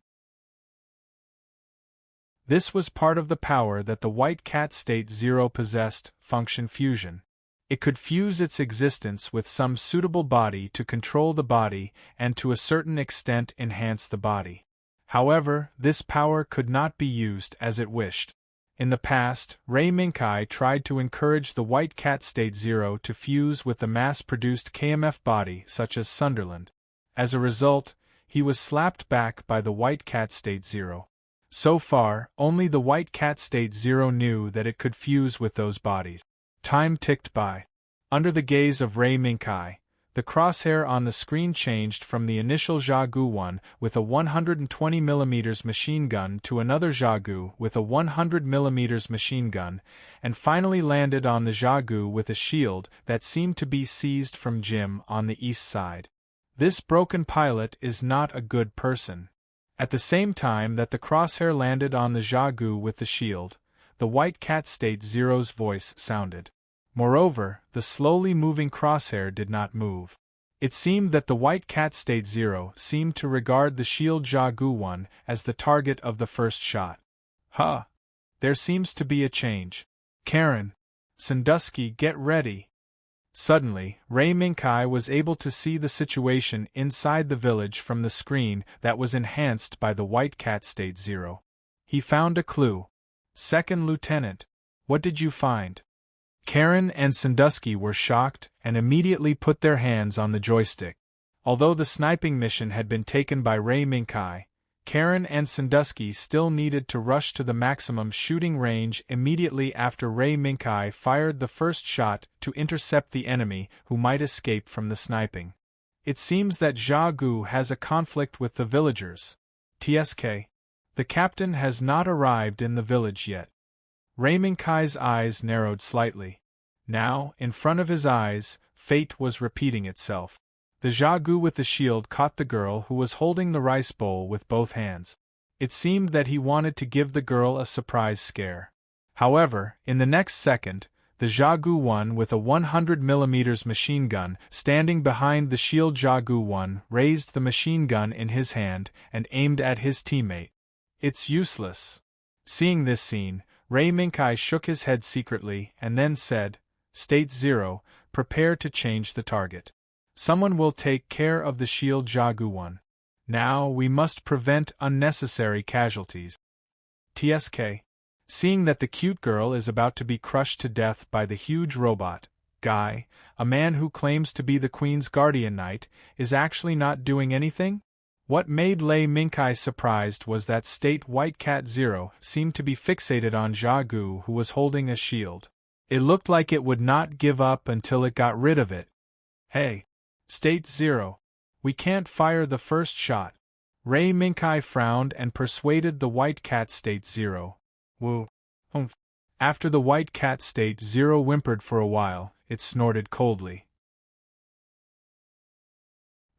This was part of the power that the White Cat State 0 possessed, function fusion. It could fuse its existence with some suitable body to control the body and to a certain extent enhance the body. However, this power could not be used as it wished. In the past, Ray Minkai tried to encourage the White Cat State 0 to fuse with the mass-produced KMF body such as Sunderland. As a result, he was slapped back by the White Cat State 0. So far, only the White Cat State 0 knew that it could fuse with those bodies. Time ticked by. Under the gaze of Ray Minkai, the crosshair on the screen changed from the initial Zha-Gu-1 with a 120mm machine gun to another Zha-Gu with a 100mm machine gun, and finally landed on the Zha-Gu with a shield that seemed to be seized from Jim on the east side. This broken pilot is not a good person. At the same time that the crosshair landed on the Zha-Gu with the shield, the White Cat State 0's voice sounded. Moreover, the slowly moving crosshair did not move. It seemed that the White Cat State 0 seemed to regard the shield Zha-Gu-1 as the target of the first shot. Huh! There seems to be a change. Karen! Sandusky, get ready! Suddenly, Ray Minkai was able to see the situation inside the village from the screen that was enhanced by the White Cat State 0. He found a clue. Second Lieutenant, what did you find? Karen and Sandusky were shocked and immediately put their hands on the joystick. Although the sniping mission had been taken by Ray Minkai, Karen and Sandusky still needed to rush to the maximum shooting range immediately after Ray Minkai fired the first shot to intercept the enemy who might escape from the sniping. It seems that Zha-Gu has a conflict with the villagers. TSK. The captain has not arrived in the village yet. Ray Minkai's eyes narrowed slightly. Now, in front of his eyes, fate was repeating itself. The Zha-Gu with the shield caught the girl who was holding the rice bowl with both hands. It seemed that he wanted to give the girl a surprise scare. However, in the next second, the Zha-Gu-1 with a 100mm machine gun standing behind the shield Zha-Gu-1 raised the machine gun in his hand and aimed at his teammate. It's useless. Seeing this scene, Ray Minkai shook his head secretly and then said, State 0, prepare to change the target. Someone will take care of the shield Zha-Gu-1. Now we must prevent unnecessary casualties. TSK. Seeing that the cute girl is about to be crushed to death by the huge robot, Guy, a man who claims to be the Queen's guardian knight, is actually not doing anything? What made Ray Minkai surprised was that State White Cat 0 seemed to be fixated on Zha-Gu, who was holding a shield. It looked like it would not give up until it got rid of it. Hey! State 0. We can't fire the first shot. Ray Minkai frowned and persuaded the White Cat State 0. Woo. Humph. After the White Cat State 0 whimpered for a while, it snorted coldly.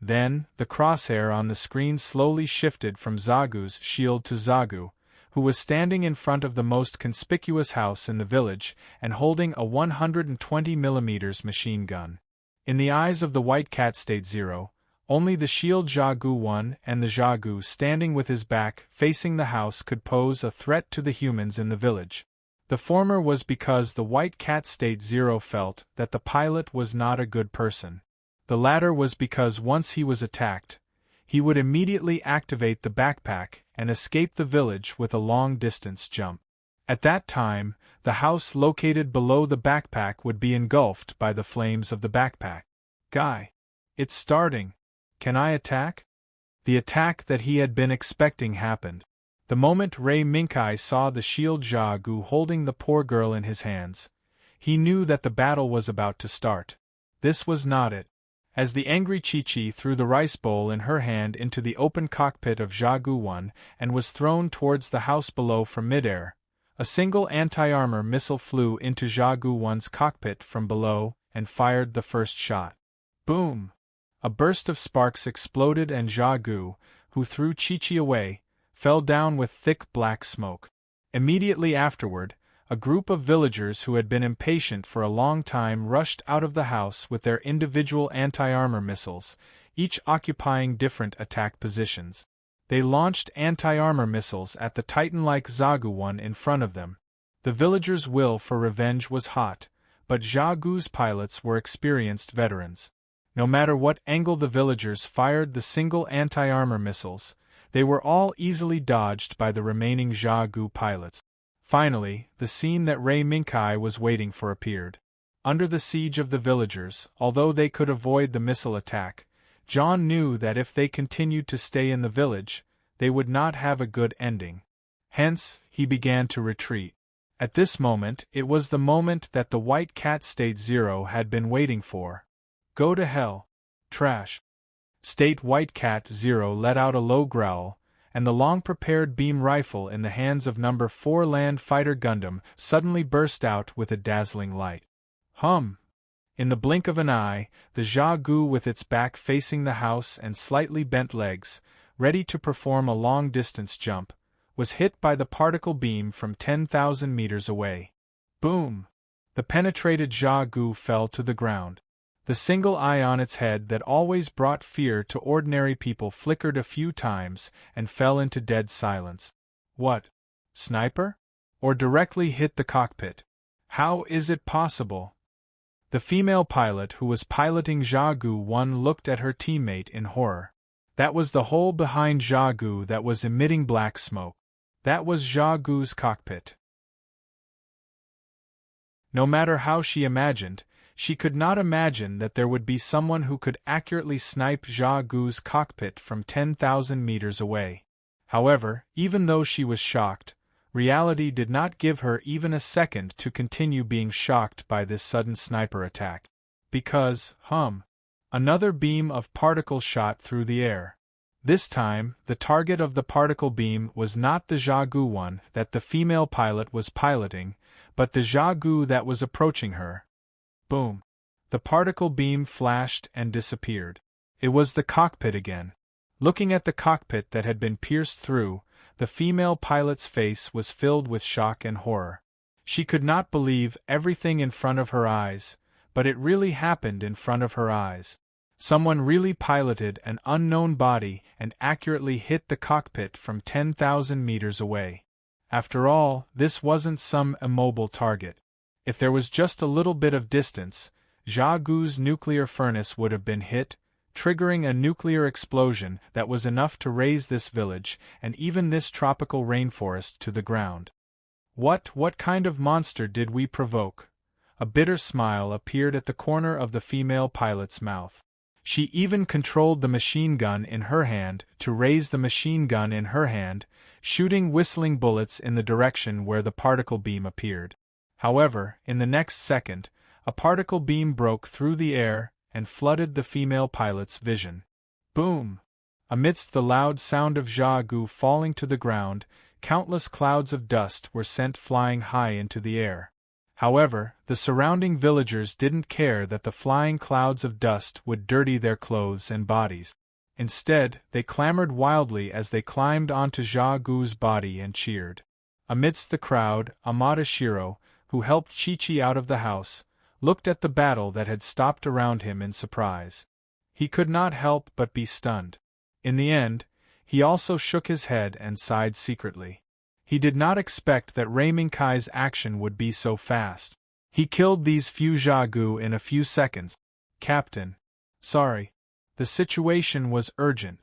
Then, the crosshair on the screen slowly shifted from Zha-Gu's shield to Zha-Gu, who was standing in front of the most conspicuous house in the village and holding a 120mm machine gun. In the eyes of the White Cat State 0, only the shield Zha-Gu-1 and the Zha-Gu standing with his back facing the house could pose a threat to the humans in the village. The former was because the White Cat State 0 felt that the pilot was not a good person. The latter was because once he was attacked, he would immediately activate the backpack and escape the village with a long-distance jump. At that time, the house located below the backpack would be engulfed by the flames of the backpack. Guy. It's starting. Can I attack? The attack that he had been expecting happened. The moment Ray Minkai saw the shield Gu holding the poor girl in his hands, he knew that the battle was about to start. This was not it. As the angry Chi-Chi threw the rice bowl in her hand into the open cockpit of Gu-1 and was thrown towards the house below from midair, a single anti-armor missile flew into Gu-1's cockpit from below and fired the first shot. Boom! A burst of sparks exploded and Gu, who threw Chi-Chi away, fell down with thick black smoke. Immediately afterward, a group of villagers who had been impatient for a long time rushed out of the house with their individual anti-armor missiles, each occupying different attack positions. They launched anti-armor missiles at the titan-like Zagu-1 in front of them. The villagers' will for revenge was hot, but Zagu's pilots were experienced veterans. No matter what angle the villagers fired the single anti-armor missiles, they were all easily dodged by the remaining Zagu pilots. Finally, the scene that Ray Minkai was waiting for appeared. Under the siege of the villagers, although they could avoid the missile attack, John knew that if they continued to stay in the village, they would not have a good ending. Hence, he began to retreat. At this moment, it was the moment that the White Cat State Zero had been waiting for. Go to hell. Trash. State White Cat Zero let out a low growl, and the long-prepared beam rifle in the hands of No. 4 Land Fighter Gundam suddenly burst out with a dazzling light. Hum! In the blink of an eye, the Gu with its back facing the house and slightly bent legs, ready to perform a long-distance jump, was hit by the particle beam from 10,000 meters away. Boom! The penetrated Gu fell to the ground. The single eye on its head that always brought fear to ordinary people flickered a few times and fell into dead silence. What? Sniper? Or directly hit the cockpit? How is it possible? The female pilot who was piloting Gu-1 looked at her teammate in horror. That was the hole behind Gu that was emitting black smoke. That was Gu's cockpit. No matter how she imagined, she could not imagine that there would be someone who could accurately snipe Gu's cockpit from 10,000 meters away. However, even though she was shocked, reality did not give her even a second to continue being shocked by this sudden sniper attack. Because, another beam of particles shot through the air. This time, the target of the particle beam was not the Gu-1 that the female pilot was piloting, but the Gu that was approaching her. Boom! The particle beam flashed and disappeared. It was the cockpit again. Looking at the cockpit that had been pierced through, the female pilot's face was filled with shock and horror. She could not believe everything in front of her eyes, but it really happened in front of her eyes. Someone really piloted an unknown body and accurately hit the cockpit from 10,000 meters away. After all, this wasn't some immobile target. If there was just a little bit of distance, Gu's nuclear furnace would have been hit, triggering a nuclear explosion that was enough to raze this village and even this tropical rainforest to the ground. What kind of monster did we provoke? A bitter smile appeared at the corner of the female pilot's mouth. She even controlled the machine gun in her hand to raise the machine gun in her hand, shooting whistling bullets in the direction where the particle beam appeared. However, in the next second, a particle beam broke through the air and flooded the female pilot's vision. Boom! Amidst the loud sound of Gu falling to the ground, countless clouds of dust were sent flying high into the air. However, the surrounding villagers didn't care that the flying clouds of dust would dirty their clothes and bodies. Instead, they clamored wildly as they climbed onto Gu's body and cheered. Amidst the crowd, Amada Shiro, who helped Chi-Chi out of the house, looked at the battle that had stopped around him in surprise. He could not help but be stunned. In the end, he also shook his head and sighed secretly. He did not expect that Ray Minkai's action would be so fast. He killed these few Gu in a few seconds. Captain. Sorry. The situation was urgent.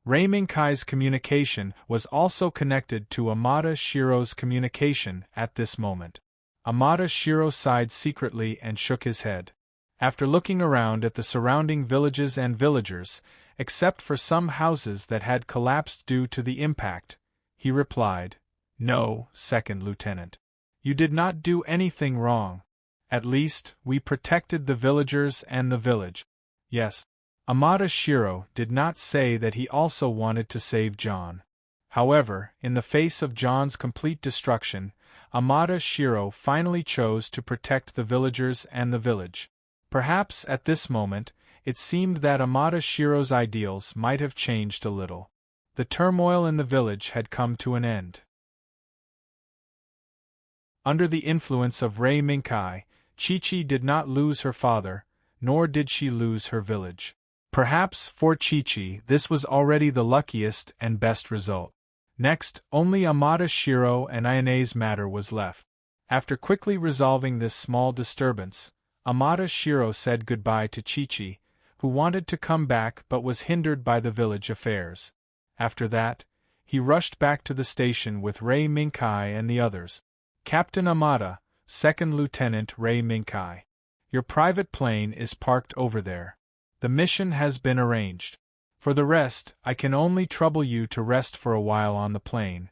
Reiminkai's communication was also connected to Amada Shiro's communication at this moment. Amada Shiro sighed secretly and shook his head. After looking around at the surrounding villages and villagers, except for some houses that had collapsed due to the impact, he replied, "No, Second Lieutenant. You did not do anything wrong. At least, we protected the villagers and the village." Yes. Amada Shiro did not say that he also wanted to save John. However, in the face of John's complete destruction, Amada Shiro finally chose to protect the villagers and the village. Perhaps at this moment, it seemed that Amada Shiro's ideals might have changed a little. The turmoil in the village had come to an end. Under the influence of Reiminkai, Chi-Chi did not lose her father, nor did she lose her village. Perhaps, for Chi-Chi, this was already the luckiest and best result. Next, only Amada Shiro and Ayane's matter was left. After quickly resolving this small disturbance, Amada Shiro said goodbye to Chi-Chi, who wanted to come back but was hindered by the village affairs. After that, he rushed back to the station with Reiminkai and the others. "Captain Amada, Second Lieutenant Reiminkai. Your private plane is parked over there. The mission has been arranged. For the rest, I can only trouble you to rest for a while on the plane."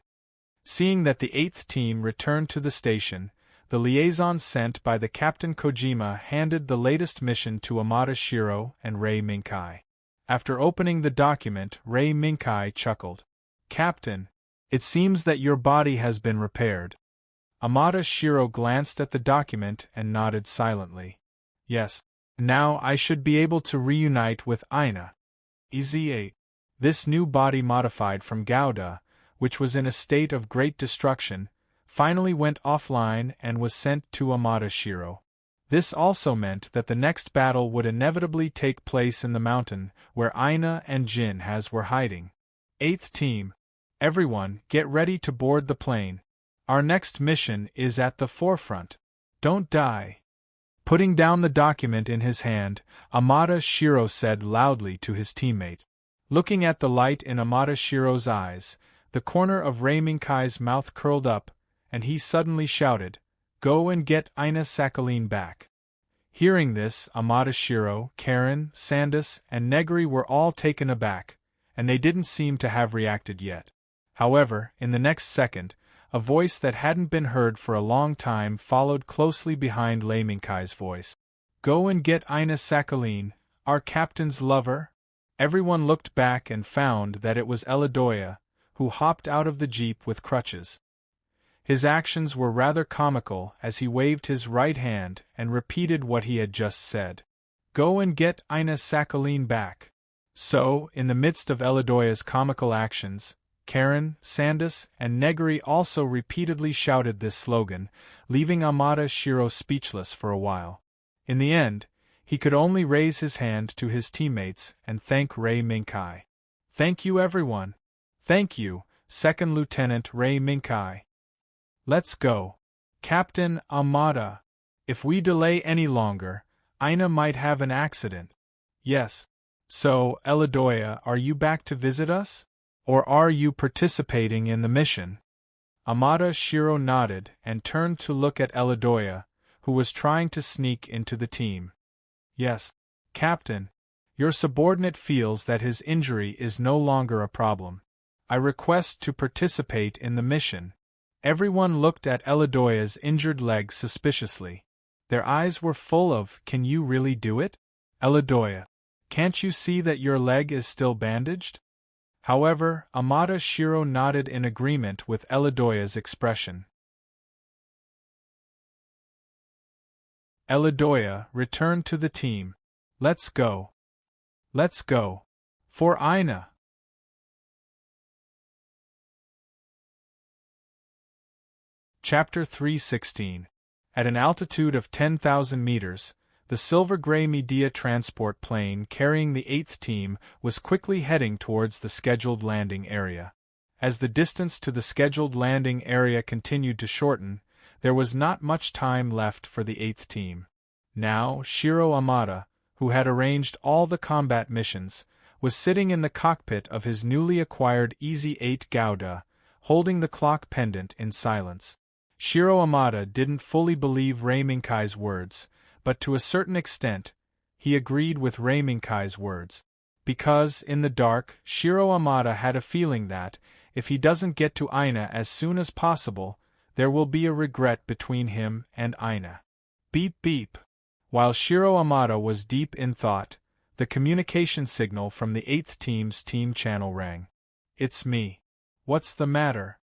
Seeing that the 8th team returned to the station, the liaison sent by the Captain Kojima handed the latest mission to Amada Shiro and Reiminkai. After opening the document, Reiminkai chuckled. "Captain, it seems that your body has been repaired." Amada Shiro glanced at the document and nodded silently. "Yes. Now I should be able to reunite with Aina." EZ8. This new body modified from Gouda, which was in a state of great destruction, finally went offline and was sent to Amada Shiro. This also meant that the next battle would inevitably take place in the mountain where Aina and Jin Haz were hiding. 8th team. Everyone, get ready to board the plane. Our next mission is at the forefront. Don't die. Putting down the document in his hand, Amada Shiro said loudly to his teammate. Looking at the light in Amada Shiro's eyes, the corner of Reiminkai's mouth curled up, and he suddenly shouted, "Go and get Aina Sakhaline back." Hearing this, Amada Shiro, Karen, Sandus, and Negri were all taken aback, and they didn't seem to have reacted yet. However, in the next second, a voice that hadn't been heard for a long time followed closely behind Reiminkai's voice. "Go and get Aina Sakhaline, our captain's lover." Everyone looked back and found that it was Eladoya, who hopped out of the jeep with crutches. His actions were rather comical as he waved his right hand and repeated what he had just said. "Go and get Aina Sakhaline back." So, in the midst of Eladoya's comical actions, Karen, Sandus, and Negri also repeatedly shouted this slogan, leaving Amada Shiro speechless for a while. In the end, he could only raise his hand to his teammates and thank Reiminkai. "Thank you everyone. Thank you, Second Lieutenant Reiminkai. Let's go. Captain Amada. If we delay any longer, Aina might have an accident." "Yes. So, Eladoya, are you back to visit us? Or are you participating in the mission?" Amada Shiro nodded and turned to look at Eladoya, who was trying to sneak into the team. "Yes, Captain. Your subordinate feels that his injury is no longer a problem. I request to participate in the mission." Everyone looked at Eladoya's injured leg suspiciously. Their eyes were full of, "Can you really do it? Eladoya, can't you see that your leg is still bandaged?" However, Amada Shiro nodded in agreement with Eladoya's expression. Eladoya returned to the team. "Let's go. Let's go. For Aina." Chapter 316. At an altitude of 10,000 meters, the silver-gray Medea transport plane carrying the 8th team was quickly heading towards the scheduled landing area. As the distance to the scheduled landing area continued to shorten, there was not much time left for the 8th team. Now, Shiro Amada, who had arranged all the combat missions, was sitting in the cockpit of his newly acquired Easy 8 Gouda, holding the clock pendant in silence. Shiro Amada didn't fully believe Rei Minkai's words, but to a certain extent, he agreed with Rei Minkai's words. Because, in the dark, Shiro Amada had a feeling that, if he doesn't get to Aina as soon as possible, there will be a regret between him and Aina. Beep beep. While Shiro Amada was deep in thought, the communication signal from the 8th team's team channel rang. It's me. What's the matter?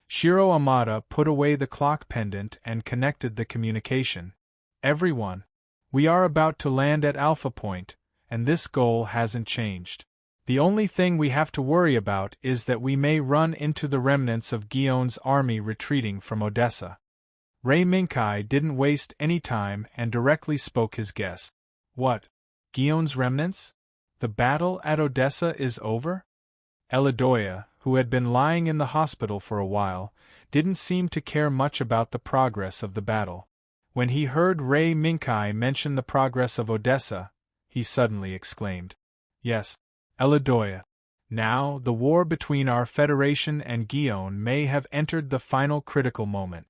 Shiro Amada put away the clock pendant and connected the communication. Everyone. We are about to land at Alpha Point, and this goal hasn't changed. The only thing we have to worry about is that we may run into the remnants of Gion's army retreating from Odessa. Rei Minkai didn't waste any time and directly spoke his guess. What? Gion's remnants? The battle at Odessa is over? Elidoya, who had been lying in the hospital for a while, didn't seem to care much about the progress of the battle. When he heard Rei Minkai mention the progress of Odessa, he suddenly exclaimed, "Yes, Elidoya. Now, the war between our Federation and Gion may have entered the final critical moment."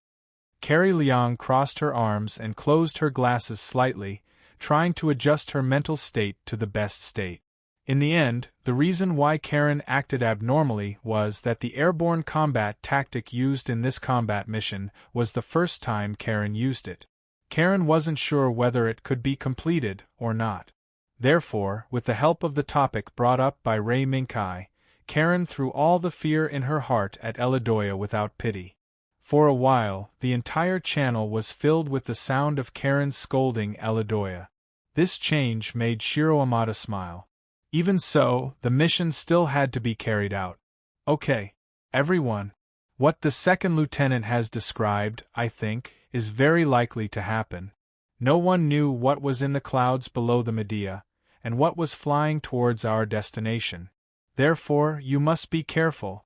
Carrie Liang crossed her arms and closed her glasses slightly, trying to adjust her mental state to the best state. In the end, the reason why Karen acted abnormally was that the airborne combat tactic used in this combat mission was the first time Karen used it. Karen wasn't sure whether it could be completed or not. Therefore, with the help of the topic brought up by Rei Minkai, Karen threw all the fear in her heart at Elidoya without pity. For a while, the entire channel was filled with the sound of Karen scolding Elidoya. This change made Shiro Amada smile. Even so, the mission still had to be carried out. Okay, everyone. What the second lieutenant has described, I think, is very likely to happen. No one knew what was in the clouds below the Medea, and what was flying towards our destination. Therefore, you must be careful.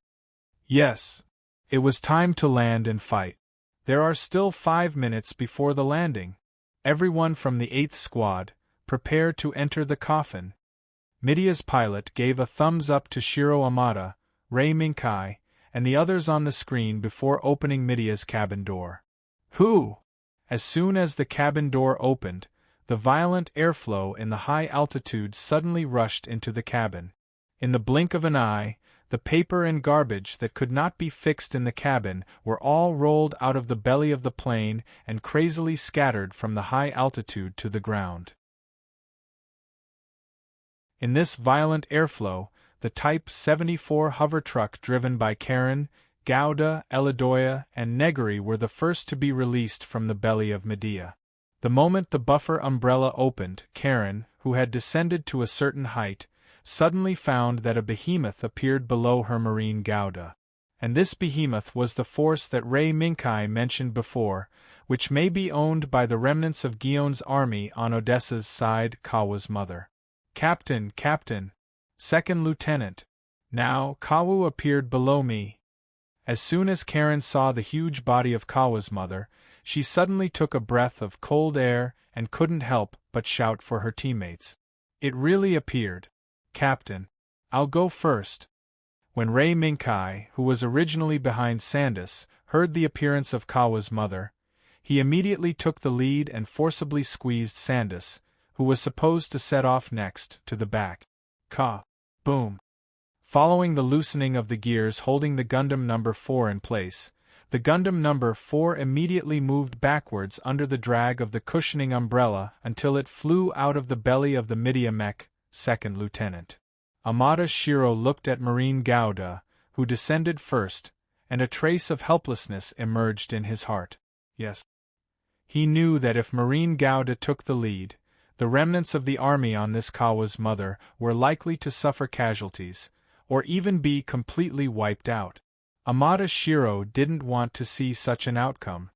Yes. It was time to land and fight. There are still 5 minutes before the landing. Everyone from the 8th Squad, prepare to enter the coffin. Medea's pilot gave a thumbs up to Shiro Amada, Rei Minkai, and the others on the screen before opening Medea's cabin door. Who? As soon as the cabin door opened, the violent airflow in the high altitude suddenly rushed into the cabin. In the blink of an eye, the paper and garbage that could not be fixed in the cabin were all rolled out of the belly of the plane and crazily scattered from the high altitude to the ground. In this violent airflow, the Type 74 hover truck driven by Karen, Gouda, Elidoya, and Neguri were the first to be released from the belly of Medea. The moment the buffer umbrella opened, Karen, who had descended to a certain height, suddenly found that a behemoth appeared below her marine Gouda. And this behemoth was the force that Rei Minkai mentioned before, which may be owned by the remnants of Gion's army on Odessa's side, Kawa's mother. Captain, Captain! Second Lieutenant! Now, Kawu appeared below me. As soon as Karen saw the huge body of Kawa's mother, she suddenly took a breath of cold air and couldn't help but shout for her teammates. It really appeared. Captain, I'll go first. When Rei Minkai, who was originally behind Sandus, heard the appearance of Kawa's mother, he immediately took the lead and forcibly squeezed Sandus, who was supposed to set off next, to the back. Boom. Following the loosening of the gears holding the Gundam No. 4 in place, the Gundam No. 4 immediately moved backwards under the drag of the cushioning umbrella until it flew out of the belly of the Medea mech, Second Lieutenant. Amada Shiro looked at Marine Gouda, who descended first, and a trace of helplessness emerged in his heart. Yes. He knew that if Marine Gouda took the lead, the remnants of the army on this Kawa's mother were likely to suffer casualties, or even be completely wiped out. Amada Shiro didn't want to see such an outcome.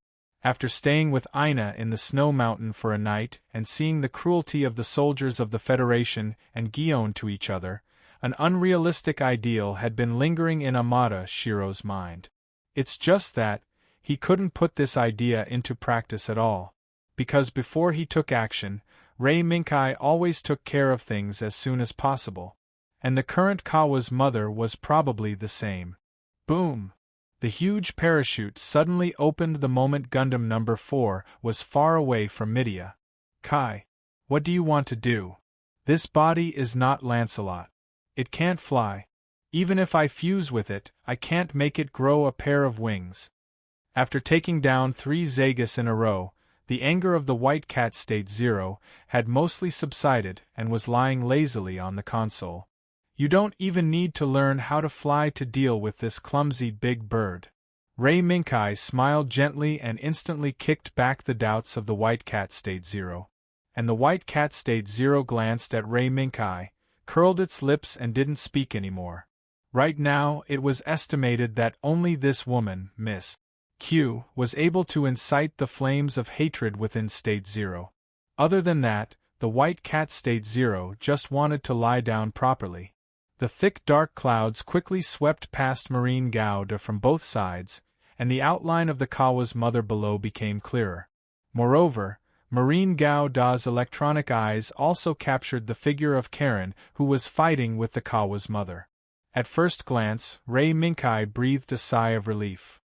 After staying with Aina in the snow mountain for a night and seeing the cruelty of the soldiers of the Federation and Gion to each other, an unrealistic ideal had been lingering in Amada Shiro's mind. It's just that he couldn't put this idea into practice at all, because before he took action, Rei Minkai always took care of things as soon as possible, and the current Kawa's mother was probably the same. Boom! The huge parachute suddenly opened the moment Gundam number 4 was far away from Midia. Kai, what do you want to do? This body is not Lancelot. It can't fly. Even if I fuse with it, I can't make it grow a pair of wings. After taking down 3 Zagus in a row, the anger of the White Cat State 0 had mostly subsided and was lying lazily on the console. You don't even need to learn how to fly to deal with this clumsy big bird. Ray Minkai smiled gently and instantly kicked back the doubts of the White Cat State 0. And the White Cat State 0 glanced at Ray Minkai, curled its lips and didn't speak anymore. Right now, it was estimated that only this woman, Miss Q, was able to incite the flames of hatred within State 0. Other than that, the White Cat State 0 just wanted to lie down properly. The thick dark clouds quickly swept past Marine Gauda from both sides, and the outline of the Kawa's mother below became clearer. Moreover, Marine Gauda's electronic eyes also captured the figure of Karen, who was fighting with the Kawa's mother. At first glance, Ray Minkai breathed a sigh of relief.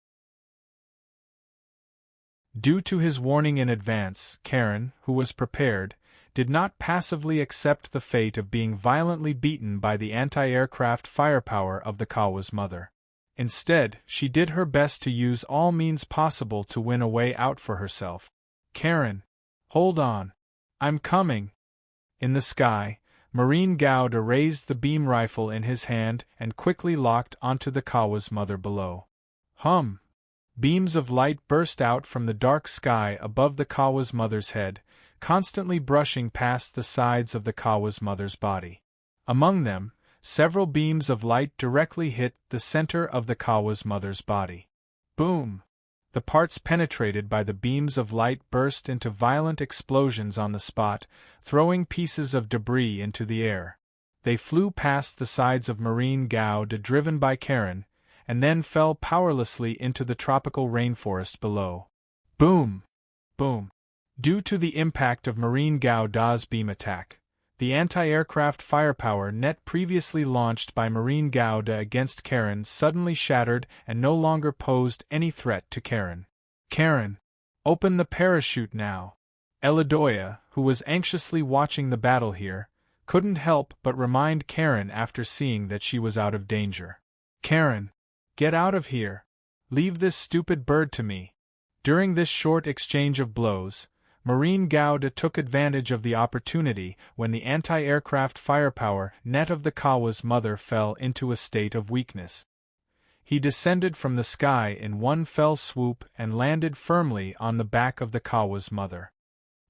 Due to his warning in advance, Karen, who was prepared, did not passively accept the fate of being violently beaten by the anti-aircraft firepower of the Kawa's mother. Instead, she did her best to use all means possible to win a way out for herself. Karen, hold on. I'm coming. In the sky, Marine Gauda raised the beam rifle in his hand and quickly locked onto the Kawa's mother below. Hum! Beams of light burst out from the dark sky above the Kawa's mother's head, constantly brushing past the sides of the Kawa's mother's body. Among them, several beams of light directly hit the center of the Kawa's mother's body. Boom! The parts penetrated by the beams of light burst into violent explosions on the spot, throwing pieces of debris into the air. They flew past the sides of Marine Gauda driven by Karen, and then fell powerlessly into the tropical rainforest below. Boom! Boom! Due to the impact of Marine Gauda's beam attack, the anti-aircraft firepower net previously launched by Marine Gauda against Karen suddenly shattered and no longer posed any threat to Karen. Karen, open the parachute now. Elidoya, who was anxiously watching the battle here, couldn't help but remind Karen after seeing that she was out of danger. Karen, get out of here. Leave this stupid bird to me. During this short exchange of blows, Marine Gauda took advantage of the opportunity when the anti-aircraft firepower net of the Kawa's mother fell into a state of weakness. He descended from the sky in one fell swoop and landed firmly on the back of the Kawa's mother.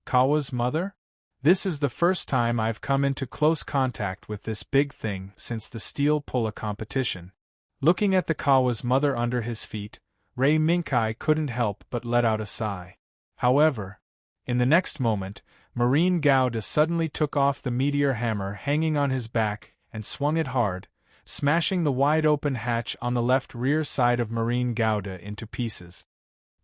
Kawa's mother? This is the first time I've come into close contact with this big thing since the steel pulla competition. Looking at the Kawa's mother under his feet, Ray Minkai couldn't help but let out a sigh. However, in the next moment, Marine Gauda suddenly took off the meteor hammer hanging on his back and swung it hard, smashing the wide-open hatch on the left rear side of Marine Gauda into pieces.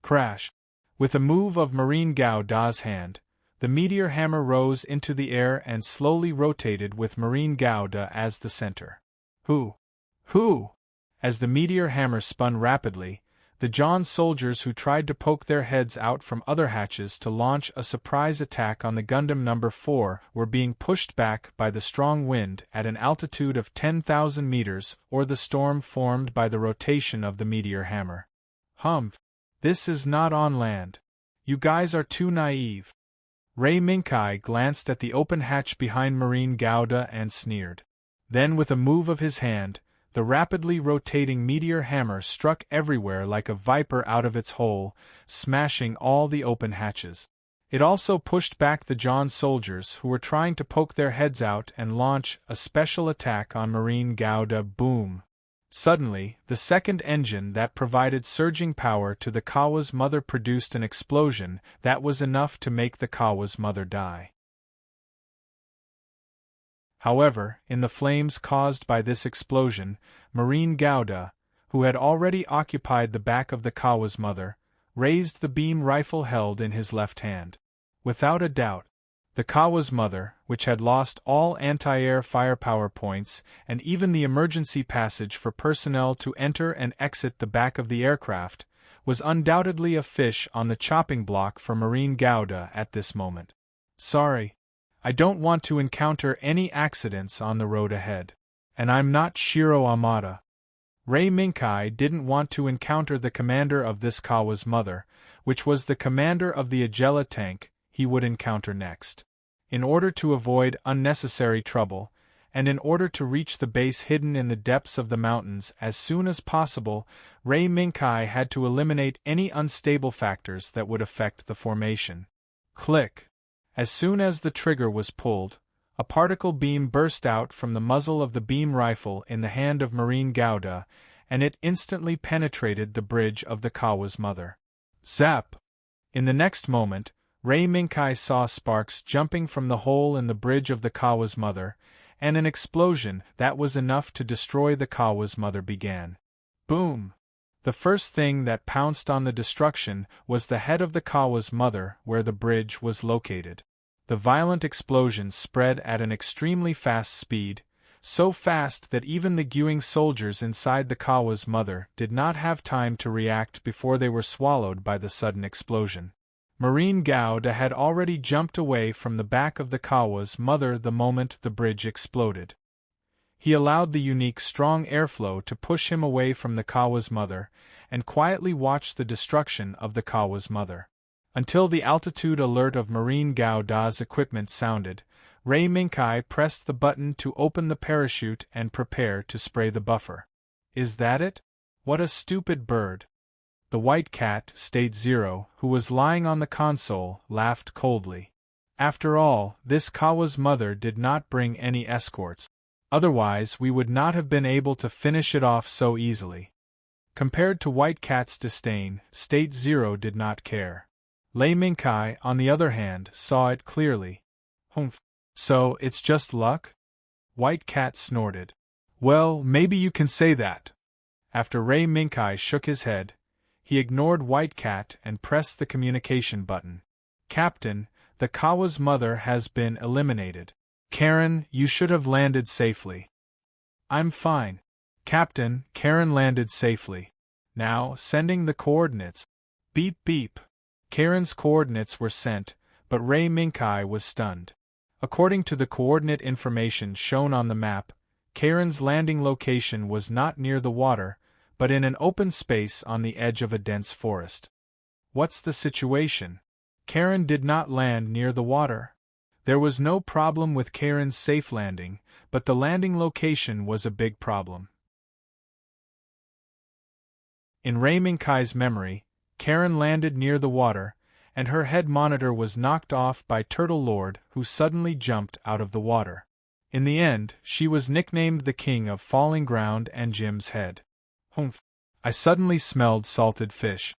Crash! With a move of Marine Gauda's hand, the meteor hammer rose into the air and slowly rotated with Marine Gauda as the center. Who? As the meteor hammer spun rapidly, the John soldiers who tried to poke their heads out from other hatches to launch a surprise attack on the Gundam number 4 were being pushed back by the strong wind at an altitude of 10,000 meters or the storm formed by the rotation of the meteor hammer. Humph! This is not on land. You guys are too naive. Ray Minkai glanced at the open hatch behind Marine Gauda and sneered. Then with a move of his hand, the rapidly rotating meteor hammer struck everywhere like a viper out of its hole, smashing all the open hatches. It also pushed back the John soldiers who were trying to poke their heads out and launch a special attack on Marine Gauda. Boom! Suddenly, the second engine that provided surging power to the Kawa's mother produced an explosion that was enough to make the Kawa's mother die. However, in the flames caused by this explosion, Marine Gauda, who had already occupied the back of the Kawa's mother, raised the beam rifle held in his left hand. Without a doubt, The Kawa's mother, which had lost all anti-air firepower points and even the emergency passage for personnel to enter and exit the back of the aircraft, was undoubtedly a fish on the chopping block for Marine Gouda at this moment. Sorry. I don't want to encounter any accidents on the road ahead. And I'm not Shiro Amada. Rei Minkai didn't want to encounter the commander of this Kawa's mother, which was the commander of the Agela tank he would encounter next. In order to avoid unnecessary trouble, and in order to reach the base hidden in the depths of the mountains as soon as possible, Rei Minkai had to eliminate any unstable factors that would affect the formation. Click! As soon as the trigger was pulled, a particle beam burst out from the muzzle of the beam rifle in the hand of Marine Gouda, and it instantly penetrated the bridge of the Kawa's mother. Zap! In the next moment, Rei Minkai saw sparks jumping from the hole in the bridge of the Kawa's mother, and an explosion that was enough to destroy the Kawa's mother began. Boom! The first thing that pounced on the destruction was the head of the Kawa's mother where the bridge was located. The violent explosion spread at an extremely fast speed, so fast that even the Gyuing soldiers inside the Kawa's mother did not have time to react before they were swallowed by the sudden explosion. Marine Gouda had already jumped away from the back of the Kawa's mother the moment the bridge exploded. He allowed the unique strong airflow to push him away from the Kawa's mother, and quietly watched the destruction of the Kawa's mother. Until the altitude alert of Marine Gouda's equipment sounded, Rei Minkai pressed the button to open the parachute and prepare to spray the buffer. Is that it? What a stupid bird! The white cat, State Zero, who was lying on the console, laughed coldly. After all, this Kawa's mother did not bring any escorts. Otherwise we would not have been able to finish it off so easily. Compared to White Cat's disdain, State Zero did not care. Rei Minkai, on the other hand, saw it clearly. Humph. So, it's just luck? White Cat snorted. Well, maybe you can say that. After Rei Minkai shook his head, he ignored White Cat and pressed the communication button. Captain, the Kawa's mother has been eliminated. Karen, you should have landed safely. I'm fine. Captain, Karen landed safely. Now, sending the coordinates. Beep beep. Karen's coordinates were sent, but Rei Minkai was stunned. According to the coordinate information shown on the map, Karen's landing location was not near the water, but in an open space on the edge of a dense forest. What's the situation? Karen did not land near the water. There was no problem with Karen's safe landing, but the landing location was a big problem. In Rei Minkai's memory, Karen landed near the water, and her head monitor was knocked off by Turtle Lord, who suddenly jumped out of the water. In the end, she was nicknamed the King of Falling Ground and Jim's head. Humph! I suddenly smelled salted fish.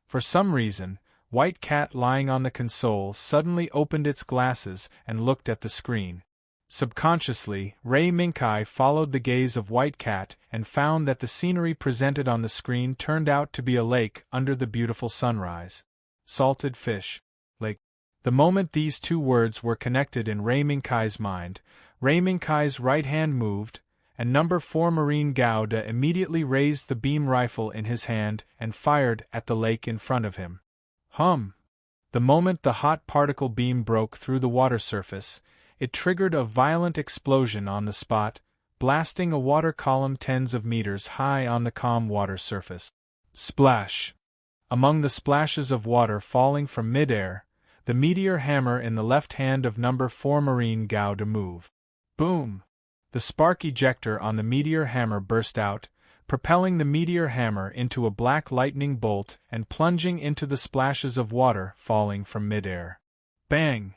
For some reason, White Cat lying on the console suddenly opened its glasses and looked at the screen. Subconsciously, Rei Minkai followed the gaze of White Cat and found that the scenery presented on the screen turned out to be a lake under the beautiful sunrise. Salted fish. Lake. The moment these two words were connected in Rei Minkai's mind, Rei Minkai's right hand moved, and No. 4 Marine Gouda immediately raised the beam rifle in his hand and fired at the lake in front of him. Hum! The moment the hot particle beam broke through the water surface, it triggered a violent explosion on the spot, blasting a water column tens of meters high on the calm water surface. Splash! Among the splashes of water falling from mid-air, the meteor hammer in the left hand of No. 4 Marine Gouda moved. Boom! The spark ejector on the meteor hammer burst out, propelling the meteor hammer into a black lightning bolt and plunging into the splashes of water falling from mid-air. Bang!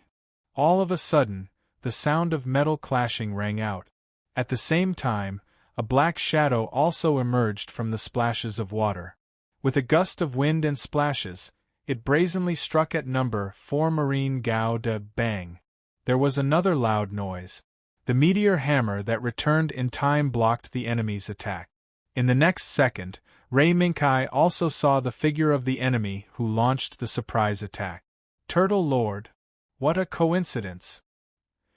All of a sudden, the sound of metal clashing rang out. At the same time, a black shadow also emerged from the splashes of water. With a gust of wind and splashes, it brazenly struck at No. 4 Marine Gouda. Bang! There was another loud noise. The meteor hammer that returned in time blocked the enemy's attack. In the next second, Rei Minkai also saw the figure of the enemy who launched the surprise attack. Turtle Lord. What a coincidence!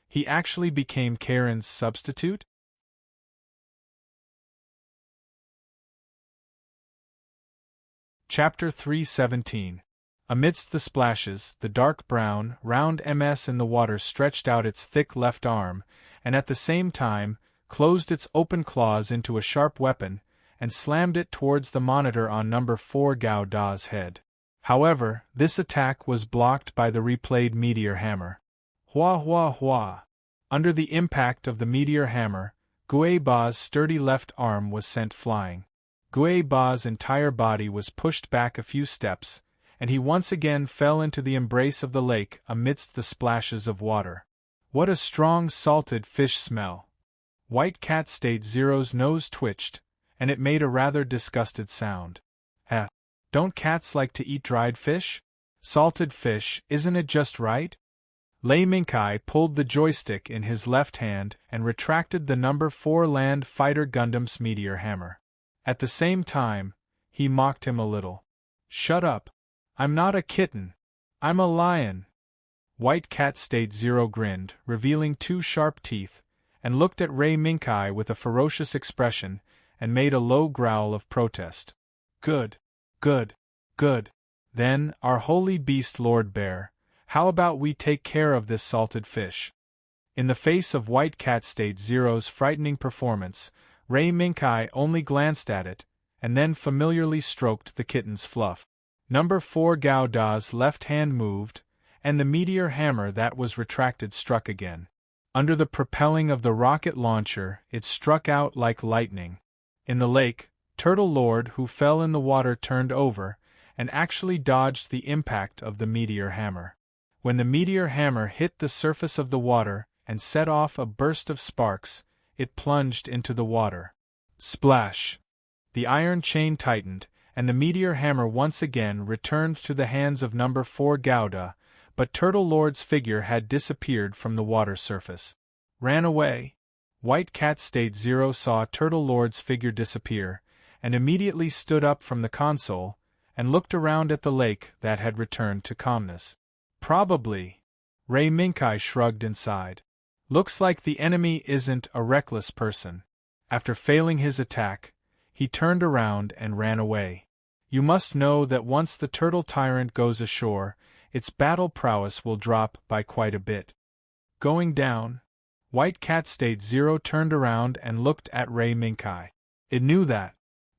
He actually became Karen's substitute? Chapter 317. Amidst the splashes, the dark brown, round MS in the water stretched out its thick left arm, and at the same time, closed its open claws into a sharp weapon, and slammed it towards the monitor on number 4 Gao Da's head. However, this attack was blocked by the replayed meteor hammer. Hua hua hua! Under the impact of the meteor hammer, Gui Ba's sturdy left arm was sent flying. Gui Ba's entire body was pushed back a few steps, and he once again fell into the embrace of the lake amidst the splashes of water. What a strong salted fish smell! White Cat State Zero's nose twitched, and it made a rather disgusted sound. Don't cats like to eat dried fish? Salted fish, isn't it just right? Lei Mingkai pulled the joystick in his left hand and retracted the number 4 Land Fighter Gundam's meteor hammer. At the same time, he mocked him a little. Shut up. I'm not a kitten. I'm a lion. White Cat State Zero grinned, revealing 2 sharp teeth, and looked at Lei Mingkai with a ferocious expression, and made a low growl of protest. Good. Good. Good. Then, our holy beast Lord Bear, how about we take care of this salted fish? In the face of White Cat State Zero's frightening performance, Lei Mingkai only glanced at it, and then familiarly stroked the kitten's fluff. Number 4 Gao Da's left hand moved, and the meteor hammer that was retracted struck again. Under the propelling of the rocket launcher, it struck out like lightning. In the lake, Turtle Lord, who fell in the water, turned over, and actually dodged the impact of the meteor hammer. When the meteor hammer hit the surface of the water and set off a burst of sparks, it plunged into the water. Splash! The iron chain tightened, and the meteor hammer once again returned to the hands of number 4 Gouda, but Turtle Lord's figure had disappeared from the water surface. Ran away. White Cat State Zero saw Turtle Lord's figure disappear, and immediately stood up from the console, and looked around at the lake that had returned to calmness. Probably. Lei Mingkai shrugged and sighed. Looks like the enemy isn't a reckless person. After failing his attack, he turned around and ran away. You must know that once the turtle tyrant goes ashore, its battle prowess will drop by quite a bit. Going down. White Cat State Zero turned around and looked at Lei Mingkai. It knew that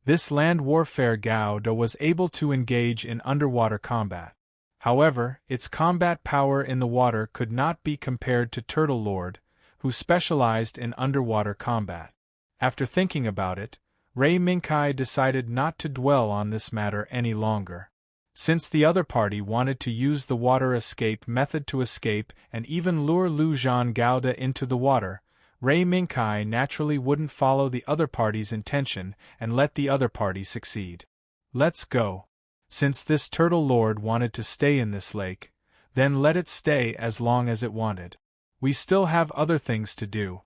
this land warfare Gouda was able to engage in underwater combat. However, its combat power in the water could not be compared to Turtle Lord, who specialized in underwater combat. After thinking about it, Lei Mingkai decided not to dwell on this matter any longer. Since the other party wanted to use the water escape method to escape and even lure Lu Zhan Gouda into the water, Lei Mingkai naturally wouldn't follow the other party's intention and let the other party succeed. Let's go. Since this Turtle Lord wanted to stay in this lake, then let it stay as long as it wanted. We still have other things to do.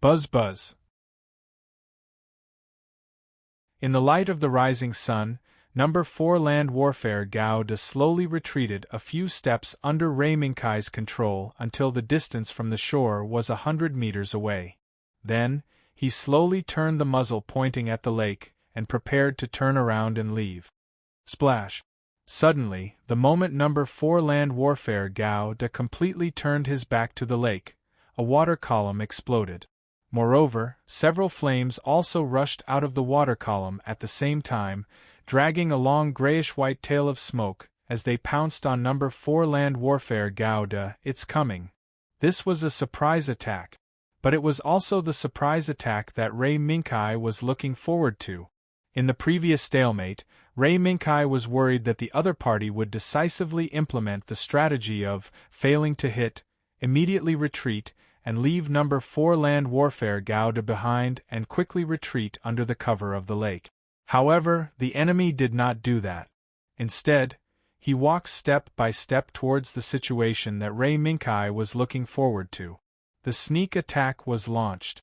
Buzz buzz. In the light of the rising sun, number 4 Land Warfare Gouda slowly retreated a few steps under Lei Mingkai's control until the distance from the shore was 100 meters away. Then, he slowly turned the muzzle pointing at the lake, and prepared to turn around and leave. Splash! Suddenly, the moment number 4 Land Warfare Gouda completely turned his back to the lake, a water column exploded. Moreover, several flames also rushed out of the water column at the same time, dragging a long grayish-white tail of smoke as they pounced on number 4 Land Warfare Gouda. It's coming. This was a surprise attack, but it was also the surprise attack that Lei Mingkai was looking forward to. In the previous stalemate, Lei Mingkai was worried that the other party would decisively implement the strategy of failing to hit, immediately retreat, and leave number 4 Land Warfare Gouda behind and quickly retreat under the cover of the lake. However, the enemy did not do that. Instead, he walked step by step towards the situation that Lei Mingkai was looking forward to. The sneak attack was launched.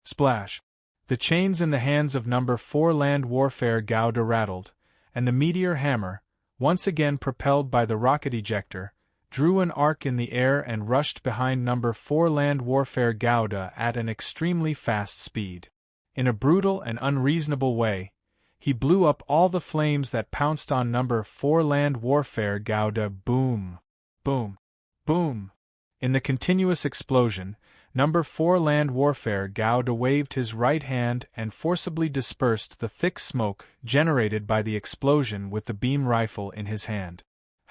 Splash! The chains in the hands of number 4 Land Warfare Gouda rattled, and the meteor hammer, once again propelled by the rocket ejector, drew an arc in the air and rushed behind Number 4 Land Warfare Gouda at an extremely fast speed. In a brutal and unreasonable way, he blew up all the flames that pounced on Number 4 Land Warfare Gouda. Boom! Boom! Boom! In the continuous explosion, Number 4 Land Warfare Gouda waved his right hand and forcibly dispersed the thick smoke generated by the explosion with the beam rifle in his hand.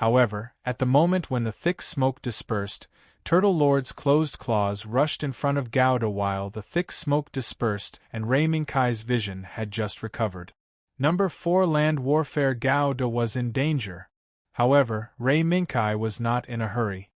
However, at the moment when the thick smoke dispersed, Turtle Lord's closed claws rushed in front of Gouda while the thick smoke dispersed and Ray Minkai's vision had just recovered. Number 4 Land Warfare Gouda was in danger. However, Ray Minkai was not in a hurry.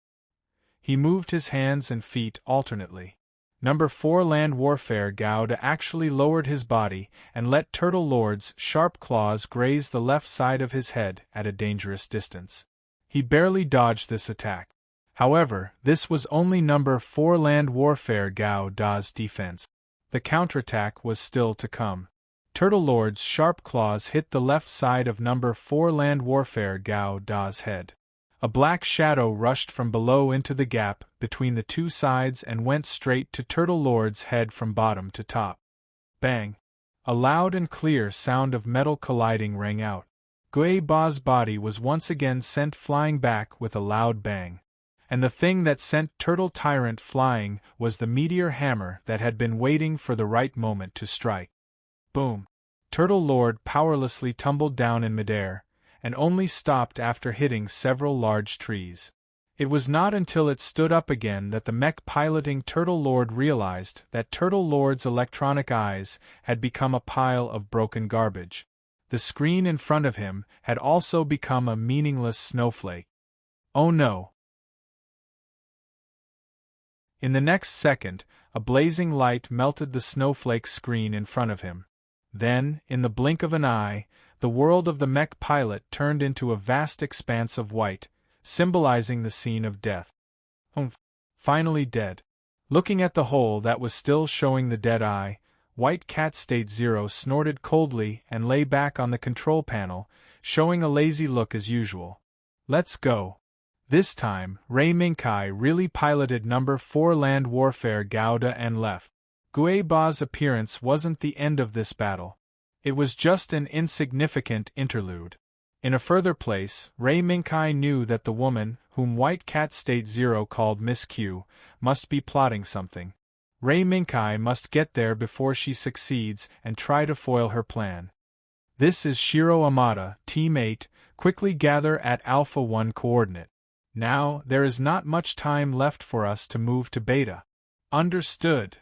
He moved his hands and feet alternately. Number 4 Land Warfare Gouda actually lowered his body and let Turtle Lord's sharp claws graze the left side of his head at a dangerous distance. He barely dodged this attack. However, this was only Number 4 Land Warfare Gouda's defense. The counterattack was still to come. Turtle Lord's sharp claws hit the left side of Number 4 Land Warfare Gouda's head. A black shadow rushed from below into the gap between the two sides and went straight to Turtle Lord's head from bottom to top. Bang! A loud and clear sound of metal colliding rang out. Gueba's body was once again sent flying back with a loud bang. And the thing that sent Turtle Tyrant flying was the meteor hammer that had been waiting for the right moment to strike. Boom! Turtle Lord powerlessly tumbled down in midair, and only stopped after hitting several large trees. It was not until it stood up again that the mech piloting Turtle Lord realized that Turtle Lord's electronic eyes had become a pile of broken garbage. The screen in front of him had also become a meaningless snowflake. Oh no! In the next second, a blazing light melted the snowflake screen in front of him. Then, in the blink of an eye, the world of the mech pilot turned into a vast expanse of white, symbolizing the scene of death. Finally dead. Looking at the hole that was still showing the dead eye, White Cat State Zero snorted coldly and lay back on the control panel, showing a lazy look as usual. Let's go. This time, Ray Minkai really piloted Number 4 Land Warfare Gouda and left. Gueba's appearance wasn't the end of this battle. It was just an insignificant interlude. In a further place, Ray Minkai knew that the woman, whom White Cat State Zero called Miss Q, must be plotting something. Ray Minkai must get there before she succeeds and try to foil her plan. This is Shiro Amada, Team 8, quickly gather at Alpha 1 coordinate. Now, there is not much time left for us to move to Beta. Understood.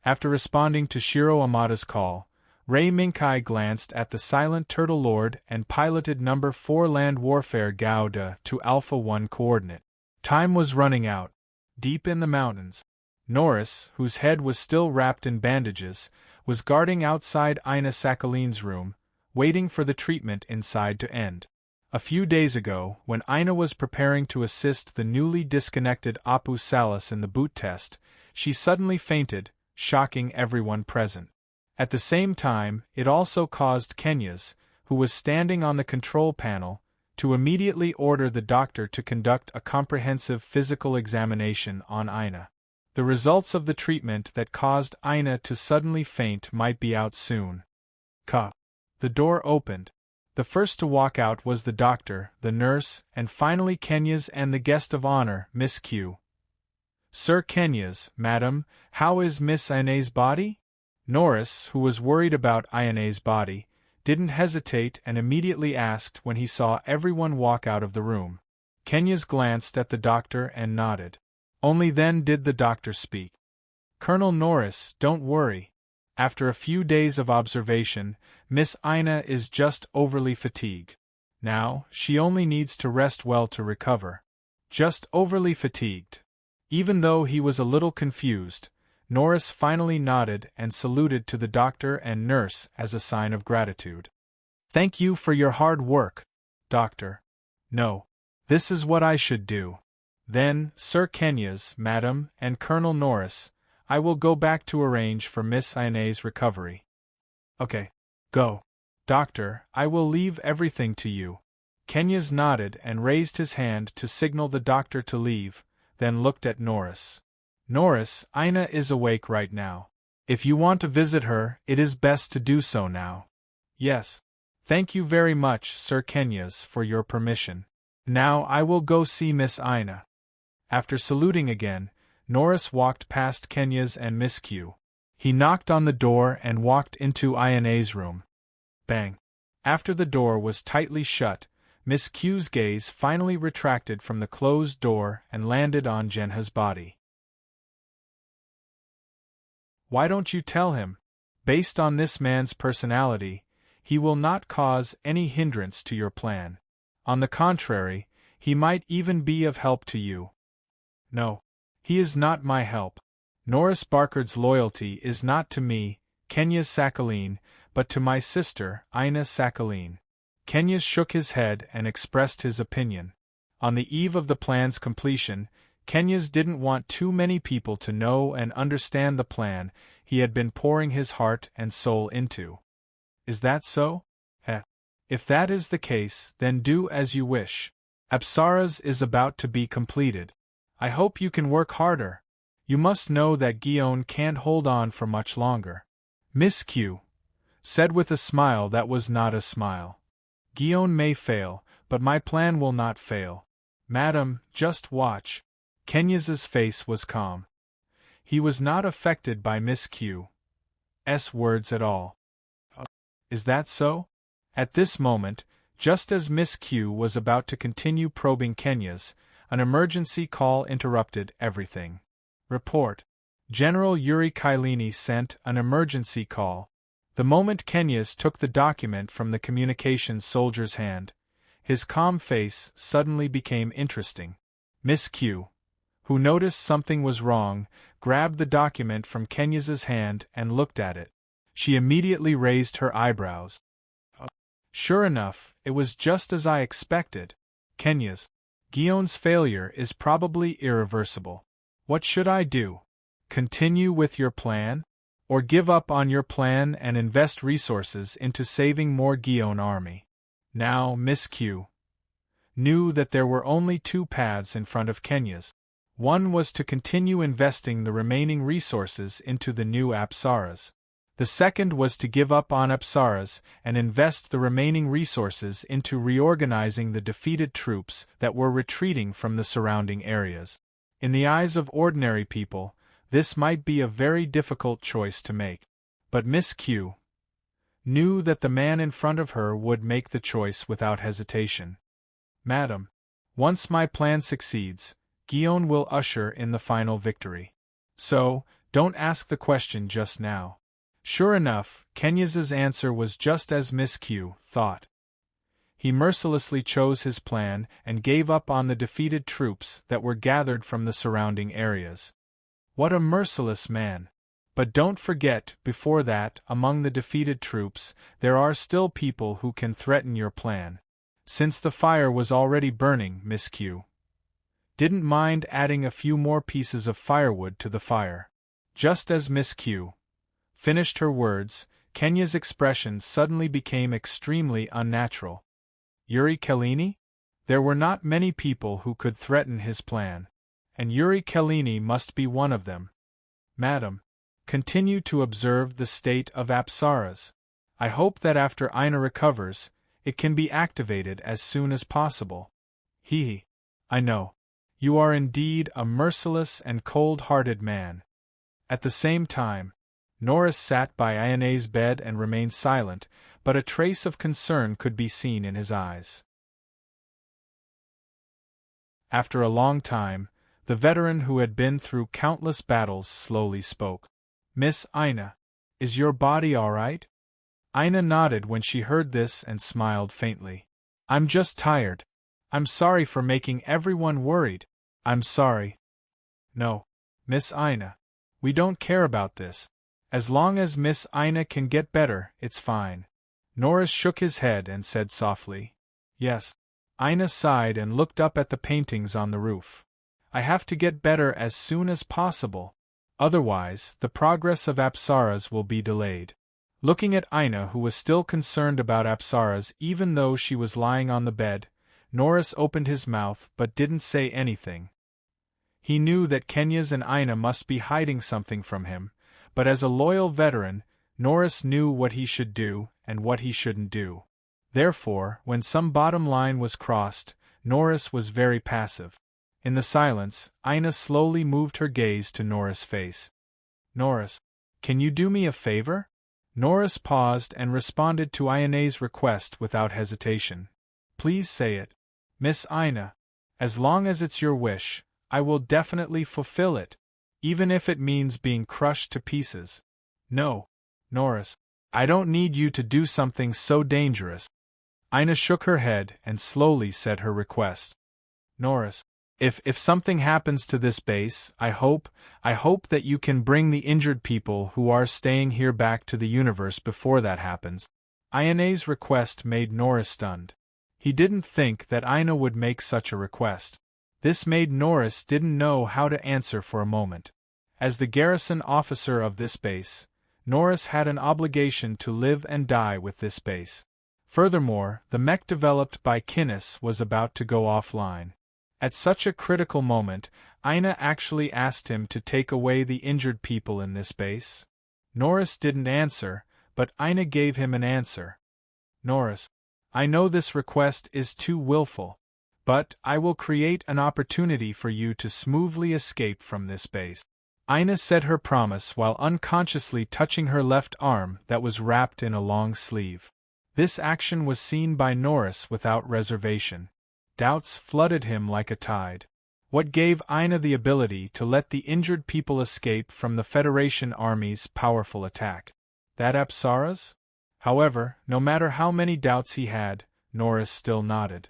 After responding to Shiro Amada's call, Ray Minkai glanced at the silent Turtle Lord and piloted Number 4 Land Warfare Gouda to Alpha 1 coordinate. Time was running out. Deep in the mountains, Norris, whose head was still wrapped in bandages, was guarding outside Ina Sakaline's room, waiting for the treatment inside to end. A few days ago, when Ina was preparing to assist the newly disconnected Apu Salas in the boot test, she suddenly fainted, shocking everyone present. At the same time, it also caused Kenyas, who was standing on the control panel, to immediately order the doctor to conduct a comprehensive physical examination on Ina. The results of the treatment that caused Ina to suddenly faint might be out soon. The door opened. The first to walk out was the doctor, the nurse, and finally Kenyas and the guest of honor, Miss Q. Sir Kenyas, madam, how is Miss Ina's body? Norris, who was worried about Ina's body, didn't hesitate and immediately asked when he saw everyone walk out of the room. Kenyas glanced at the doctor and nodded. Only then did the doctor speak. Colonel Norris, don't worry. After a few days of observation, Miss Ina is just overly fatigued. Now, she only needs to rest well to recover. Just overly fatigued. Even though he was a little confused, Norris finally nodded and saluted to the doctor and nurse as a sign of gratitude. Thank you for your hard work, doctor. No. This is what I should do. Then, Sir Kenyas, madam, and Colonel Norris, I will go back to arrange for Miss Ina's recovery. Okay. Go. Doctor, I will leave everything to you. Kenyas nodded and raised his hand to signal the doctor to leave, then looked at Norris. Norris, Ina is awake right now. If you want to visit her, it is best to do so now. Yes. Thank you very much, Sir Kenyas, for your permission. Now I will go see Miss Ina. After saluting again, Norris walked past Kenyas and Miss Q. He knocked on the door and walked into Ina's room. Bang. After the door was tightly shut, Miss Q's gaze finally retracted from the closed door and landed on Genha's body. Why don't you tell him? Based on this man's personality, he will not cause any hindrance to your plan. On the contrary, he might even be of help to you. No. He is not my help. Norris Barkard's loyalty is not to me, Kenyas Sakhaline, but to my sister, Ina Sakhaline. Kenyas shook his head and expressed his opinion. On the eve of the plan's completion, Kenyas didn't want too many people to know and understand the plan he had been pouring his heart and soul into. Is that so? If that is the case, then do as you wish. Apsaras is about to be completed. I hope you can work harder. You must know that Guillaume can't hold on for much longer. Miss Q said with a smile that was not a smile. Guillaume may fail, but my plan will not fail. Madam, just watch. Kenyas's face was calm. He was not affected by Miss Q's words at all. Is that so? At this moment, just as Miss Q was about to continue probing Kenyas, an emergency call interrupted everything. Report. General Yuri Kailini sent an emergency call. The moment Kenyas took the document from the communications soldier's hand, his calm face suddenly became interesting. Miss Q, who noticed something was wrong, grabbed the document from Kenyas's hand and looked at it. She immediately raised her eyebrows. Sure enough, it was just as I expected. Kenyas, Guillaume's failure is probably irreversible. What should I do? Continue with your plan? Or give up on your plan and invest resources into saving more Guillaume army? Now, Miss Q knew that there were only two paths in front of Kenyas. One was to continue investing the remaining resources into the new Apsaras. The second was to give up on Apsaras and invest the remaining resources into reorganizing the defeated troops that were retreating from the surrounding areas. In the eyes of ordinary people, this might be a very difficult choice to make. But Miss Q knew that the man in front of her would make the choice without hesitation. Madam, once my plan succeeds, Guillaume will usher in the final victory. So, don't ask the question just now. Sure enough, Kenyas's answer was just as Miss Q thought. He mercilessly chose his plan and gave up on the defeated troops that were gathered from the surrounding areas. What a merciless man! But don't forget, before that, among the defeated troops, there are still people who can threaten your plan. Since the fire was already burning, Miss Q didn't mind adding a few more pieces of firewood to the fire. Just as Miss Q finished her words, Kenya's expression suddenly became extremely unnatural. Yuri Kailini? There were not many people who could threaten his plan, and Yuri Kailini must be one of them. Madam, continue to observe the state of Apsaras. I hope that after Ina recovers, it can be activated as soon as possible. I know. You are indeed a merciless and cold-hearted man. At the same time, Norris sat by Ina's bed and remained silent, but a trace of concern could be seen in his eyes. After a long time, the veteran who had been through countless battles slowly spoke. Miss Ina, is your body all right? Ina nodded when she heard this and smiled faintly. I'm just tired. I'm sorry for making everyone worried. I'm sorry. No, Miss Ina. We don't care about this. As long as Miss Ina can get better, it's fine. Norris shook his head and said softly. Yes. Ina sighed and looked up at the paintings on the roof. I have to get better as soon as possible. Otherwise, the progress of Apsaras will be delayed. Looking at Ina, who was still concerned about Apsaras even though she was lying on the bed, Norris opened his mouth but didn't say anything. He knew that Kenyas and Ina must be hiding something from him, but as a loyal veteran, Norris knew what he should do and what he shouldn't do. Therefore, when some bottom line was crossed, Norris was very passive. In the silence, Ina slowly moved her gaze to Norris' face. "Norris, can you do me a favor?" Norris paused and responded to Ina's request without hesitation. "Please say it. Miss Ina. As long as it's your wish, I will definitely fulfill it, even if it means being crushed to pieces." "No, Norris. I don't need you to do something so dangerous." Ina shook her head and slowly said her request. "Norris, if something happens to this base, I hope that you can bring the injured people who are staying here back to the universe before that happens." Ina's request made Norris stunned. He didn't think that Ina would make such a request. This made Norris didn't know how to answer for a moment. As the garrison officer of this base, Norris had an obligation to live and die with this base. Furthermore, the mech developed by Kinnis was about to go offline. At such a critical moment, Ina actually asked him to take away the injured people in this base. Norris didn't answer, but Ina gave him an answer. "Norris, I know this request is too willful, but I will create an opportunity for you to smoothly escape from this base." Ina said her promise while unconsciously touching her left arm that was wrapped in a long sleeve. This action was seen by Norris without reservation. Doubts flooded him like a tide. What gave Ina the ability to let the injured people escape from the Federation Army's powerful attack? That Apsara's? However, no matter how many doubts he had, Norris still nodded.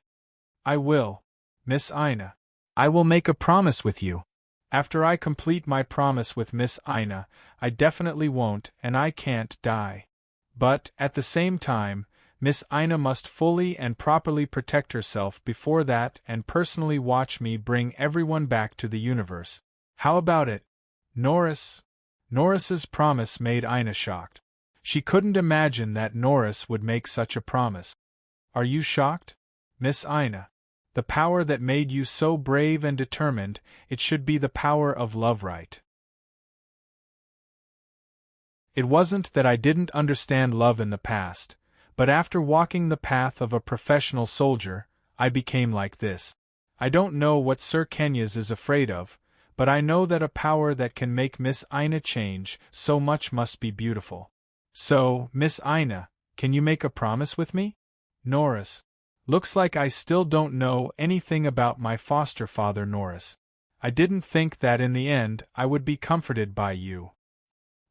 "I will, Miss Ina. I will make a promise with you. After I complete my promise with Miss Ina, I definitely won't and I can't die. But, at the same time, Miss Ina must fully and properly protect herself before that and personally watch me bring everyone back to the universe. How about it, Norris?" Norris's promise made Ina shocked. She couldn't imagine that Norris would make such a promise. "Are you shocked, Miss Ina? The power that made you so brave and determined, it should be the power of love, right?" It wasn't that I didn't understand love in the past, but after walking the path of a professional soldier, I became like this. I don't know what Sir Kenyas is afraid of, but I know that a power that can make Miss Ina change so much must be beautiful. So, Miss Ina, can you make a promise with me? Norris. Looks like I still don't know anything about my foster father, Norris. I didn't think that in the end I would be comforted by you.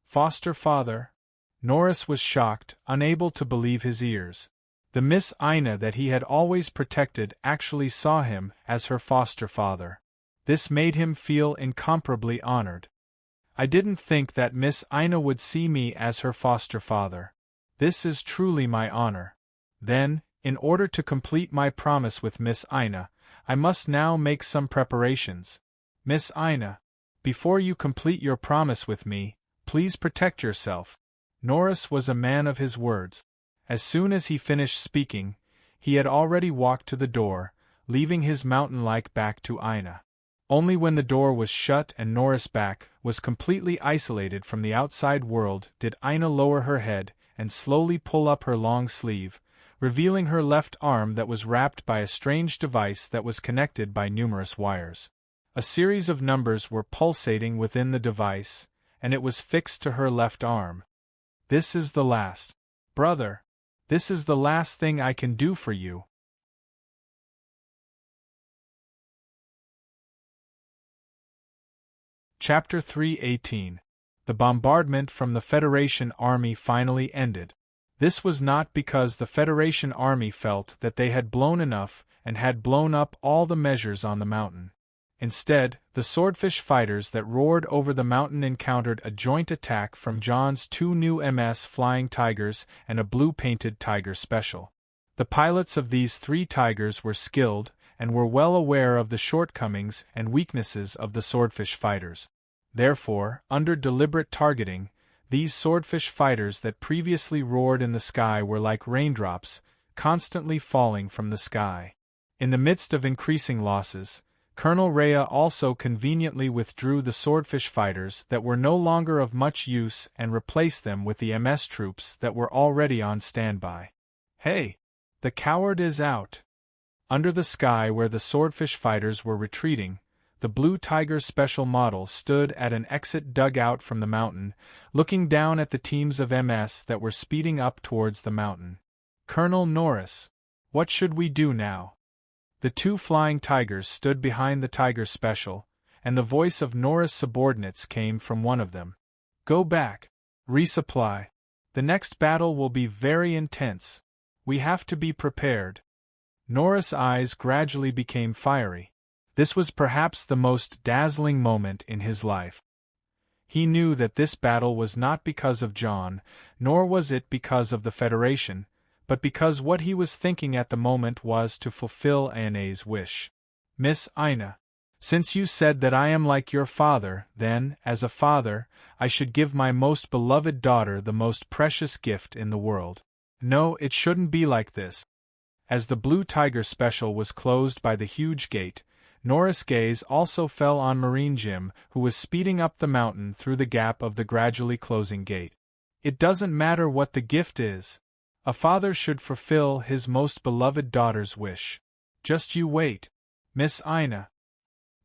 Foster father? Norris was shocked, unable to believe his ears. The Miss Ina that he had always protected actually saw him as her foster father. This made him feel incomparably honored. I didn't think that Miss Ina would see me as her foster father. This is truly my honor. Then, in order to complete my promise with Miss Ina, I must now make some preparations. Miss Ina, before you complete your promise with me, please protect yourself. Norris was a man of his words. As soon as he finished speaking, he had already walked to the door, leaving his mountain-like back to Ina. Only when the door was shut and Norris' back was completely isolated from the outside world did Ina lower her head and slowly pull up her long sleeve, revealing her left arm that was wrapped by a strange device that was connected by numerous wires. A series of numbers were pulsating within the device, and it was fixed to her left arm. This is the last. Brother, this is the last thing I can do for you. Chapter 3:18. The bombardment from the Federation Army finally ended. This was not because the Federation Army felt that they had blown enough and had blown up all the measures on the mountain. Instead, the swordfish fighters that roared over the mountain encountered a joint attack from John's 2 new MS Flying Tigers and a blue-painted Tiger Special. The pilots of these 3 Tigers were skilled and were well aware of the shortcomings and weaknesses of the swordfish fighters. Therefore, under deliberate targeting, these swordfish fighters that previously roared in the sky were like raindrops, constantly falling from the sky. In the midst of increasing losses, Colonel Rhea also conveniently withdrew the swordfish fighters that were no longer of much use and replaced them with the MS troops that were already on standby. Hey! The coward is out! Under the sky where the swordfish fighters were retreating, the Blue Tiger Special Model stood at an exit dugout from the mountain, looking down at the teams of MS that were speeding up towards the mountain. Colonel Norris, what should we do now? The two flying tigers stood behind the Tiger Special, and the voice of Norris' subordinates came from one of them. Go back. Resupply. The next battle will be very intense. We have to be prepared. Norris' eyes gradually became fiery. This was perhaps the most dazzling moment in his life. He knew that this battle was not because of John, nor was it because of the Federation, but because what he was thinking at the moment was to fulfill Anna's wish. Miss Ina, since you said that I am like your father, then, as a father, I should give my most beloved daughter the most precious gift in the world. No, it shouldn't be like this. As the Blue Tiger Special was closed by the huge gate, Norris' gaze also fell on Marine Jim, who was speeding up the mountain through the gap of the gradually closing gate. It doesn't matter what the gift is. A father should fulfill his most beloved daughter's wish. Just you wait, Miss Ina.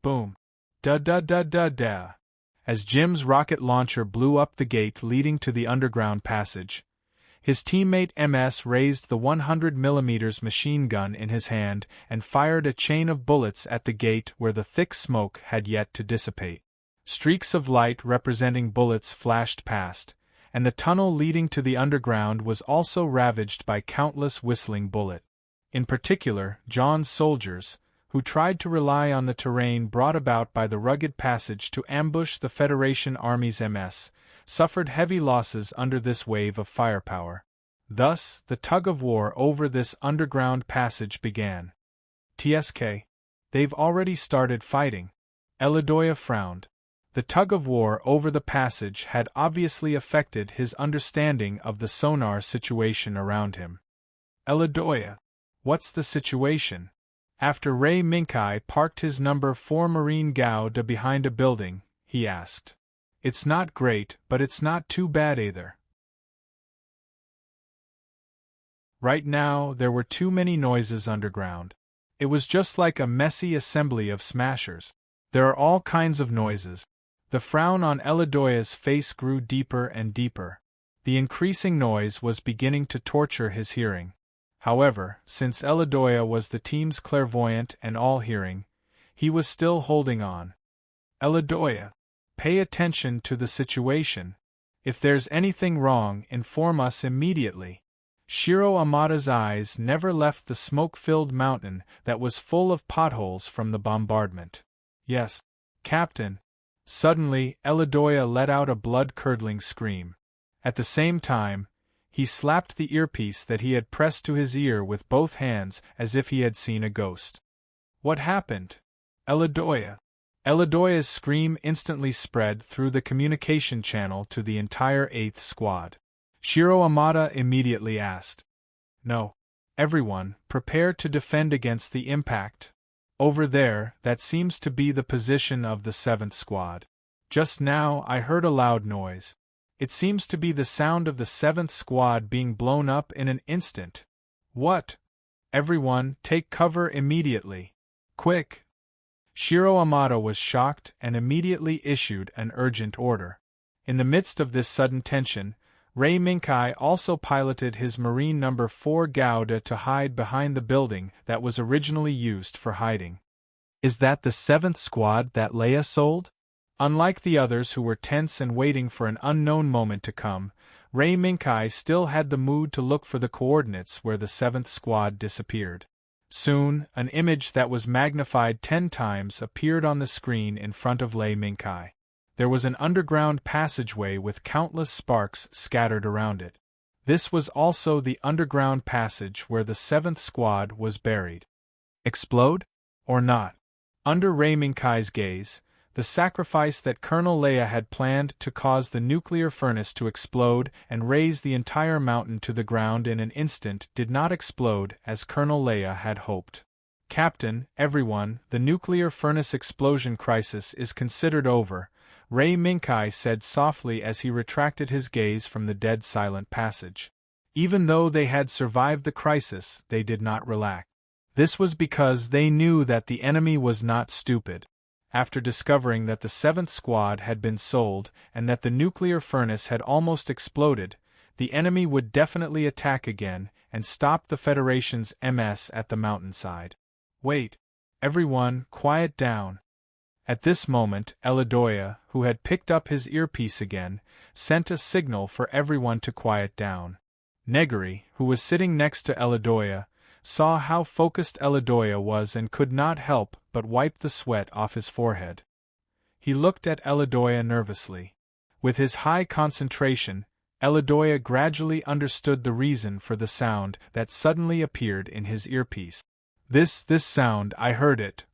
Boom. Da-da-da-da-da. As Jim's rocket launcher blew up the gate leading to the underground passage, his teammate MS raised the 100mm machine gun in his hand and fired a chain of bullets at the gate where the thick smoke had yet to dissipate. Streaks of light representing bullets flashed past, and the tunnel leading to the underground was also ravaged by countless whistling bullets. In particular, John's soldiers, who tried to rely on the terrain brought about by the rugged passage to ambush the Federation Army's MS, suffered heavy losses under this wave of firepower. Thus, the tug-of-war over this underground passage began. TSK. They've already started fighting. Eladoya frowned. The tug-of-war over the passage had obviously affected his understanding of the sonar situation around him. Eladoya, what's the situation? After Ray Minkai parked his number 4 Marine Gauda behind a building, he asked. It's not great, but it's not too bad either. Right now, there were too many noises underground. It was just like a messy assembly of smashers. There are all kinds of noises. The frown on Eladoya's face grew deeper and deeper. The increasing noise was beginning to torture his hearing. However, since Eladoya was the team's clairvoyant and all-hearing, he was still holding on. Eladoya, pay attention to the situation. If there's anything wrong, inform us immediately. Shiro Amada's eyes never left the smoke-filled mountain that was full of potholes from the bombardment. Yes, Captain. Suddenly, Eladoya let out a blood-curdling scream. At the same time, he slapped the earpiece that he had pressed to his ear with both hands as if he had seen a ghost. What happened? Eladoya. Eladoya's scream instantly spread through the communication channel to the entire 8th Squad. Shiro Amada immediately asked. No. Everyone, prepare to defend against the impact. Over there, that seems to be the position of the 7th Squad. Just now I heard a loud noise. It seems to be the sound of the 7th Squad being blown up in an instant. What? Everyone, take cover immediately. Quick! Shiro Amada was shocked and immediately issued an urgent order. In the midst of this sudden tension, Ray Minkai also piloted his Marine No. 4 Gauda to hide behind the building that was originally used for hiding. Is that the 7th Squad that Leia sold? Unlike the others who were tense and waiting for an unknown moment to come, Ray Minkai still had the mood to look for the coordinates where the 7th Squad disappeared. Soon, an image that was magnified 10 times appeared on the screen in front of Ray Minkai. There was an underground passageway with countless sparks scattered around it. This was also the underground passage where the 7th Squad was buried. Explode? Or not? Under Ray Minkai's gaze, the sacrifice that Colonel Leia had planned to cause the nuclear furnace to explode and raze the entire mountain to the ground in an instant did not explode as Colonel Leia had hoped. Captain, everyone, the nuclear furnace explosion crisis is considered over, Ray Minkai said softly as he retracted his gaze from the dead silent passage. Even though they had survived the crisis, they did not relax. This was because they knew that the enemy was not stupid. After discovering that the 7th Squad had been sold and that the nuclear furnace had almost exploded, the enemy would definitely attack again and stop the Federation's MS at the mountainside. Wait. Everyone, quiet down. At this moment, Eladoya, who had picked up his earpiece again, sent a signal for everyone to quiet down. Negri, who was sitting next to Eladoya, saw how focused Eladoya was and could not help but wipe the sweat off his forehead. He looked at Eladoya nervously. With his high concentration, Eladoya gradually understood the reason for the sound that suddenly appeared in his earpiece. This sound, I heard it.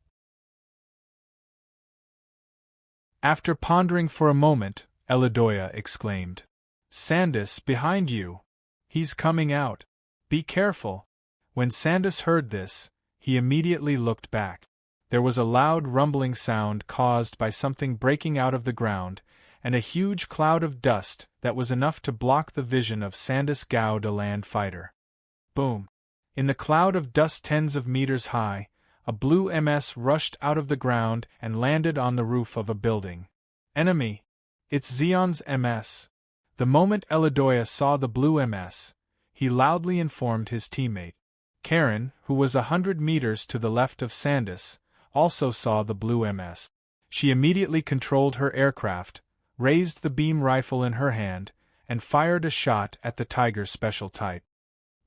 After pondering for a moment, Eladoya exclaimed. Sandus, behind you! He's coming out. Be careful. When Sandus heard this, he immediately looked back. There was a loud rumbling sound caused by something breaking out of the ground, and a huge cloud of dust that was enough to block the vision of Sandus Gao, the land fighter. Boom! In the cloud of dust tens of meters high, a blue MS rushed out of the ground and landed on the roof of a building. Enemy! It's Xion's MS. The moment Eladoya saw the blue MS, he loudly informed his teammate. Karen, who was 100 meters to the left of Sandus, also saw the blue MS. She immediately controlled her aircraft, raised the beam rifle in her hand, and fired a shot at the Tiger Special Type.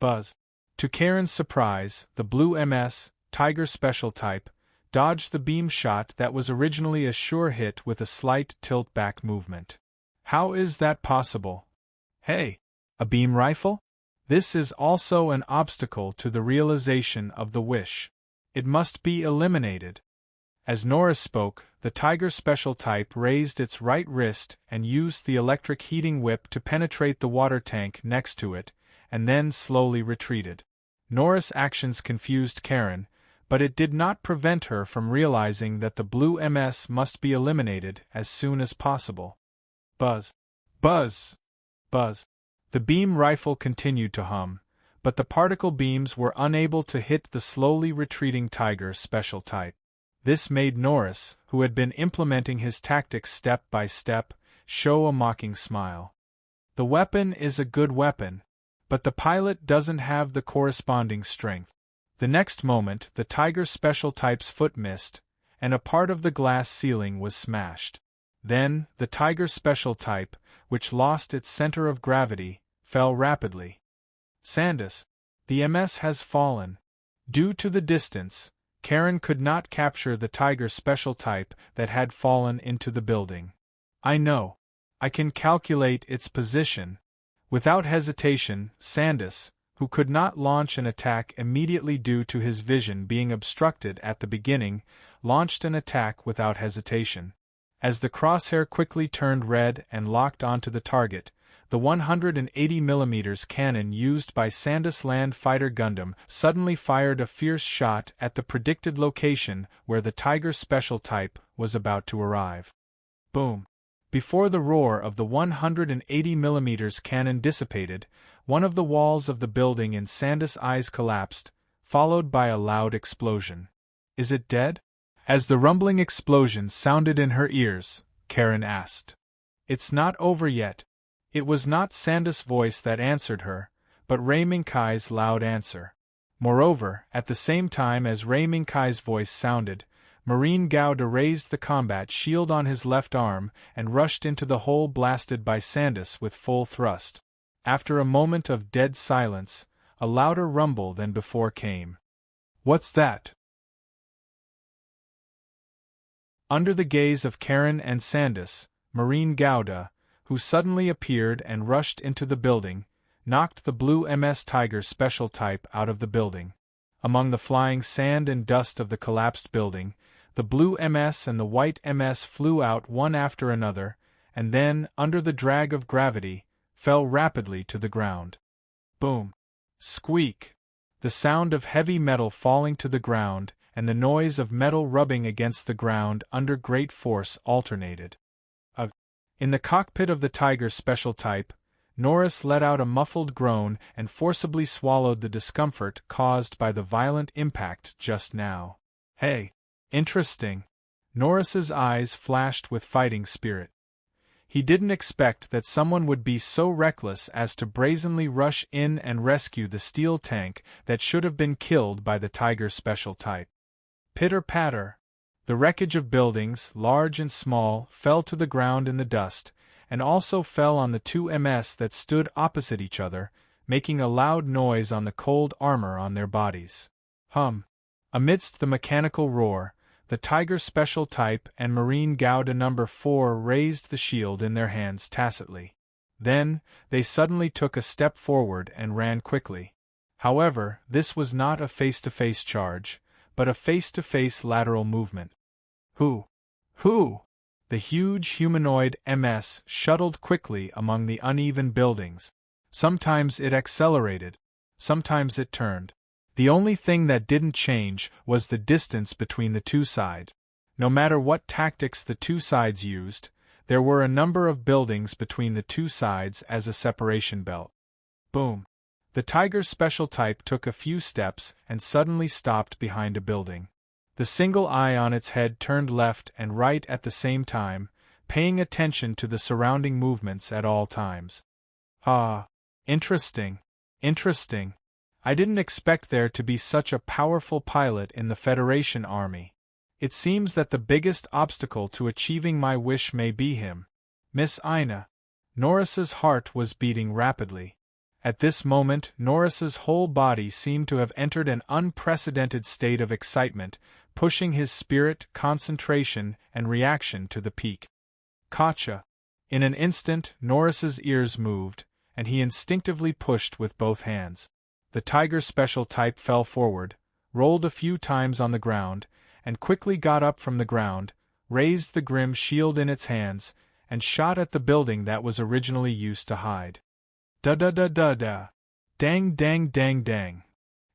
Buzz! To Karen's surprise, the blue MS, Tiger Special Type, dodged the beam shot that was originally a sure hit with a slight tilt-back movement. How is that possible? Hey! A beam rifle? This is also an obstacle to the realization of the wish. It must be eliminated. As Norris spoke, the Tiger Special Type raised its right wrist and used the electric heating whip to penetrate the water tank next to it, and then slowly retreated. Norris' actions confused Karen, but it did not prevent her from realizing that the blue MS must be eliminated as soon as possible. Buzz! Buzz! Buzz! The beam rifle continued to hum, but the particle beams were unable to hit the slowly retreating Tiger Special Type. This made Norris, who had been implementing his tactics step by step, show a mocking smile. The weapon is a good weapon, but the pilot doesn't have the corresponding strength. The next moment, the Tiger Special Type's foot missed, and a part of the glass ceiling was smashed. Then, the Tiger Special Type, which lost its center of gravity, fell rapidly. Sandus, the MS has fallen. Due to the distance, Karen could not capture the Tiger Special Type that had fallen into the building. I know. I can calculate its position. Without hesitation, Sandus, who could not launch an attack immediately due to his vision being obstructed at the beginning, launched an attack without hesitation. As the crosshair quickly turned red and locked onto the target, the 180mm cannon used by Sandus Land Fighter Gundam suddenly fired a fierce shot at the predicted location where the Tiger Special Type was about to arrive. Boom! Before the roar of the 180mm cannon dissipated, one of the walls of the building in Sandus' eyes collapsed, followed by a loud explosion. Is it dead? As the rumbling explosion sounded in her ears, Karen asked. It's not over yet. It was not Sandus' voice that answered her, but Ray Minkai's loud answer. Moreover, at the same time as Ray Minkai's voice sounded, Marine Gauda raised the combat shield on his left arm and rushed into the hole blasted by Sandus with full thrust. After a moment of dead silence, a louder rumble than before came. What's that? Under the gaze of Karen and Sandus, Marine Gauda, who suddenly appeared and rushed into the building, knocked the blue MS Tiger Special Type out of the building. Among the flying sand and dust of the collapsed building, the blue MS and the white MS flew out one after another, and then, under the drag of gravity, fell rapidly to the ground. Boom! Squeak! The sound of heavy metal falling to the ground and the noise of metal rubbing against the ground under great force alternated. In the cockpit of the Tiger Special Type, Norris let out a muffled groan and forcibly swallowed the discomfort caused by the violent impact just now. Hey! Interesting! Norris's eyes flashed with fighting spirit. He didn't expect that someone would be so reckless as to brazenly rush in and rescue the steel tank that should have been killed by the Tiger Special Type. Pitter-patter! The wreckage of buildings, large and small, fell to the ground in the dust, and also fell on the two MS that stood opposite each other, making a loud noise on the cold armor on their bodies. Amidst the mechanical roar, the Tiger Special Type and Marine Gauda No. 4 raised the shield in their hands tacitly. Then, they suddenly took a step forward and ran quickly. However, this was not a face-to-face charge, but a face-to-face lateral movement. Who? The huge humanoid MS shuttled quickly among the uneven buildings. Sometimes it accelerated, sometimes it turned. The only thing that didn't change was the distance between the two sides. No matter what tactics the two sides used, there were a number of buildings between the two sides as a separation belt. Boom! The Tiger Special Type took a few steps and suddenly stopped behind a building. The single eye on its head turned left and right at the same time, paying attention to the surrounding movements at all times. Interesting. I didn't expect there to be such a powerful pilot in the Federation Army. It seems that the biggest obstacle to achieving my wish may be him. Miss Ina. Norris's heart was beating rapidly. At this moment, Norris's whole body seemed to have entered an unprecedented state of excitement, pushing his spirit, concentration, and reaction to the peak. Gotcha! In an instant, Norris's ears moved, and he instinctively pushed with both hands. The Tiger Special Type fell forward, rolled a few times on the ground, and quickly got up from the ground, raised the grim shield in its hands, and shot at the building that was originally used to hide. Da-da-da-da-da! Dang!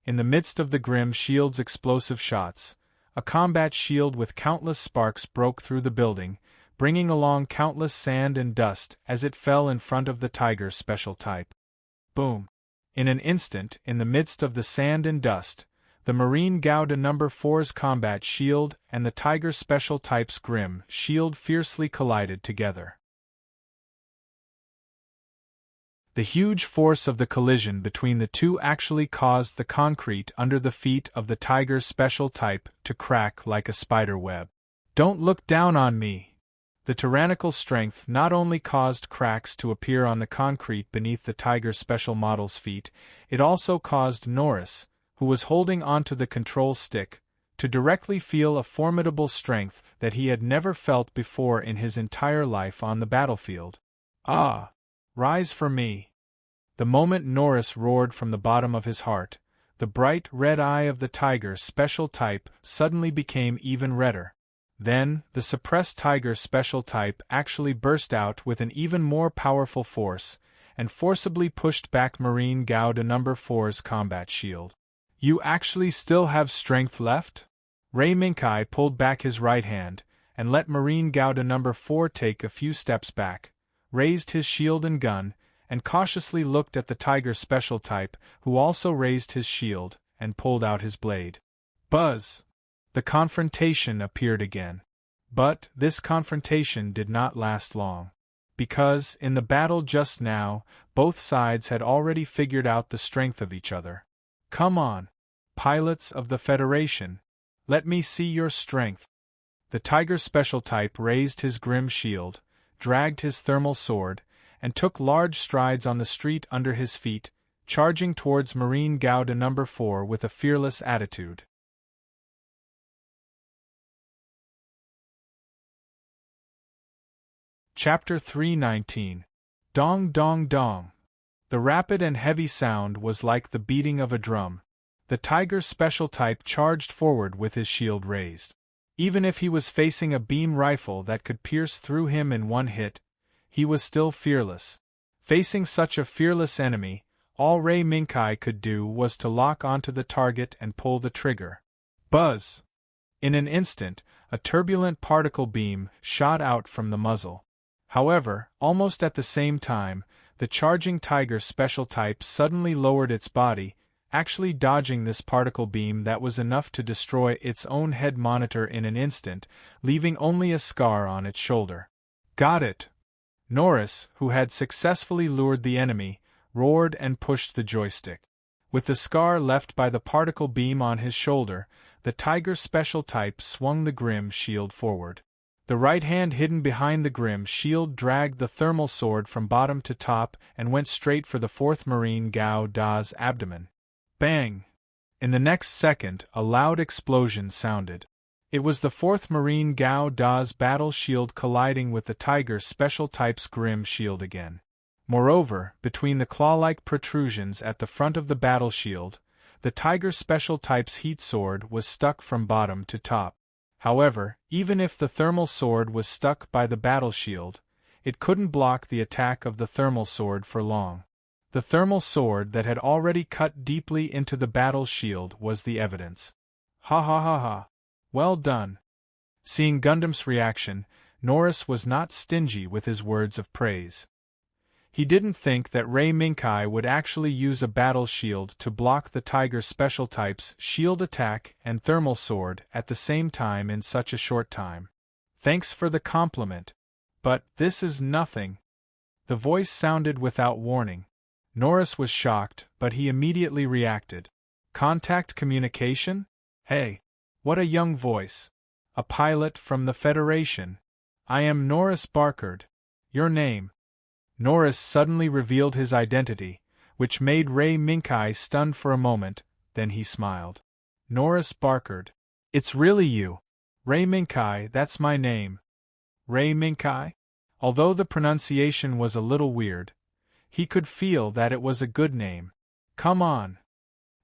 In the midst of the grim shield's explosive shots, a combat shield with countless sparks broke through the building, bringing along countless sand and dust as it fell in front of the Tiger Special Type. Boom! In an instant, in the midst of the sand and dust, the Marine Gauda No. 4's combat shield and the Tiger Special Type's grim shield fiercely collided together. The huge force of the collision between the two actually caused the concrete under the feet of the Tiger Special Type to crack like a spider web. Don't look down on me! The tyrannical strength not only caused cracks to appear on the concrete beneath the Tiger Special Model's feet, it also caused Norris, who was holding onto the control stick, to directly feel a formidable strength that he had never felt before in his entire life on the battlefield. Rise for me! The moment Norris roared from the bottom of his heart, the bright red eye of the Tiger Special Type suddenly became even redder. Then, the suppressed Tiger Special Type actually burst out with an even more powerful force, and forcibly pushed back Marine Gauda No. 4's combat shield. You actually still have strength left? Ray Minkai pulled back his right hand, and let Marine Gauda No. 4 take a few steps back, raised his shield and gun, and cautiously looked at the Tiger Special Type, who also raised his shield, and pulled out his blade. Buzz! The confrontation appeared again. But this confrontation did not last long. Because, in the battle just now, both sides had already figured out the strength of each other. Come on, pilots of the Federation, let me see your strength. The Tiger Special Type raised his grim shield, dragged his thermal sword, and took large strides on the street under his feet, charging towards Marine Gauda No. 4 with a fearless attitude. Chapter 319. Dong Dong Dong. The rapid and heavy sound was like the beating of a drum. The Tiger Special Type charged forward with his shield raised. Even if he was facing a beam rifle that could pierce through him in one hit, he was still fearless. Facing such a fearless enemy, all Ray Minkai could do was to lock onto the target and pull the trigger. Buzz! In an instant, a turbulent particle beam shot out from the muzzle. However, almost at the same time, the charging tiger special type suddenly lowered its body, actually dodging this particle beam that was enough to destroy its own head monitor in an instant, leaving only a scar on its shoulder. Got it! Norris, who had successfully lured the enemy, roared and pushed the joystick. With the scar left by the particle beam on his shoulder, the tiger special type swung the grim shield forward. The right hand hidden behind the grim shield dragged the thermal sword from bottom to top and went straight for the 4th Marine Gao Da's abdomen. Bang! In the next second, a loud explosion sounded. It was the 4th Marine Gao Da's battle shield colliding with the tiger special type's grim shield again. Moreover, between the claw-like protrusions at the front of the battle shield, the tiger special type's heat sword was stuck from bottom to top. However, even if the thermal sword was stuck by the battle shield, it couldn't block the attack of the thermal sword for long. The thermal sword that had already cut deeply into the battle shield was the evidence. Ha ha ha ha. Well done. Seeing Gundam's reaction, Norris was not stingy with his words of praise. He didn't think that Ray Minkai would actually use a battle shield to block the tiger special type's shield attack and thermal sword at the same time in such a short time. Thanks for the compliment. But this is nothing. The voice sounded without warning. Norris was shocked, but he immediately reacted. Contact communication? Hey! What a young voice. A pilot from the Federation. I am Norris Barkard. Your name? Norris suddenly revealed his identity, which made Ray Minkai stunned for a moment, then he smiled. Norris Barkard. It's really you. Ray Minkai, that's my name. Ray Minkai? Although the pronunciation was a little weird, he could feel that it was a good name. Come on.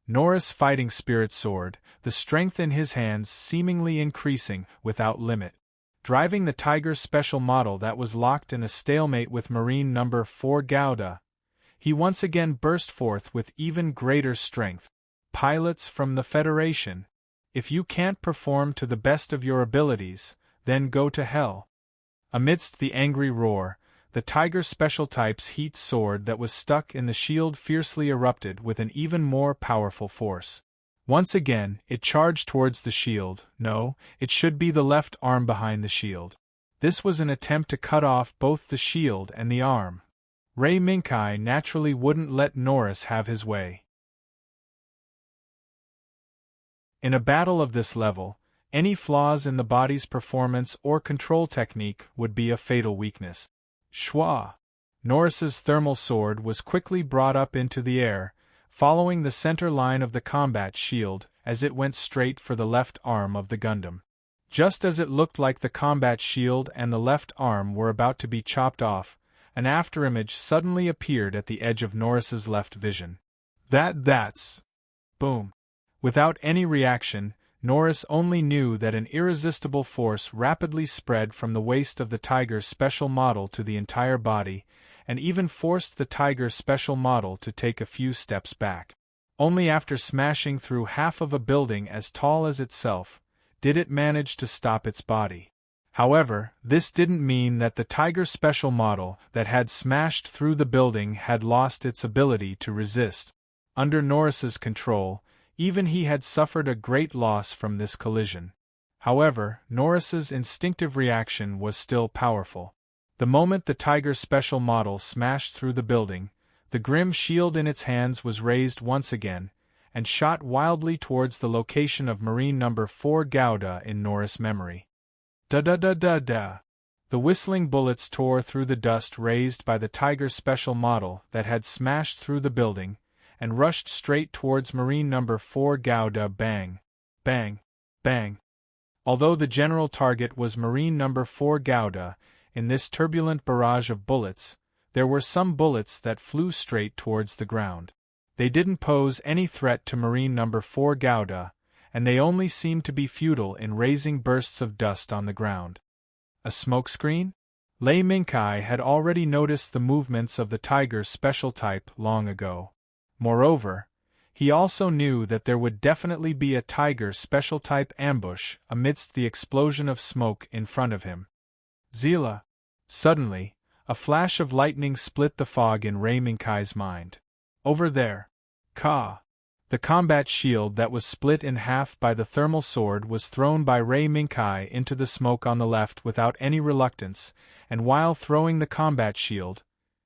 Norris' fighting spirit soared, the strength in his hands seemingly increasing without limit. Driving the Tiger special model that was locked in a stalemate with Marine No. 4 Gouda, he once again burst forth with even greater strength. Pilots from the Federation, if you can't perform to the best of your abilities, then go to hell. Amidst the angry roar, the Tiger special type's heat sword that was stuck in the shield fiercely erupted with an even more powerful force. Once again, it charged towards the shield. No, it should be the left arm behind the shield. This was an attempt to cut off both the shield and the arm. Ray Minkai naturally wouldn't let Norris have his way. In a battle of this level, any flaws in the body's performance or control technique would be a fatal weakness. Schwa! Norris's thermal sword was quickly brought up into the air, following the center line of the combat shield as it went straight for the left arm of the Gundam. Just as it looked like the combat shield and the left arm were about to be chopped off, an afterimage suddenly appeared at the edge of Norris's left vision. That's... Boom. Without any reaction, Norris only knew that an irresistible force rapidly spread from the waist of the Tiger special model to the entire body, and even forced the Tiger special model to take a few steps back. Only after smashing through half of a building as tall as itself, did it manage to stop its body. However, this didn't mean that the Tiger special model that had smashed through the building had lost its ability to resist. Under Norris's control, even he had suffered a great loss from this collision. However, Norris's instinctive reaction was still powerful. The moment the Tiger special model smashed through the building, the grim shield in its hands was raised once again, and shot wildly towards the location of Marine No. 4 Gouda in Norris' memory. Da-da-da-da-da! The whistling bullets tore through the dust raised by the Tiger special model that had smashed through the building, and rushed straight towards Marine No. 4 Gouda. Bang! Bang! Bang! Although the general target was Marine No. 4 Gouda, in this turbulent barrage of bullets, there were some bullets that flew straight towards the ground. They didn't pose any threat to Marine No. 4 Gouda, and they only seemed to be futile in raising bursts of dust on the ground. A smokescreen? Lei Minkai had already noticed the movements of the Tiger special type long ago. Moreover, He also knew that there would definitely be a Tiger Special type ambush amidst the explosion of smoke in front of him. Zila. Suddenly, a flash of lightning split the fog in Ray Minkai's mind. Over there. Ka. The combat shield that was split in half by the thermal sword was thrown by Ray Minkai into the smoke on the left without any reluctance, and while throwing the combat shield,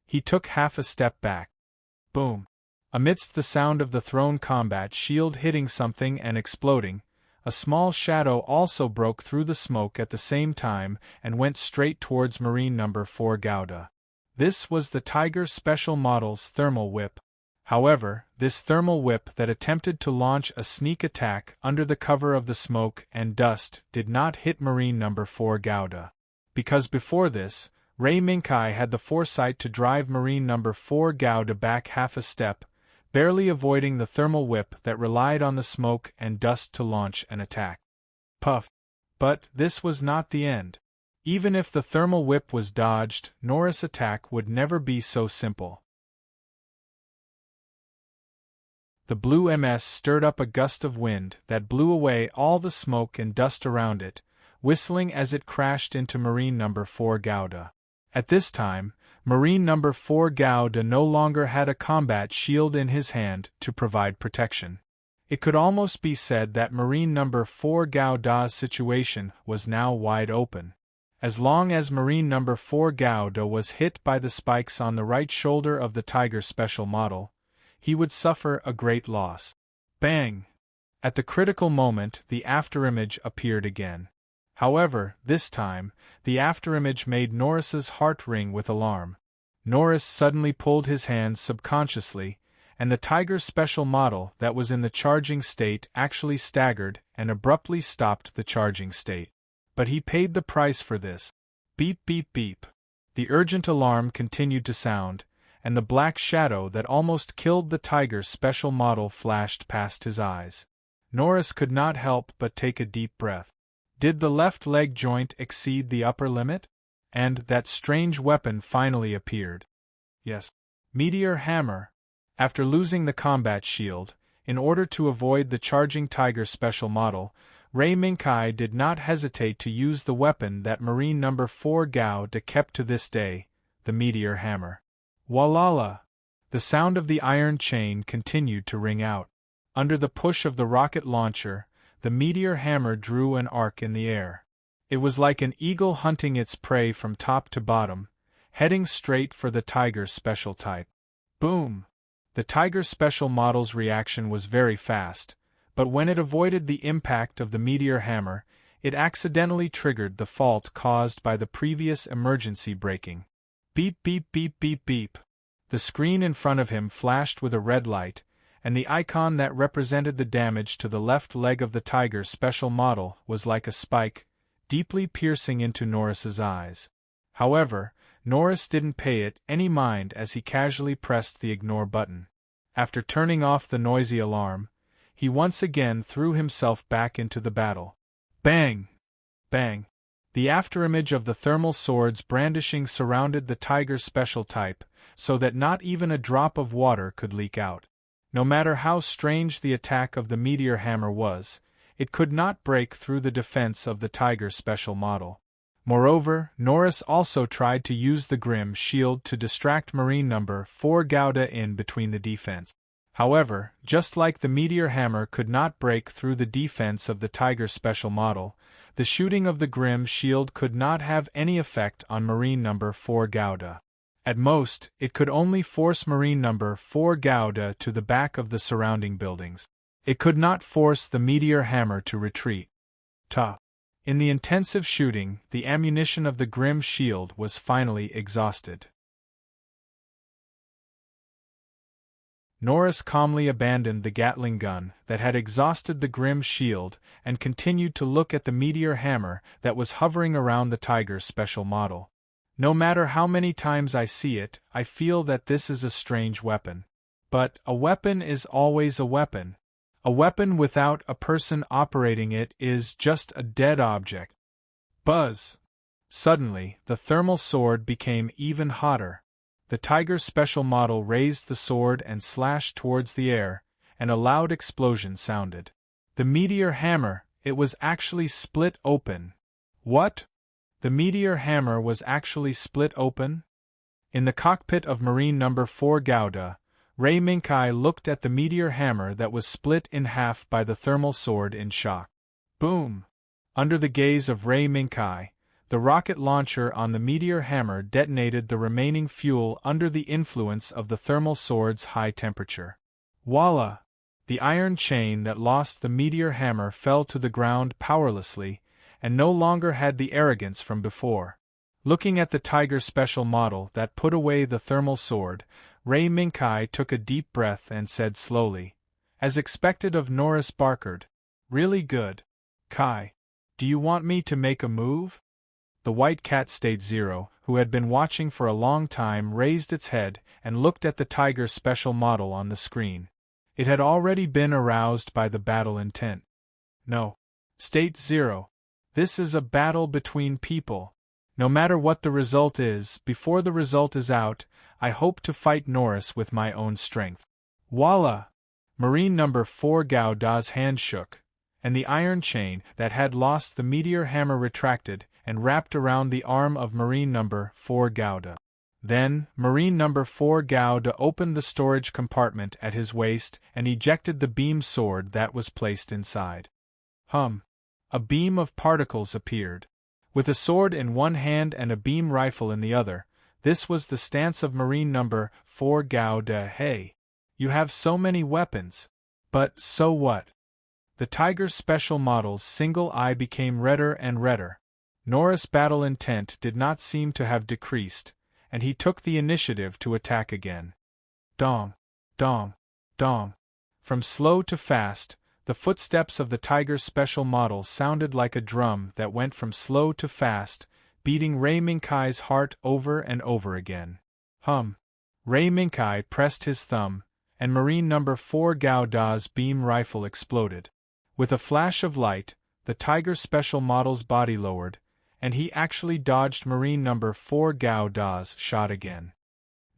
he took half a step back. Boom. Amidst the sound of the thrown combat shield hitting something and exploding, a small shadow also broke through the smoke at the same time and went straight towards Marine No. 4 Gouda. This was the Tiger Special Model's thermal whip. However, this thermal whip that attempted to launch a sneak attack under the cover of the smoke and dust did not hit Marine No. 4 Gouda. Because before this, Ray Minkai had the foresight to drive Marine No. 4 Gouda back half a step, barely avoiding the thermal whip that relied on the smoke and dust to launch an attack. Puff. But this was not the end. Even if the thermal whip was dodged, Norris' attack would never be so simple. The blue MS stirred up a gust of wind that blew away all the smoke and dust around it, whistling as it crashed into Marine No. 4 Gouda. At this time, Marine No. 4 Gouda no longer had a combat shield in his hand to provide protection. It could almost be said that Marine No. 4 Gouda's situation was now wide open. As long as Marine No. 4 Gouda was hit by the spikes on the right shoulder of the Tiger Special Model, he would suffer a great loss. Bang! At the critical moment, the afterimage appeared again. However, this time, the afterimage made Norris's heart ring with alarm. Norris suddenly pulled his hands subconsciously, and the Tiger Special Model that was in the charging state actually staggered and abruptly stopped the charging state. But he paid the price for this. Beep beep beep. The urgent alarm continued to sound, and the black shadow that almost killed the Tiger Special Model flashed past his eyes. Norris could not help but take a deep breath. Did the left leg joint exceed the upper limit? And that strange weapon finally appeared. Yes. Meteor Hammer. After losing the combat shield, in order to avoid the charging Tiger Special Model, Ray Minkai did not hesitate to use the weapon that Marine No. 4 Gouda kept to this day, the Meteor Hammer. Walala! The sound of the iron chain continued to ring out. Under the push of the rocket launcher, the Meteor Hammer drew an arc in the air. It was like an eagle hunting its prey from top to bottom, heading straight for the Tiger Special type. Boom! The Tiger Special Model's reaction was very fast, but when it avoided the impact of the Meteor Hammer, it accidentally triggered the fault caused by the previous emergency braking. Beep beep beep beep beep. The screen in front of him flashed with a red light, and the icon that represented the damage to the left leg of the Tiger Special Model was like a spike, deeply piercing into Norris's eyes. However, Norris didn't pay it any mind as he casually pressed the ignore button. After turning off the noisy alarm, he once again threw himself back into the battle. Bang! Bang! The afterimage of the thermal swords brandishing surrounded the Tiger Special type, so that not even a drop of water could leak out. No matter how strange the attack of the Meteor Hammer was, it could not break through the defense of the Tiger Special Model. Moreover, Norris also tried to use the Grim Shield to distract Marine No. 4 Gouda in between the defense. However, just like the Meteor Hammer could not break through the defense of the Tiger Special Model, the shooting of the Grim Shield could not have any effect on Marine No. 4 Gouda. At most, it could only force Marine No. 4 Gouda to the back of the surrounding buildings. It could not force the Meteor Hammer to retreat. In the intensive shooting, the ammunition of the Grim Shield was finally exhausted. Norris calmly abandoned the Gatling gun that had exhausted the Grim Shield and continued to look at the Meteor Hammer that was hovering around the Tiger Special Model. No matter how many times I see it, I feel that this is a strange weapon. But a weapon is always a weapon. A weapon without a person operating it is just a dead object. Buzz! Suddenly, the thermal sword became even hotter. The Tiger Special Model raised the sword and slashed towards the air, and a loud explosion sounded. The meteor hammer, it was actually split open. What? The meteor hammer was actually split open? In the cockpit of Marine No. 4 Gouda, Ray Minkai looked at the meteor hammer that was split in half by the thermal sword in shock. Boom! Under the gaze of Ray Minkai, the rocket launcher on the meteor hammer detonated the remaining fuel under the influence of the thermal sword's high temperature. Voila! The iron chain that lost the meteor hammer fell to the ground powerlessly, and no longer had the arrogance from before. Looking at the Tiger Special model that put away the thermal sword, Ray Minkai took a deep breath and said slowly, as expected of Norris Barkard, "Really good. Kai, do you want me to make a move?" The white cat State Zero, who had been watching for a long time, raised its head and looked at the Tiger Special model on the screen. It had already been aroused by the battle intent. "No. State Zero. This is a battle between people. No matter what the result is, before the result is out, I hope to fight Norris with my own strength." Voila! Marine No. 4 Gouda's hand shook, and the iron chain that had lost the meteor hammer retracted and wrapped around the arm of Marine No. 4 Gouda. Then, Marine No. 4 Gouda opened the storage compartment at his waist and ejected the beam sword that was placed inside. A beam of particles appeared. With a sword in one hand and a beam rifle in the other, this was the stance of Marine No. 4 Gouda. "Hey, you have so many weapons. But so what?" The Tiger Special model's single eye became redder and redder. Norris' battle intent did not seem to have decreased, and he took the initiative to attack again. Dong, dong, dong. From slow to fast, the footsteps of the Tiger Special model sounded like a drum that went from slow to fast, beating Ray Minkai's heart over and over again. Ray Minkai pressed his thumb, and Marine No. 4 Gouda's beam rifle exploded. With a flash of light, the Tiger Special model's body lowered, and he actually dodged Marine No. 4 Gouda's shot again.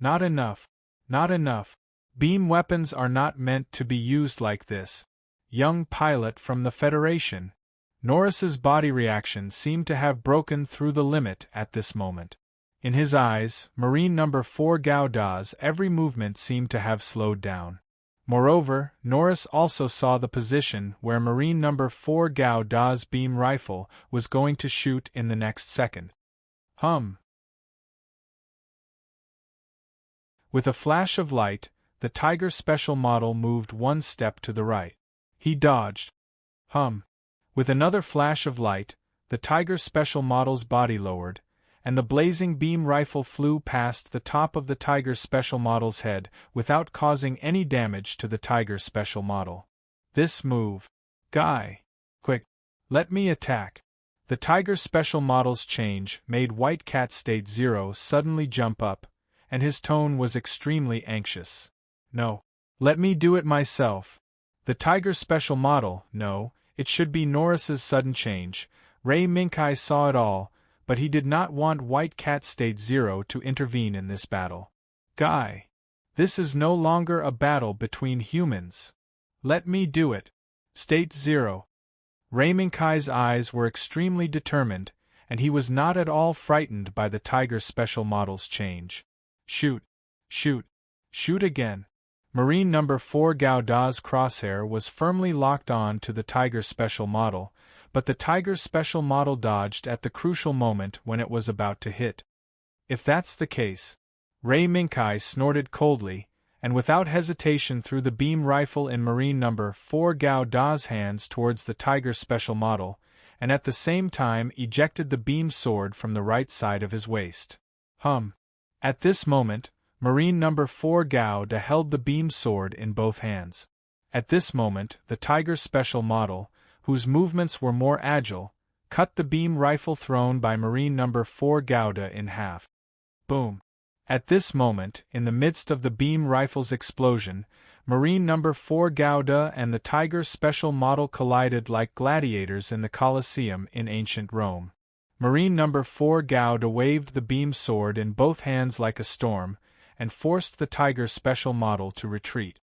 Not enough. Not enough. Beam weapons are not meant to be used like this. Young pilot from the Federation. Norris's body reaction seemed to have broken through the limit at this moment. In his eyes, Marine No. 4 Gouda's every movement seemed to have slowed down. Moreover, Norris also saw the position where Marine No. 4 Gouda's beam rifle was going to shoot in the next second. With a flash of light, the Tiger Special model moved one step to the right. He dodged. With another flash of light, the Tiger Special model's body lowered, and the blazing beam rifle flew past the top of the Tiger Special model's head without causing any damage to the Tiger Special model. This move. Guy. Quick. Let me attack. The Tiger Special model's change made White Cat State Zero suddenly jump up, and his tone was extremely anxious. No. Let me do it myself. The Tiger Special model, no, it should be Norris's sudden change. Ray Minkai saw it all, but he did not want White Cat State Zero to intervene in this battle. Guy. This is no longer a battle between humans. Let me do it. State Zero. Ray Minkai's eyes were extremely determined, and he was not at all frightened by the Tiger Special model's change. Shoot. Shoot. Shoot again. Marine No. 4 Gouda's crosshair was firmly locked on to the Tiger Special model, but the Tiger Special model dodged at the crucial moment when it was about to hit. If that's the case, Ray Minkai snorted coldly, and without hesitation threw the beam rifle in Marine No. 4 Gouda's hands towards the Tiger Special model, and at the same time ejected the beam sword from the right side of his waist. At this moment, Marine No. 4 Gouda held the beam sword in both hands. At this moment, the Tiger Special model, whose movements were more agile, cut the beam rifle thrown by Marine No. 4 Gouda in half. Boom! At this moment, in the midst of the beam rifle's explosion, Marine No. 4 Gouda and the Tiger Special model collided like gladiators in the Colosseum in ancient Rome. Marine No. 4 Gouda waved the beam sword in both hands like a storm, and forced the Tiger Special model to retreat.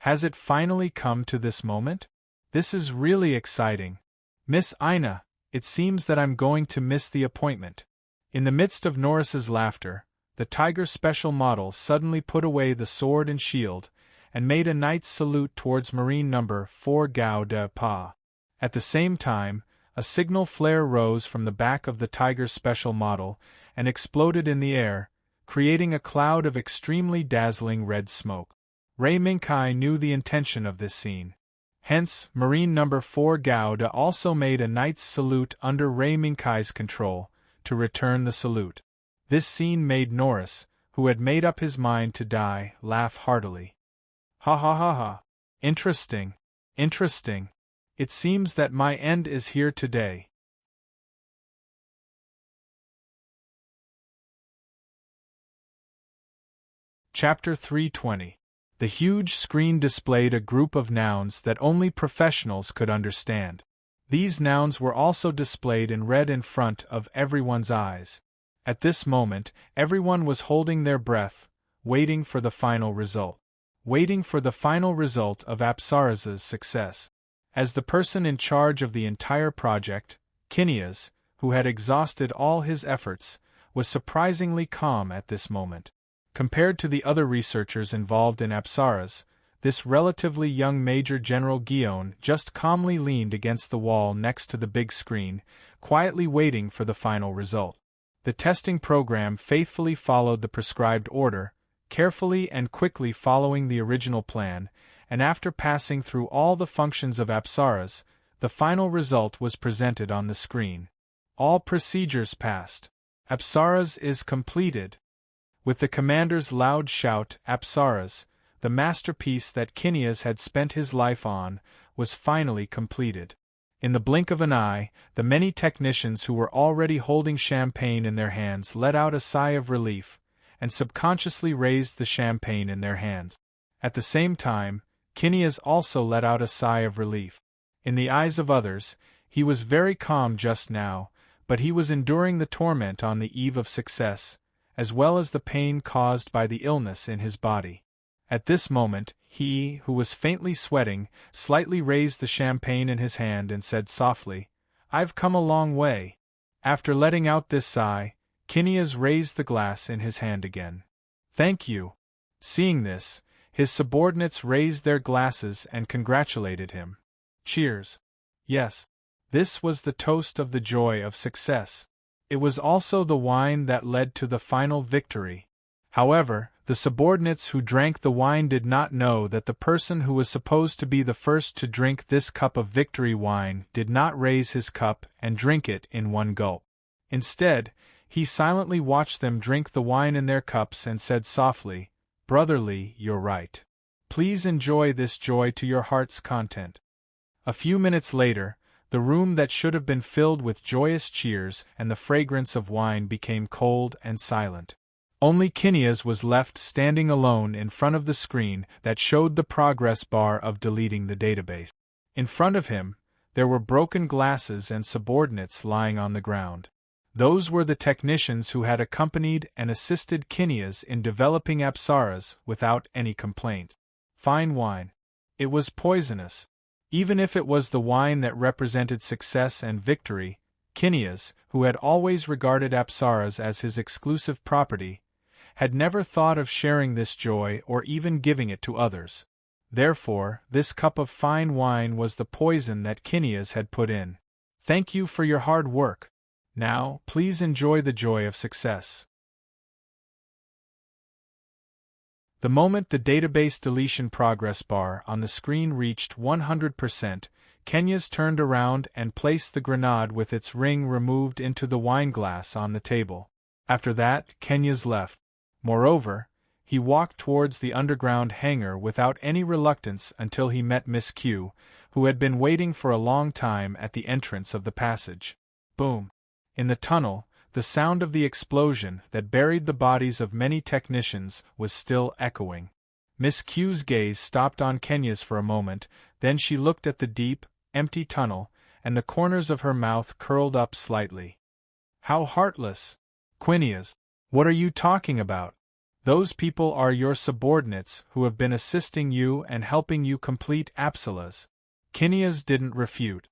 Has it finally come to this moment? This is really exciting. Miss Ina, it seems that I'm going to miss the appointment. In the midst of Norris's laughter, the Tiger's special model suddenly put away the sword and shield, and made a knight's salute towards Marine number 4 Gao de Pa. At the same time, a signal flare rose from the back of the Tiger's special model and exploded in the air, creating a cloud of extremely dazzling red smoke. Ray Minkai knew the intention of this scene. Hence, Marine number 4 Gao de also made a knight's salute under Ray Minkai's control, to return the salute. This scene made Norris, who had made up his mind to die, laugh heartily. Ha ha ha ha. Interesting. Interesting. It seems that my end is here today. Chapter 320. The huge screen displayed a group of nouns that only professionals could understand. These nouns were also displayed in red in front of everyone's eyes. At this moment, everyone was holding their breath, waiting for the final result. Waiting for the final result of Apsara's success. As the person in charge of the entire project, Kinias, who had exhausted all his efforts, was surprisingly calm at this moment. Compared to the other researchers involved in Apsaras, this relatively young Major General Guion just calmly leaned against the wall next to the big screen, quietly waiting for the final result. The testing program faithfully followed the prescribed order, carefully and quickly following the original plan, and after passing through all the functions of Apsaras, the final result was presented on the screen. All procedures passed. Apsaras is completed. With the commander's loud shout, Apsaras, the masterpiece that Kinias had spent his life on, was finally completed. In the blink of an eye, the many technicians who were already holding champagne in their hands let out a sigh of relief, and subconsciously raised the champagne in their hands. At the same time, Kinias also let out a sigh of relief. In the eyes of others, he was very calm just now, but he was enduring the torment on the eve of success, as well as the pain caused by the illness in his body. At this moment, he, who was faintly sweating, slightly raised the champagne in his hand and said softly, "I've come a long way." After letting out this sigh, Kinias raised the glass in his hand again. "Thank you." Seeing this, his subordinates raised their glasses and congratulated him. Cheers. Yes. This was the toast of the joy of success. It was also the wine that led to the final victory. However, the subordinates who drank the wine did not know that the person who was supposed to be the first to drink this cup of victory wine did not raise his cup and drink it in one gulp. Instead, he silently watched them drink the wine in their cups and said softly, "Brotherly, you're right. Please enjoy this joy to your heart's content." A few minutes later, the room that should have been filled with joyous cheers and the fragrance of wine became cold and silent. Only Kinias was left standing alone in front of the screen that showed the progress bar of deleting the database. In front of him, there were broken glasses and subordinates lying on the ground. Those were the technicians who had accompanied and assisted Kinias in developing Apsaras without any complaint. Fine wine. It was poisonous. Even if it was the wine that represented success and victory, Kinias, who had always regarded Apsaras as his exclusive property, had never thought of sharing this joy or even giving it to others. Therefore, this cup of fine wine was the poison that Kinias had put in. "Thank you for your hard work. Now, please enjoy the joy of success." The moment the database deletion progress bar on the screen reached 100%, Kinias turned around and placed the grenade with its ring removed into the wine glass on the table. After that, Kinias left. Moreover, he walked towards the underground hangar without any reluctance until he met Miss Q, who had been waiting for a long time at the entrance of the passage. Boom! In the tunnel, the sound of the explosion that buried the bodies of many technicians was still echoing. Miss Q's gaze stopped on Kinias for a moment, then she looked at the deep, empty tunnel, and the corners of her mouth curled up slightly. "How heartless! Kinias, what are you talking about? Those people are your subordinates who have been assisting you and helping you complete Apsila's. Kineas didn't refute.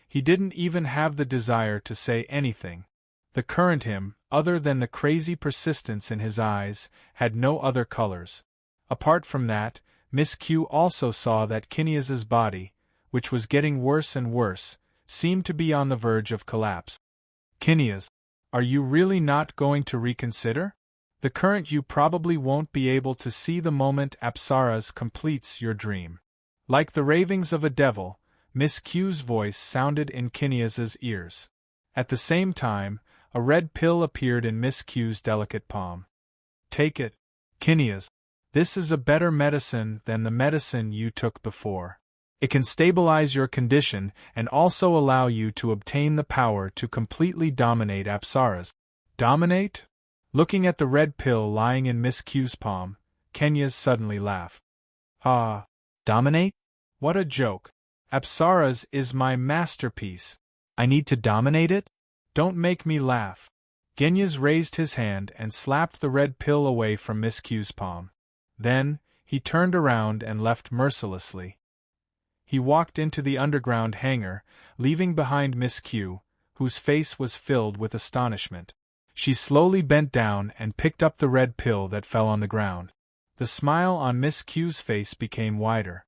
He didn't even have the desire to say anything. The current him, other than the crazy persistence in his eyes, had no other colors. Apart from that, Miss Q also saw that Kineas's body, which was getting worse and worse, seemed to be on the verge of collapse. Kineas, are you really not going to reconsider? The current you probably won't be able to see the moment Apsaras completes your dream. Like the ravings of a devil, Miss Q's voice sounded in Kineas's ears. At the same time, a red pill appeared in Miss Q's delicate palm. Take it, Kineas. This is a better medicine than the medicine you took before. It can stabilize your condition and also allow you to obtain the power to completely dominate Apsaras. Dominate? Looking at the red pill lying in Miss Q's palm, Kineas suddenly laughed. Ah, dominate? What a joke. Apsaras is my masterpiece. I need to dominate it? Don't make me laugh. Kineas raised his hand and slapped the red pill away from Miss Q's palm. Then, he turned around and left mercilessly. He walked into the underground hangar, leaving behind Miss Q, whose face was filled with astonishment. She slowly bent down and picked up the red pill that fell on the ground. The smile on Miss Q's face became wider.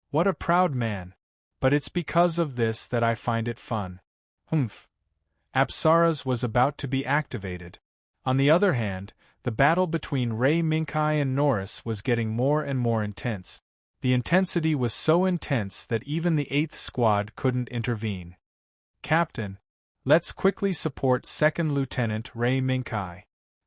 What a proud man! But it's because of this that I find it fun. Humph. Apsaras was about to be activated. On the other hand, the battle between Ray Minkai and Norris was getting more and more intense. The intensity was so intense that even the 8th Squad couldn't intervene. Captain, let's quickly support 2nd Lieutenant Ray Minkai.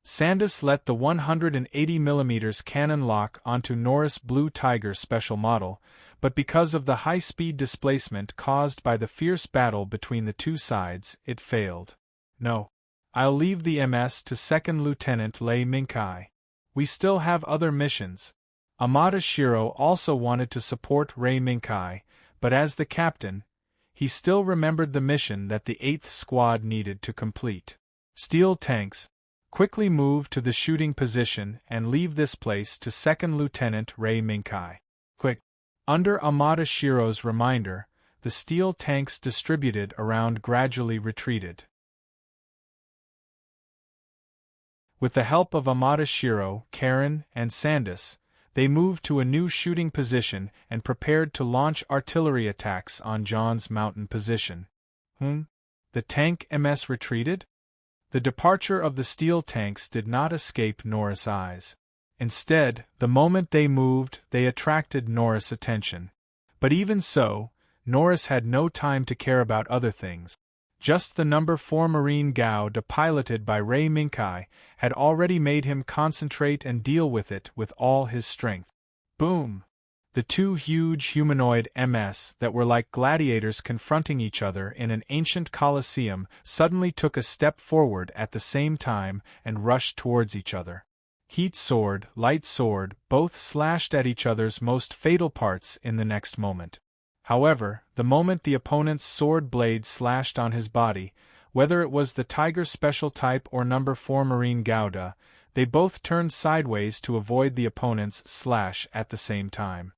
Sandus let the 180mm cannon lock onto Norris Blue Tiger special model, but because of the high-speed displacement caused by the fierce battle between the two sides, it failed. No. I'll leave the MS to 2nd Lieutenant Ray Minkai. We still have other missions. Amada Shiro also wanted to support Ray Minkai, but as the captain, he still remembered the mission that the 8th Squad needed to complete. Steel tanks, quickly move to the shooting position and leave this place to 2nd Lieutenant Ray Minkai. Quick! Under Amada Shiro's reminder, the steel tanks distributed around gradually retreated. With the help of Amada Shiro, Karen, and Sandus, they moved to a new shooting position and prepared to launch artillery attacks on John's mountain position. The tank MS retreated? The departure of the steel tanks did not escape Norris' eyes. Instead, the moment they moved, they attracted Norris' attention. But even so, Norris had no time to care about other things. Just the number 4 Marine Gauda piloted by Ray Minkai had already made him concentrate and deal with it with all his strength. Boom! The two huge humanoid MS that were like gladiators confronting each other in an ancient coliseum suddenly took a step forward at the same time and rushed towards each other. Heat sword, light sword, both slashed at each other's most fatal parts in the next moment. However, the moment the opponent's sword blade slashed on his body, whether it was the Tiger Special Type or number 4 Marine Gauda, they both turned sideways to avoid the opponent's slash at the same time.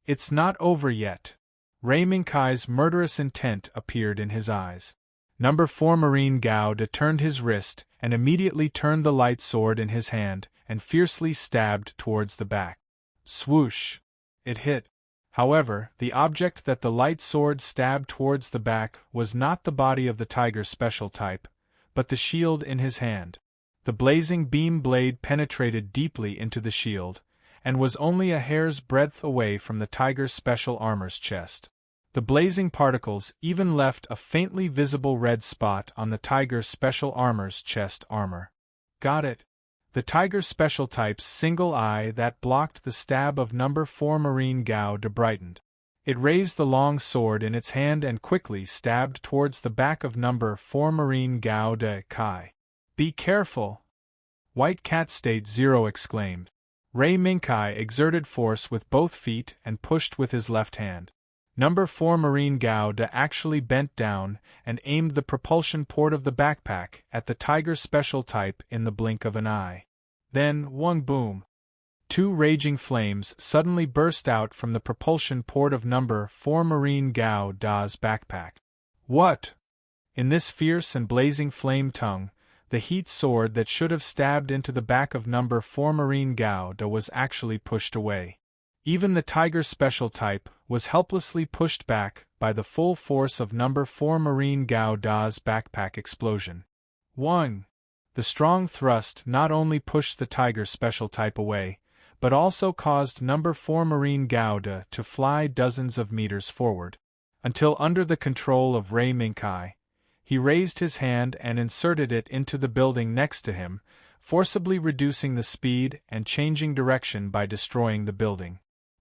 It's not over yet. Ray Minkai's murderous intent appeared in his eyes. Number 4 Marine Gauda turned his wrist and immediately turned the light sword in his hand and fiercely stabbed towards the back. Swoosh! It hit. However, the object that the light sword stabbed towards the back was not the body of the Tiger Special Type, but the shield in his hand. The blazing beam blade penetrated deeply into the shield, and was only a hair's breadth away from the Tiger Special Armor's chest. The blazing particles even left a faintly visible red spot on the Tiger Special Armor's chest armor. Got it. The Tiger Special Type's single eye that blocked the stab of number 4 Marine Gauda brightened. It raised the long sword in its hand and quickly stabbed towards the back of number 4 Marine Gauda Kai. Be careful! White Cat State 0 exclaimed. Ray Minkai exerted force with both feet and pushed with his left hand. Number 4 Marine Gauda actually bent down and aimed the propulsion port of the backpack at the Tiger Special Type in the blink of an eye. Then, one boom! 2 raging flames suddenly burst out from the propulsion port of number 4 Marine Gao Da's backpack. What? In this fierce and blazing flame tongue, the heat sword that should have stabbed into the back of number 4 Marine Gao Da was actually pushed away. Even the Tiger Special Type was helplessly pushed back by the full force of number 4 Marine Gao Da's backpack explosion. 1. The strong thrust not only pushed the Tiger Special Type away, but also caused number 4 Marine Gao Da to fly dozens of meters forward, until under the control of Ray Minkai, he raised his hand and inserted it into the building next to him, forcibly reducing the speed and changing direction by destroying the building.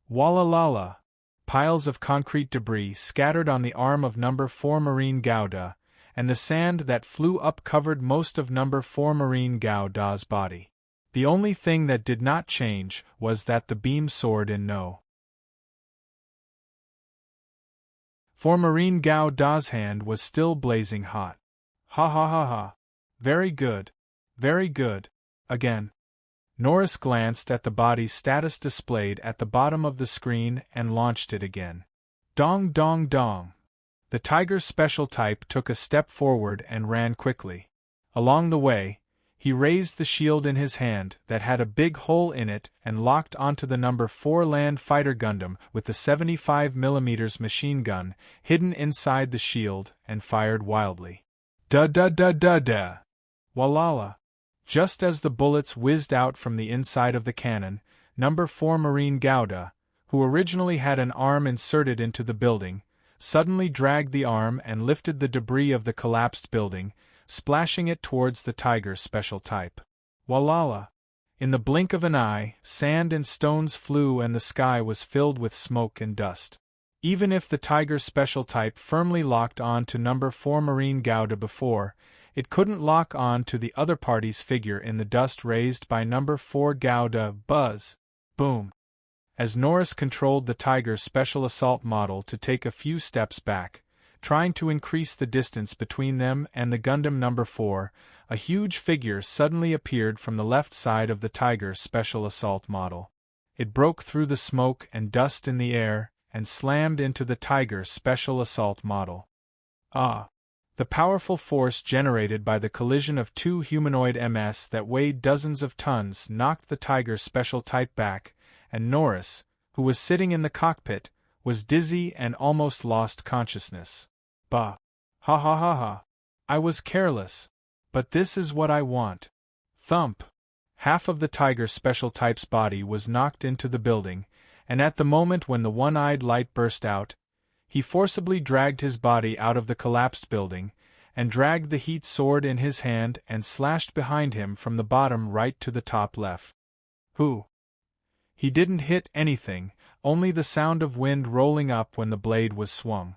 Walla lala! Piles of concrete debris scattered on the arm of number 4 Marine Gao Da, and the sand that flew up covered most of number 4 Marine Gao Da's body. The only thing that did not change was that the beam sword in no. 4 Marine Gao Da's hand was still blazing hot. Ha ha ha ha. Very good. Very good. Again. Norris glanced at the body's status displayed at the bottom of the screen and launched it again. Dong dong dong. The Tiger Special Type took a step forward and ran quickly. Along the way, he raised the shield in his hand that had a big hole in it and locked onto the number 4 Land Fighter Gundam with the 75mm machine gun hidden inside the shield and fired wildly. Da-da-da-da-da! Walala! Just as the bullets whizzed out from the inside of the cannon, number 4 Marine Gao Da, who originally had an arm inserted into the building, suddenly dragged the arm and lifted the debris of the collapsed building, splashing it towards the Tiger Special Type. Walala! In the blink of an eye, sand and stones flew and the sky was filled with smoke and dust. Even if the Tiger Special Type firmly locked on to number 4 Marine Gao Da before, it couldn't lock on to the other party's figure in the dust raised by number 4 Gao Da. Buzz! Boom! As Norris controlled the Tiger Special Assault model to take a few steps back, trying to increase the distance between them and the Gundam number 4, a huge figure suddenly appeared from the left side of the Tiger Special Assault model. It broke through the smoke and dust in the air and slammed into the Tiger Special Assault model. Ah! The powerful force generated by the collision of 2 humanoid MS that weighed dozens of tons knocked the Tiger Special Type back, and Norris, who was sitting in the cockpit, was dizzy and almost lost consciousness. Bah! Ha ha ha ha! I was careless. But this is what I want. Thump! Half of the Tiger Special Type's body was knocked into the building, and at the moment when the one-eyed light burst out, he forcibly dragged his body out of the collapsed building, and dragged the heat sword in his hand and slashed behind him from the bottom right to the top left. Who? He didn't hit anything, only the sound of wind rolling up when the blade was swung.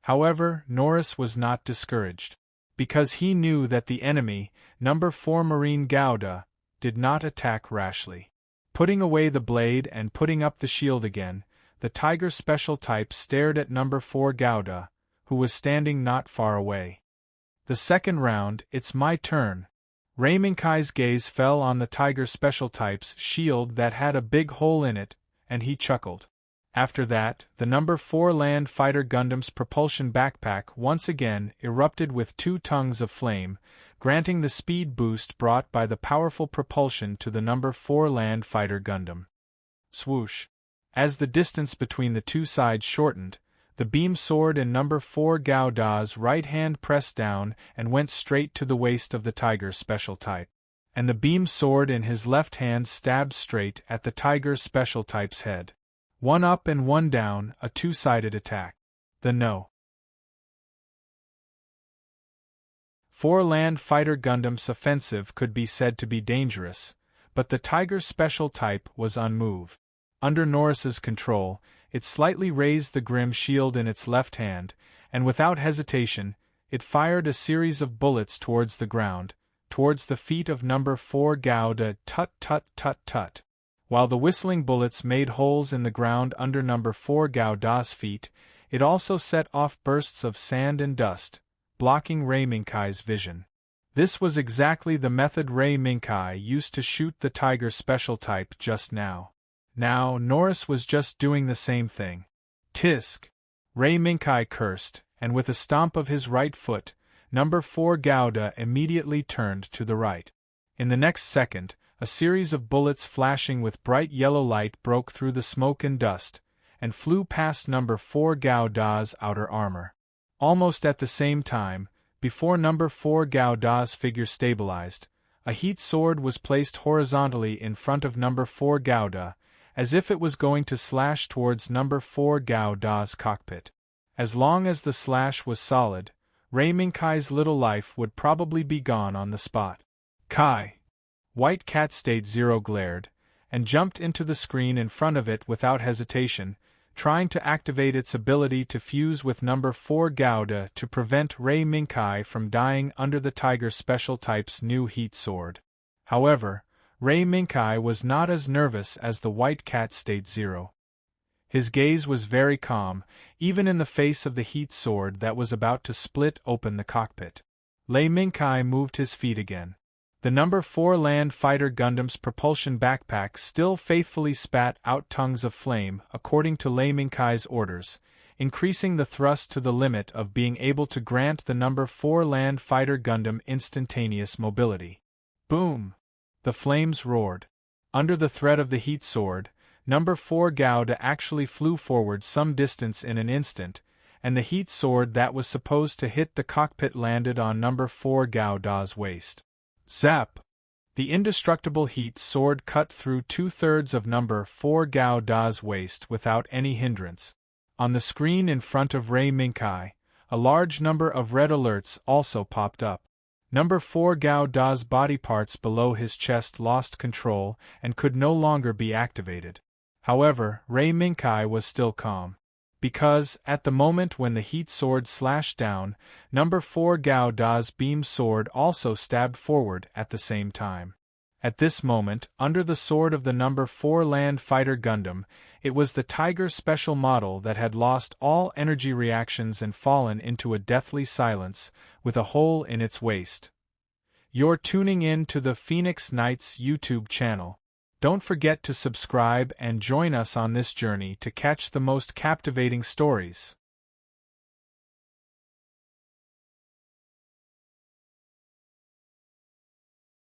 However, Norris was not discouraged, because he knew that the enemy, number 4 Marine Gao Da, did not attack rashly. Putting away the blade and putting up the shield again, the Tiger Special Type stared at number 4 Gao Da, who was standing not far away. The second round, it's my turn. Ray Minkai's gaze fell on the Tiger Special Type's shield that had a big hole in it, and he chuckled. After that, the number 4 Land Fighter Gundam's propulsion backpack once again erupted with 2 tongues of flame, granting the speed boost brought by the powerful propulsion to the number 4 Land Fighter Gundam. Swoosh! As the distance between the two sides shortened, the beam sword in number 4 Gao Da's right hand pressed down and went straight to the waist of the Tiger Special Type, and the beam sword in his left hand stabbed straight at the Tiger Special Type's head. One up and one down, a two-sided attack. The No. 4 Land Fighter Gundam's offensive could be said to be dangerous, but the Tiger Special Type was unmoved. Under Norris's control, it slightly raised the grim shield in its left hand, and without hesitation, it fired a series of bullets towards the ground, towards the feet of number 4 Gao Da. Tut tut tut tut. While the whistling bullets made holes in the ground under number 4 Gao Da's feet, it also set off bursts of sand and dust, blocking Ray Minkai's vision. This was exactly the method Ray Minkai used to shoot the Tiger Special Type just now. Now, Norris was just doing the same thing. Tisk! Ray Minkai cursed, and with a stomp of his right foot, number 4 Gouda immediately turned to the right. In the next second, a series of bullets flashing with bright yellow light broke through the smoke and dust, and flew past number 4 Gouda's outer armor. Almost at the same time, before number 4 Gouda's figure stabilized, a heat sword was placed horizontally in front of number 4 Gouda, as if it was going to slash towards number 4 Gouda's cockpit. As long as the slash was solid, Ray Minkai's little life would probably be gone on the spot. Kai! White Cat State Zero glared, and jumped into the screen in front of it without hesitation, trying to activate its ability to fuse with number 4 Gouda to prevent Ray Minkai from dying under the Tiger Special Type's new heat sword. However, Ray Minkai was not as nervous as the White Cat State Zero. His gaze was very calm, even in the face of the heat sword that was about to split open the cockpit. Ray Minkai moved his feet again. The number 4 Land Fighter Gundam's propulsion backpack still faithfully spat out tongues of flame according to Ray Minkai's orders, increasing the thrust to the limit of being able to grant the number 4 Land Fighter Gundam instantaneous mobility. Boom! The flames roared. Under the threat of the heat sword, number 4 Gouda actually flew forward some distance in an instant, and the heat sword that was supposed to hit the cockpit landed on number 4 Gouda's waist. Zap! The indestructible heat sword cut through 2/3 of number 4 Gouda's waist without any hindrance. On the screen in front of Ray Minkai, a large number of red alerts also popped up. Number 4 Gouda's body parts below his chest lost control and could no longer be activated. However, Ray Minkai was still calm. Because, at the moment when the heat sword slashed down, number 4 Gouda's beam sword also stabbed forward at the same time. At this moment, under the sword of the number 4 Land Fighter Gundam, it was the Tiger Special model that had lost all energy reactions and fallen into a deathly silence, with a hole in its waist. You're tuning in to the Phoenix Knights YouTube channel. Don't forget to subscribe and join us on this journey to catch the most captivating stories.